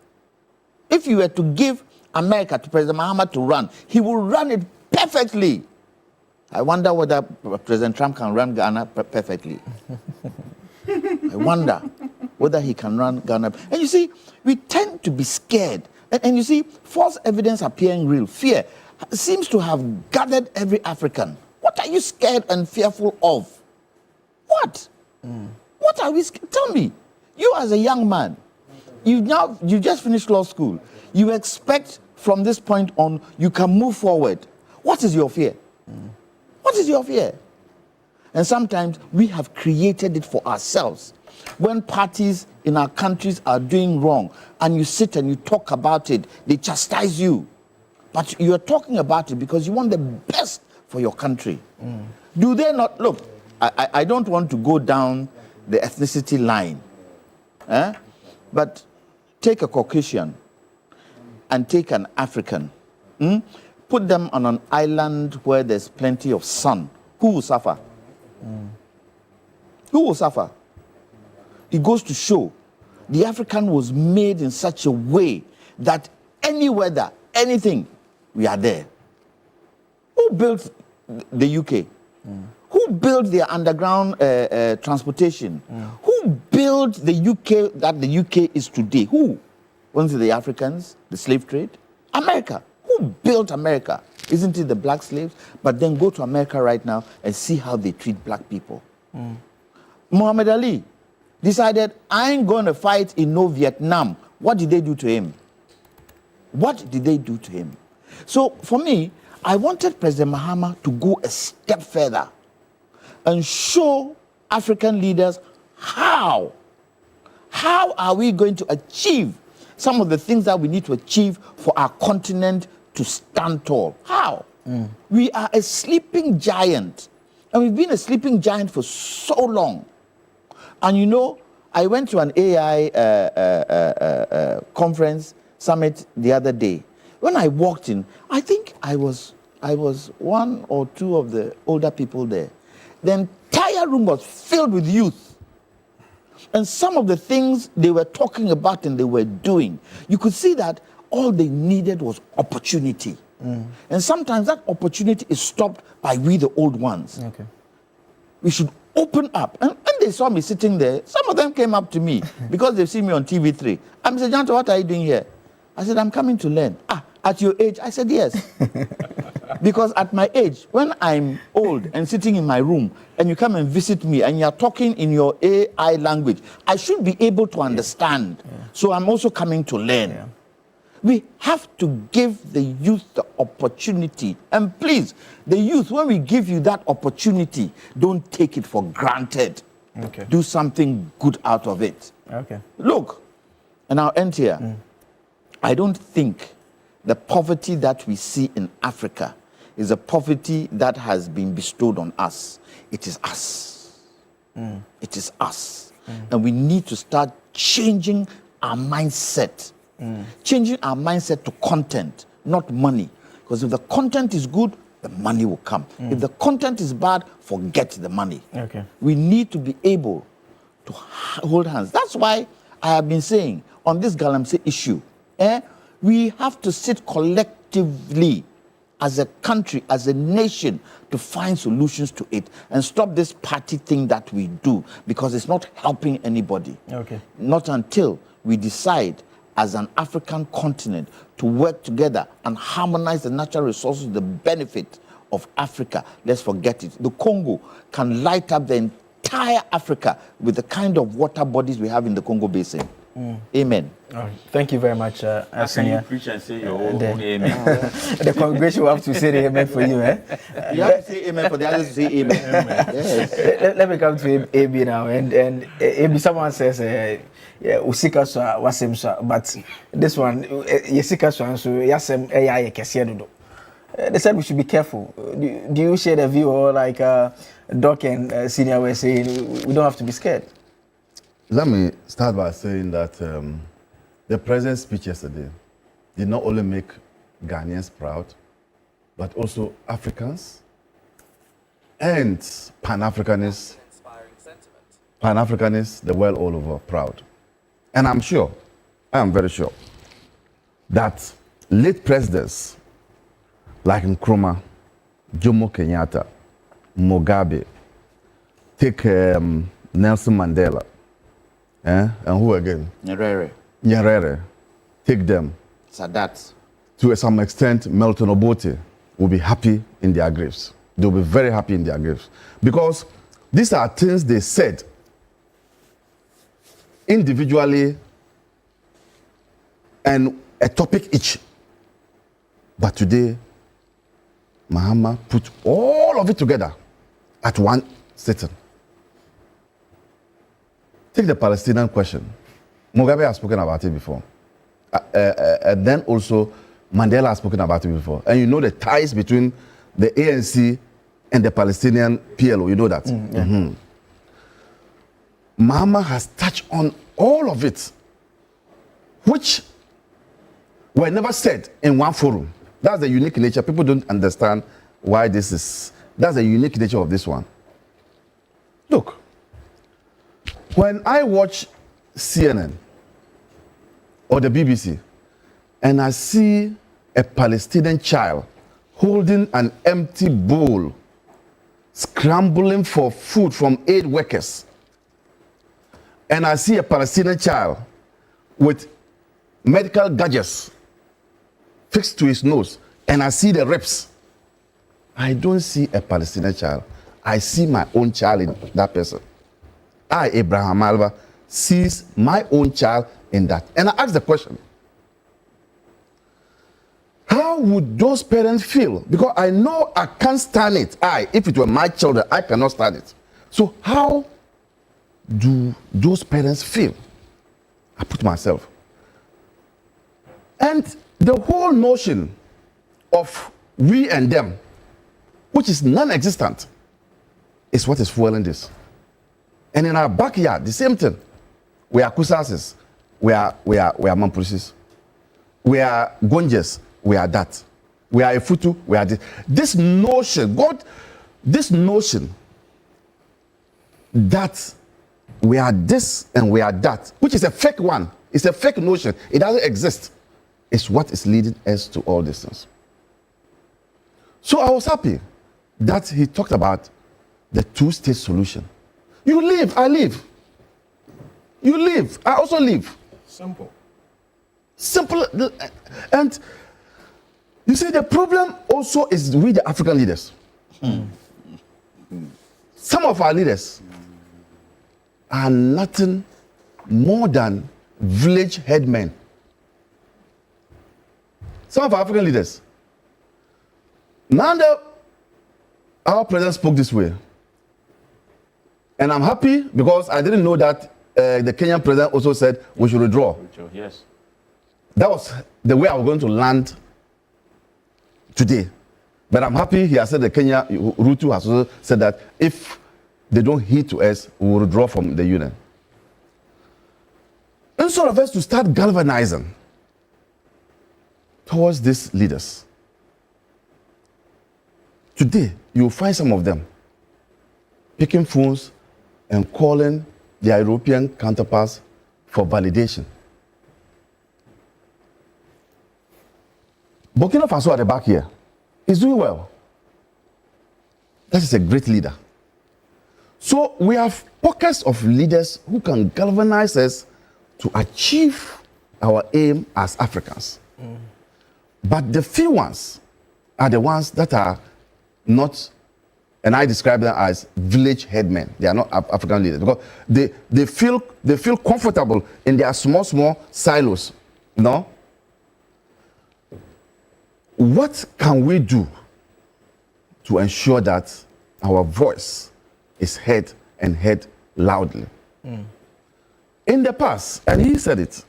If you were to give America to President Mahama to run, he will run it perfectly. I wonder whether President Trump can run Ghana perfectly. I wonder whether he can run Ghana. And you see, we tend to be scared. And you see, false evidence appearing real. Fear seems to have gathered every African. What are you scared and fearful of? What? What are we scared? Tell me. You as a young man, you just finished law school. You expect from this point on, you can move forward. What is your fear? What is your fear? And sometimes we have created it for ourselves. When parties in our countries are doing wrong and you sit and you talk about it, they chastise you. But you are talking about it because you want the best for your country. Do they not? Look, I don't want to go down the ethnicity line. But take a Caucasian and take an African. Put them on an island where there's plenty of sun. Who will suffer? Who will suffer? It goes to show the African was made in such a way that any weather, anything, we are there. Who built the UK? Who built the underground transportation? Who built the UK that the UK is today? Who? Wasn't it the Africans, the slave trade? America. Who built America? Isn't it the black slaves? But then go to America right now and see how they treat black people. Muhammad Ali decided, I ain't going to fight in no Vietnam. What did they do to him? What did they do to him? So for me, I wanted President Mahama to go a step further and show African leaders how are we going to achieve some of the things that we need to achieve for our continent to stand tall. How? We are a sleeping giant, and we've been a sleeping giant for so long. And you know, I went to an AI conference summit the other day. When I walked in, I think I was one or two of the older people there. The entire room was filled with youth. And some of the things they were talking about and they were doing, you could see that all they needed was opportunity. And sometimes that opportunity is stopped by we, the old ones. We should open up. And when they saw me sitting there, some of them came up to me because they've seen me on TV3. I said, Janto, what are you doing here? I said, I'm coming to learn. At your age? I said, yes. Because at my age, when I'm old and sitting in my room and you come and visit me and you're talking in your AI language, I should be able to understand. So I'm also coming to learn. We have to give the youth the opportunity. And please, the youth, when we give you that opportunity, don't take it for granted. Do something good out of it. Look, and I'll end here. I don't think the poverty that we see in Africa is a poverty that has been bestowed on us. It is us. It is us. And we need to start changing our mindset. Changing our mindset to content, not money. Because if the content is good, the money will come. If the content is bad, forget the money. Okay. We need to be able to hold hands. That's why I have been saying on this Galamsey issue, we have to sit collectively as a country, as a nation, to find solutions to it and stop this party thing that we do, because it's not helping anybody. Okay. Not until we decide as an African continent to work together and harmonize the natural resources, the benefit of Africa. Let's forget it. The Congo can light up the entire Africa with the kind of water bodies we have in the Congo Basin. Amen. All right. Thank you very much, How can you preach and say your own amen? The congregation will have to say the amen for you, eh? You have to say amen for the others to say amen. Yes. Let me come to AB now. And AB, someone says, usika so wasem so, but this one, yesika so, so yasem eya yekese dodo. They said we should be careful. Do you share the view, or like Doc and Senior were saying, we don't have to be scared? Let me start by saying that the president's speech yesterday did not only make Ghanaians proud, but also Africans and Pan-Africanists, the world all over, proud. And I'm sure, I am very sure, that late presidents like Nkrumah, Jomo Kenyatta, Mugabe, take Nelson Mandela, and who again? Nyerere. Take them. Sadat. To some extent, Milton Obote will be happy in their graves. They'll be very happy in their graves. Because these are things they said individually and a topic each. But today, Mahama put all of it together at one sitting. Take the Palestinian question. Mugabe has spoken about it before. And then also, Mandela has spoken about it before. And you know the ties between the ANC and the Palestinian PLO. You know that. Mahama has touched on all of it, which were never said in one forum. That's the unique nature. People don't understand why this is. That's the unique nature of this one. Look, when I watch CNN or the BBC and I see a Palestinian child holding an empty bowl, scrambling for food from aid workers, and I see a Palestinian child with medical gadgets fixed to his nose, and I see the ribs, I don't see a Palestinian child. I see my own child in that person. I, Abraham Alva, sees my own child in that. And I ask the question, how would those parents feel? Because I know I can't stand it. If it were my children, I cannot stand it. So how do those parents feel? I put myself. And the whole notion of we and them, which is non-existent, is what is fueling this. And in our backyard, the same thing. We are Kusasis, we are Mampusis, we are Gonjes, we are that. We are Efutu, we are this. This notion, this notion that we are this and we are that, which is a fake one, it's a fake notion, it doesn't exist, is what is leading us to all these things. So I was happy that he talked about the two-state solution. You live, I live. You live, I also live. Simple. Simple. And you see, the problem also is with the African leaders. Some of our leaders are nothing more than village headmen. Some of our African leaders. Now that our president spoke this way, and I'm happy because I didn't know that the Kenyan president also said we should withdraw. Yes. That was the way I was going to land today. But I'm happy he has said the Kenya, Ruto has also said that if they don't heed to us, we will withdraw from the union. instead of us to start galvanizing towards these leaders, today you'll find some of them picking phones and calling their European counterparts for validation. Burkina Faso at the back here is doing well. That is a great leader. So we have pockets of leaders who can galvanize us to achieve our aim as Africans. But the few ones are the ones that are not, and I describe them as village headmen. They are not African leaders because they feel comfortable in their small silos. No? What can we do to ensure that our voice is heard and heard loudly? In the past, and he said it,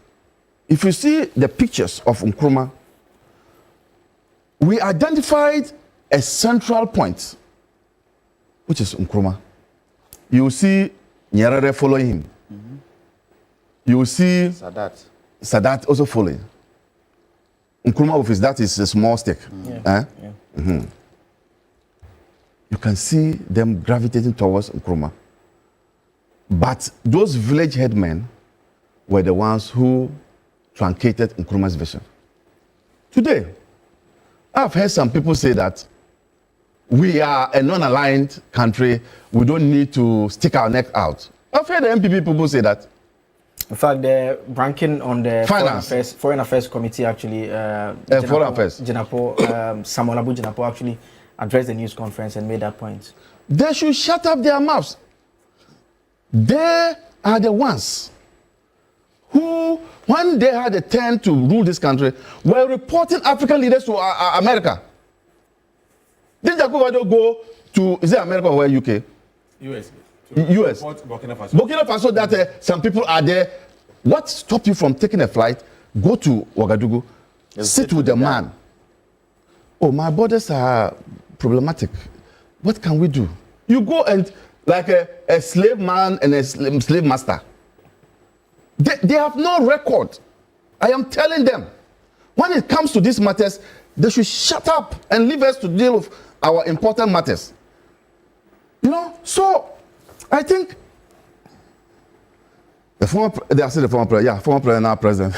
if you see the pictures of Nkrumah, we identified a central point, which is Nkrumah. You will see Nyerere following him. You will see Sadat also following. Nkrumah with his, that is a small stick. You can see them gravitating towards Nkrumah. But those village headmen were the ones who truncated Nkrumah's vision. Today, I've heard some people say that we are a non-aligned country, we don't need to stick our neck out. I've heard the MPP people say that. In fact, the ranking on the Foreign Affairs Committee actually, Foreign Affairs. Samuel Abu Jinapo actually addressed the news conference and made that point. They should shut up their mouths. They are the ones who, when they had a turn to rule this country, were reporting African leaders to America. Did Jacob go to, is it America or UK? US. US. Burkina Faso. Burkina Faso, that some people are there. What stopped you from taking a flight, go to Ouagadougou, sit with the man? Oh, my borders are problematic. What can we do? You go and, like a slave man and a slave master. They have no record. I am telling them, when it comes to these matters, they should shut up and leave us to deal with our important matters. You know, so I think former president, now president,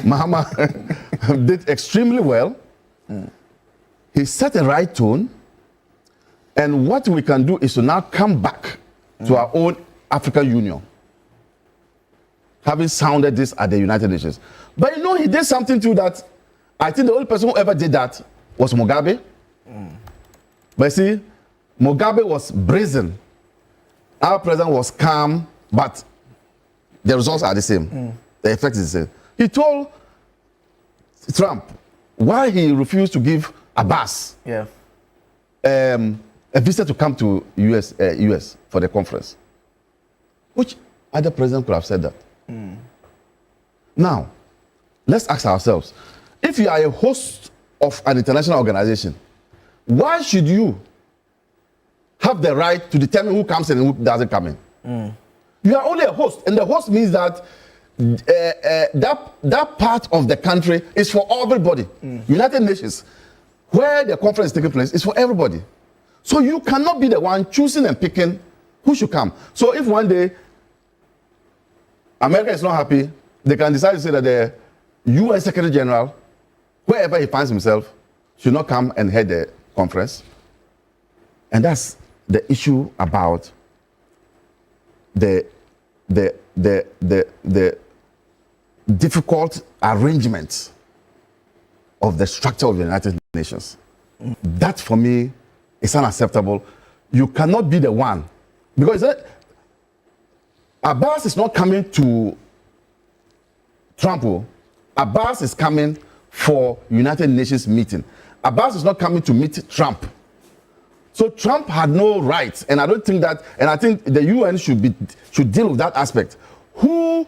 Mahama did extremely well. He set a right tone. And what we can do is to now come back to our own African Union, having sounded this at the United Nations. But you know, he did something too that I think the only person who ever did that was Mugabe. But see, Mugabe was brazen. Our president was calm, but the results are the same. The effect is the same. He told Trump why he refused to give Abbas a visa to come to US for the conference. Which other president could have said that? Now, let's ask ourselves, if you are a host of an international organization, why should you have the right to determine who comes in and who doesn't come in? You are only a host, and the host means that that part of the country is for everybody. United Nations, where the conference is taking place, is for everybody. So you cannot be the one choosing and picking who should come. So if one day America is not happy, they can decide to say that the UN Secretary General, wherever he finds himself, should not come and head the conference. And that's the issue about the difficult arrangement of the structure of the United Nations. That for me is unacceptable. You cannot be the one, because Abbas is not coming to Trump. Abbas is coming for United Nations meeting. Abbas is not coming to meet Trump. So Trump had no rights, and I don't think that, and I think the UN should deal with that aspect. Who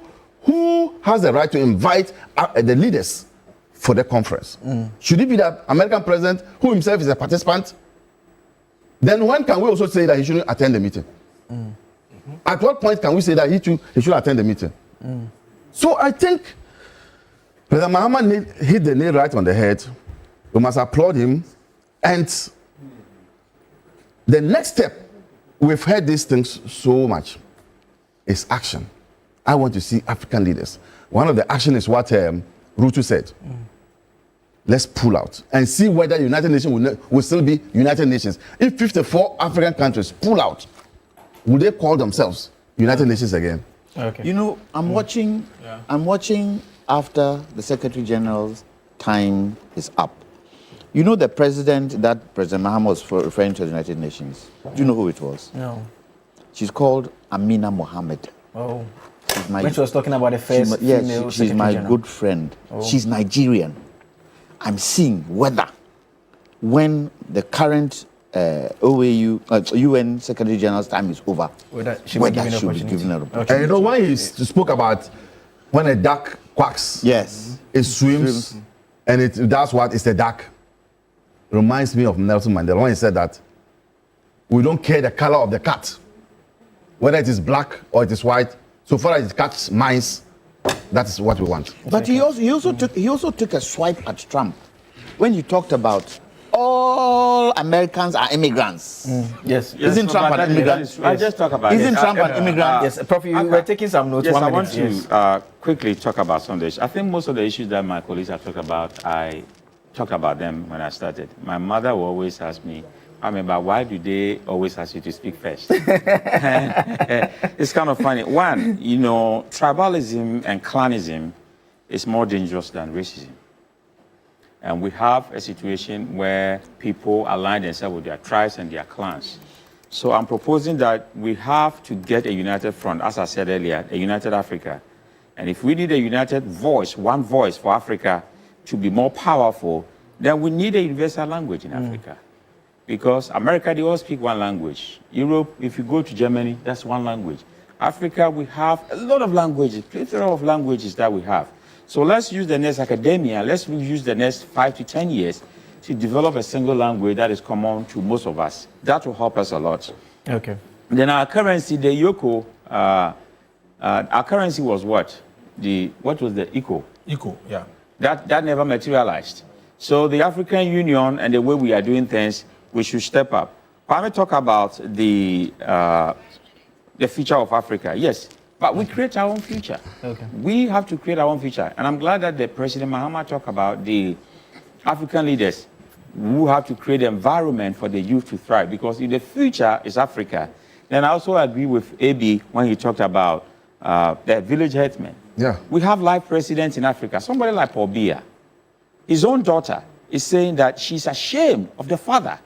has the right to invite the leaders for the conference? Should it be the American president, who himself is a participant? Then when can we also say that he shouldn't attend the meeting? At what point can we say that he should attend the meeting? So I think President Mahama hit the nail right on the head. We must applaud him. And the next step, we've heard these things so much, is action. I want to see African leaders. One of the action is what Rutu said. Let's pull out and see whether the United Nations will still be United Nations. If 54 African countries pull out, will they call themselves United Nations again? Okay. You know, I'm watching after the Secretary General's time is up. You know the president that President Mahama was referring to the United Nations? Do you know who it was? No. She's called Amina Mohammed. Oh. When she was talking about the first female she's my General. good friend. Oh. She's Nigerian. I'm seeing whether when the current UN Secretary General's time is over, whether she will be given an opportunity. And you know when he spoke about when a duck quacks, yes, it swims, and that's what it's a duck. Reminds me of Nelson Mandela when he said that we don't care the color of the cat, whether it is black or it is white. So far as it catches mice, that is what we want. But he also took a swipe at Trump when he talked about all Americans are immigrants. Yes. Isn't Trump an immigrant? I just talk about Isn't Trump an immigrant? Yes, Prof, you were taking some notes. Yes, 1 I minute. want to quickly talk about some of the issues. I think most of the issues that my colleagues have talked about, I talked about them when I started. My mother will always ask me, but why do they always ask you to speak first? It's kind of funny. One, tribalism and clanism is more dangerous than racism. And we have a situation where people align themselves with their tribes and their clans. So I'm proposing that we have to get a united front, as I said earlier, a united Africa. And if we need a united voice, one voice for Africa to be more powerful, then we need a universal language in Africa. Because America, they all speak one language. Europe, if you go to Germany, that's one language. Africa, we have a lot of languages, plethora of languages that we have. So let's use the next academia, let's use the next 5 to 10 years to develop a single language that is common to most of us. That will help us a lot. Okay. Then our currency, the Yoko, our currency was what? What was the ICO? Equal, yeah. That never materialized. So the African Union and the way we are doing things, we should step up. When we talk about the future of Africa, yes, but we create our own future. Okay. We have to create our own future. And I'm glad that the President Mahama talked about the African leaders who have to create an environment for the youth to thrive. Because if the future is Africa, then I also agree with AB when he talked about the village headsmen. Yeah. We have live presidents in Africa. Somebody like Paul Biya, his own daughter is saying that she's ashamed of the father.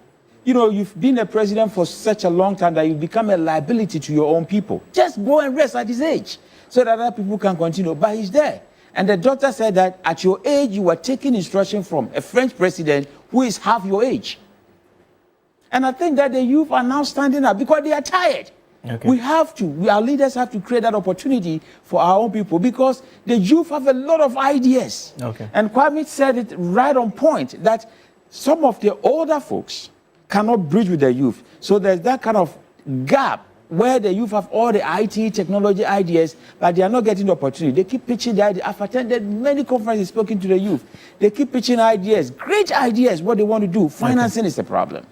You've been a president for such a long time that you've become a liability to your own people. Just go and rest at his age so that other people can continue. But he's there. And the daughter said that at your age, you were taking instruction from a French president who is half your age. And I think that the youth are now standing up because they are tired. Okay. Our leaders have to create that opportunity for our own people because the youth have a lot of ideas. Okay. And Kwame said it right on point that some of the older folks cannot bridge with the youth. So there's that kind of gap where the youth have all the IT technology ideas, but they are not getting the opportunity. They keep pitching the idea. I've attended many conferences speaking to the youth. They keep pitching ideas, great ideas, what they want to do. Financing is a problem.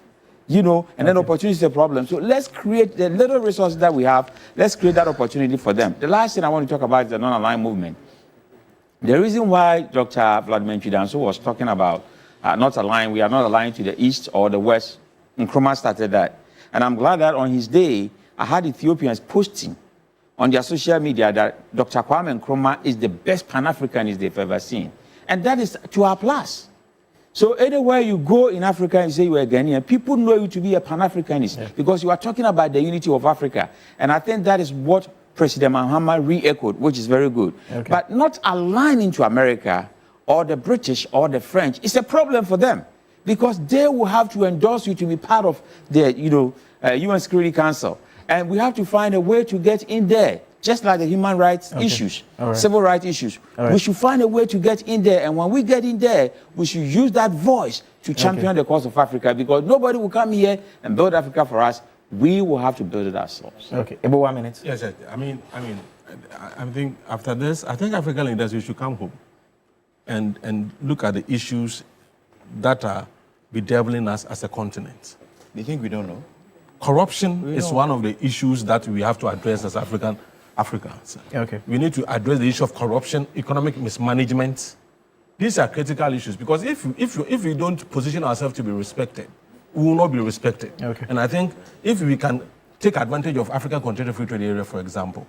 And then opportunity is a problem. So let's create the little resources that we have. Let's create that opportunity for them. The last thing I want to talk about is the non-aligned movement. The reason why Dr. Vladimir Chidanso was talking about not aligned, we are not aligned to the East or the West. Nkrumah started that. And I'm glad that on his day, I had Ethiopians posting on their social media that Dr. Kwame Nkrumah is the best Pan-Africanist they've ever seen. And that is to our plus. So anywhere you go in Africa and say you are a Ghanaian, people know you to be a Pan-Africanist because you are talking about the unity of Africa. And I think that is what President Mahama re-echoed, which is very good. Okay. But not aligning to America or the British or the French is a problem for them because they will have to endorse you to be part of the UN Security Council. And we have to find a way to get in there, just like the human rights issues, civil rights issues. We should find a way to get in there. And when we get in there, we should use that voice to champion the cause of Africa because nobody will come here and build Africa for us. We will have to build it ourselves. Okay, about 1 minute. Yes, I mean, I think after this, I think African leaders, we should come home and look at the issues that are bedeviling us as a continent. Do you think we don't know? Corruption is one of the issues that we have to address as Africans. Okay. We need to address the issue of corruption, economic mismanagement. These are critical issues because if we don't position ourselves to be respected, we will not be respected. Okay. And I think if we can take advantage of African Continental Free Trade Area, for example,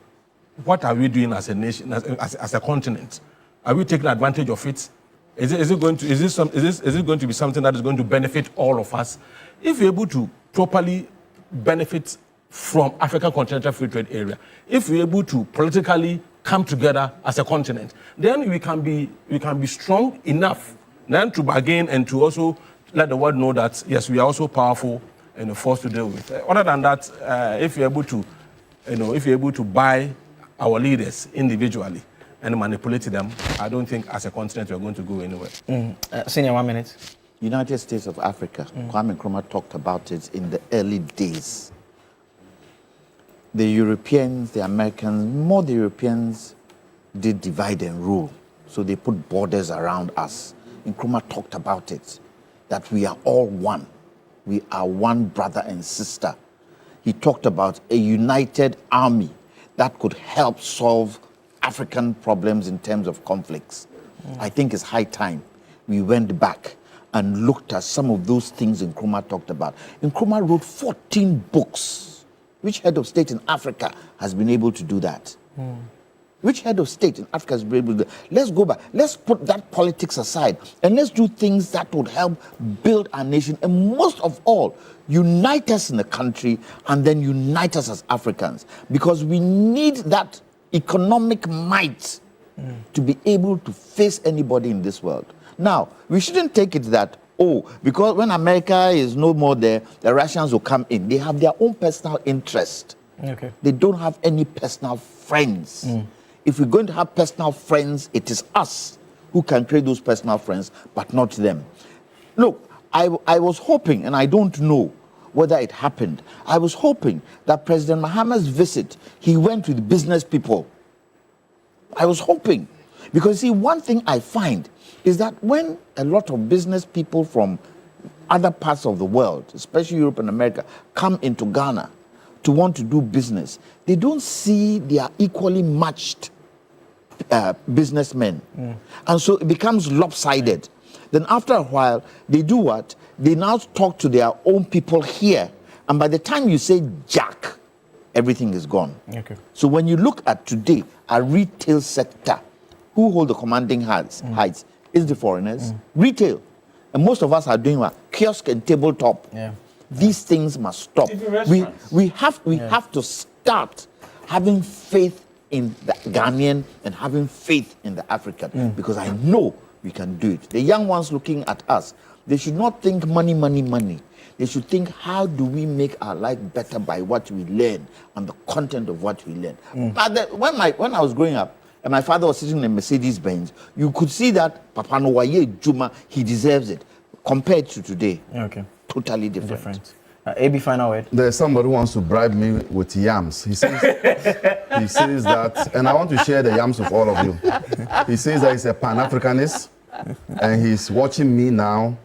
what are we doing as a nation, as a continent? Are we taking advantage of it? Is it going to be something that is going to benefit all of us? If we're able to properly benefit from African Continental Free Trade Area, if we're able to politically come together as a continent, then we can be strong enough then to bargain and to also let the world know that yes, we are also powerful and a force to deal with. Other than that, if you're able to buy our leaders individually and manipulate them, I don't think as a continent we're going to go anywhere. Senior, 1 minute. United States of Africa, Kwame Nkrumah talked about it in the early days. The Europeans, the Americans, more the Europeans did divide and rule. So they put borders around us. Nkrumah talked about it, that we are all one. We are one brother and sister. He talked about a united army that could help solve African problems in terms of conflicts. I think it's high time we went back and looked at some of those things Nkrumah talked about. Nkrumah wrote 14 books. Which head of state in Africa has been able to do that? Which head of state in Africa has been able to do that? Let's go back. Let's put that politics aside and let's do things that would help build our nation and most of all, unite us in the country and then unite us as Africans because we need that economic might to be able to face anybody in this world. Now, we shouldn't take it that, because when America is no more there, the Russians will come in. They have their own personal interest. Okay. They don't have any personal friends. If we're going to have personal friends, it is us who can create those personal friends, but not them. Look, I was hoping, and I don't know whether it happened, I was hoping that President Mahama's visit, he went with business people. I was hoping. Because, see, one thing I find is that when a lot of business people from other parts of the world, especially Europe and America, come into Ghana to want to do business, they don't see their equally matched businessmen. And so it becomes lopsided. Then after a while, they do what? They now talk to their own people here. And by the time you say Jack, everything is gone. Okay. So when you look at today, our retail sector, who hold the commanding heights is the foreigners. Retail. And most of us are doing what? Kiosk and tabletop. These things must stop. We have to start having faith in the Ghanaian and having faith in the African because I know we can do it. The young ones looking at us, they should not think money, money, money. They should think, how do we make our life better by what we learn and the content of what we learn? But when I was growing up, and my father was sitting in a Mercedes-Benz, you could see that Papa Nowaye Juma, he deserves it. Compared to today, totally different. AB, final word. There's somebody who wants to bribe me with yams. He says that, and I want to share the yams with all of you. He says that he's a Pan-Africanist, and he's watching me now,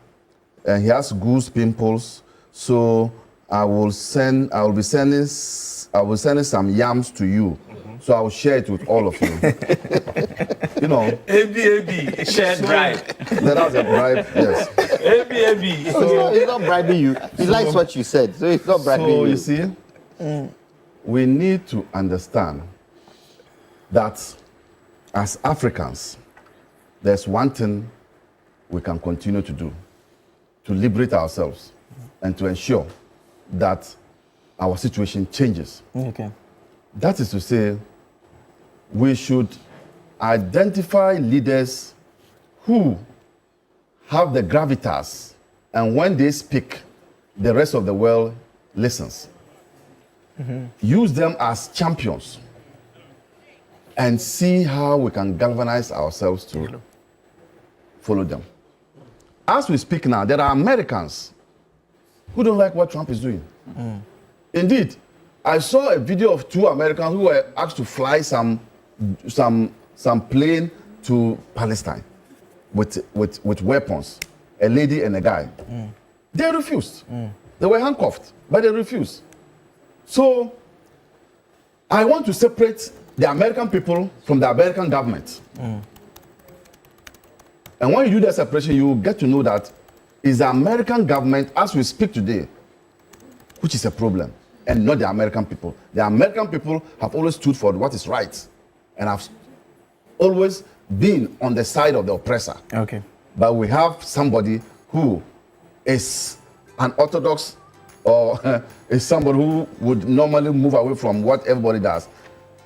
and he has goose pimples. So I will be sending some yams to you. So I will share it with all of you. You know. AB, shared bribe. That was a bribe, yes. AB. So he's not bribing you. He likes what you said, so he's not bribing you. So you see, we need to understand that as Africans, there's one thing we can continue to do to liberate ourselves and to ensure that our situation changes. Okay. That is to say, we should identify leaders who have the gravitas, and when they speak, the rest of the world listens. Use them as champions and see how we can galvanize ourselves to follow them. As we speak now, there are Americans who don't like what Trump is doing. Indeed, I saw a video of two Americans who were asked to fly some some plane to Palestine with weapons, a lady and a guy. They refused. They were handcuffed, but they refused. So I want to separate the American people from the American government. And when you do that separation, you get to know that it's the American government, as we speak today, which is a problem, and not the American people. The American people have always stood for what is right, and have always been on the side of the oppressor. Okay. But we have somebody who is an orthodox, or is somebody who would normally move away from what everybody does.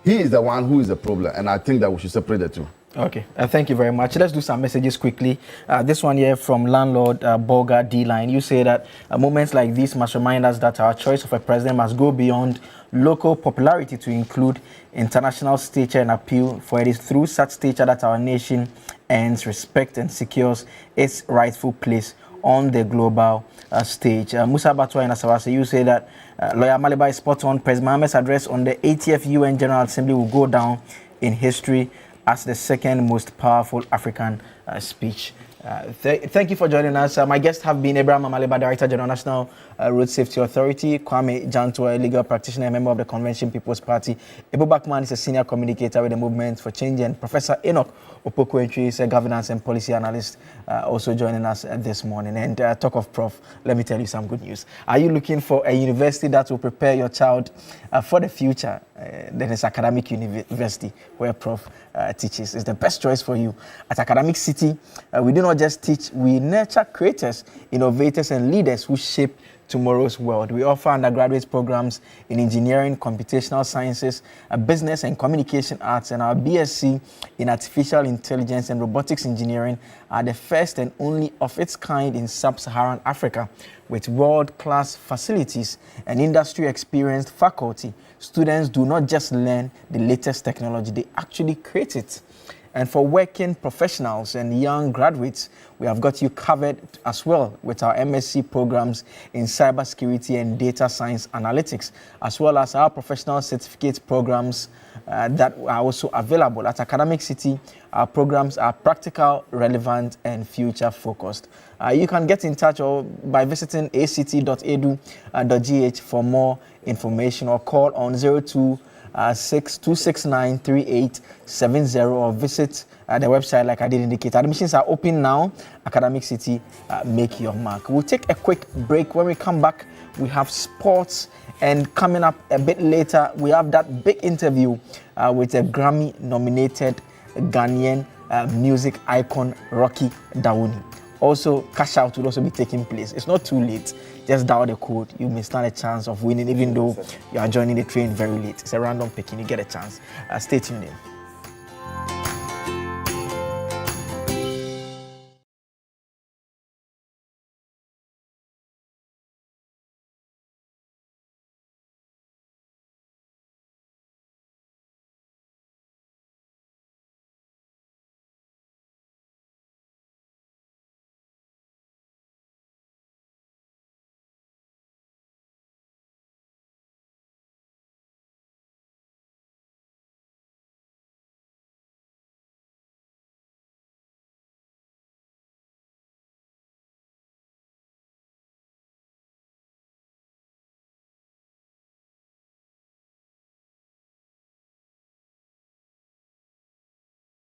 He is the one who is the problem, and I think that we should separate the two. Okay, thank you very much. Let's do some messages quickly. This one here from landlord Bolga D-Line. You say that moments like these must remind us that our choice of a president must go beyond local popularity to include international stature and appeal, for it is through such stature that our nation earns respect and secures its rightful place on the global stage. Musa Batwa in Asawase, you say that Lawyer Maliba is spot on. President Mahamat's address on the 80th UN General Assembly will go down in history as the second most powerful African speech. Thank you for joining us. My guests have been Abraham Amaliba, Director General National Road Safety Authority; Kwame Jantua, a legal practitioner, a member of the Convention People's Party; Ebo Bakman is a senior communicator with the Movement for Change; and Professor Enoch Opoku-Entry is a governance and policy analyst, also joining us this morning. And talk of Prof, let me tell you some good news. Are you looking for a university that will prepare your child for the future? Then it's Academic University, where Prof teaches. It's the best choice for you. At Academic City, we do not just teach, we nurture creators, innovators, and leaders who shape tomorrow's world. We offer undergraduate programs in engineering, computational sciences, business and communication arts, and our BSc in artificial intelligence and robotics engineering are the first and only of its kind in sub-Saharan Africa. With world-class facilities and industry-experienced faculty, students do not just learn the latest technology, they actually create it. And for working professionals and young graduates, we have got you covered as well with our MSc programs in cybersecurity and data science analytics, as well as our professional certificate programs that are also available. At Academic City, our programs are practical, relevant, and future-focused. You can get in touch by visiting act.edu.gh for more information, or call on 0262693870, or visit the website like I did indicate. Admissions are open now. Academic City, make your mark. We'll take a quick break. When we come back, we have sports, and coming up a bit later, we have that big interview with a Grammy-nominated Ghanaian music icon, Rocky Dawuni. Also, cash out will also be taking place. It's not too late. Just dial the code. You may stand a chance of winning, even though you are joining the train very late. It's a random picking. You get a chance. Stay tuned in.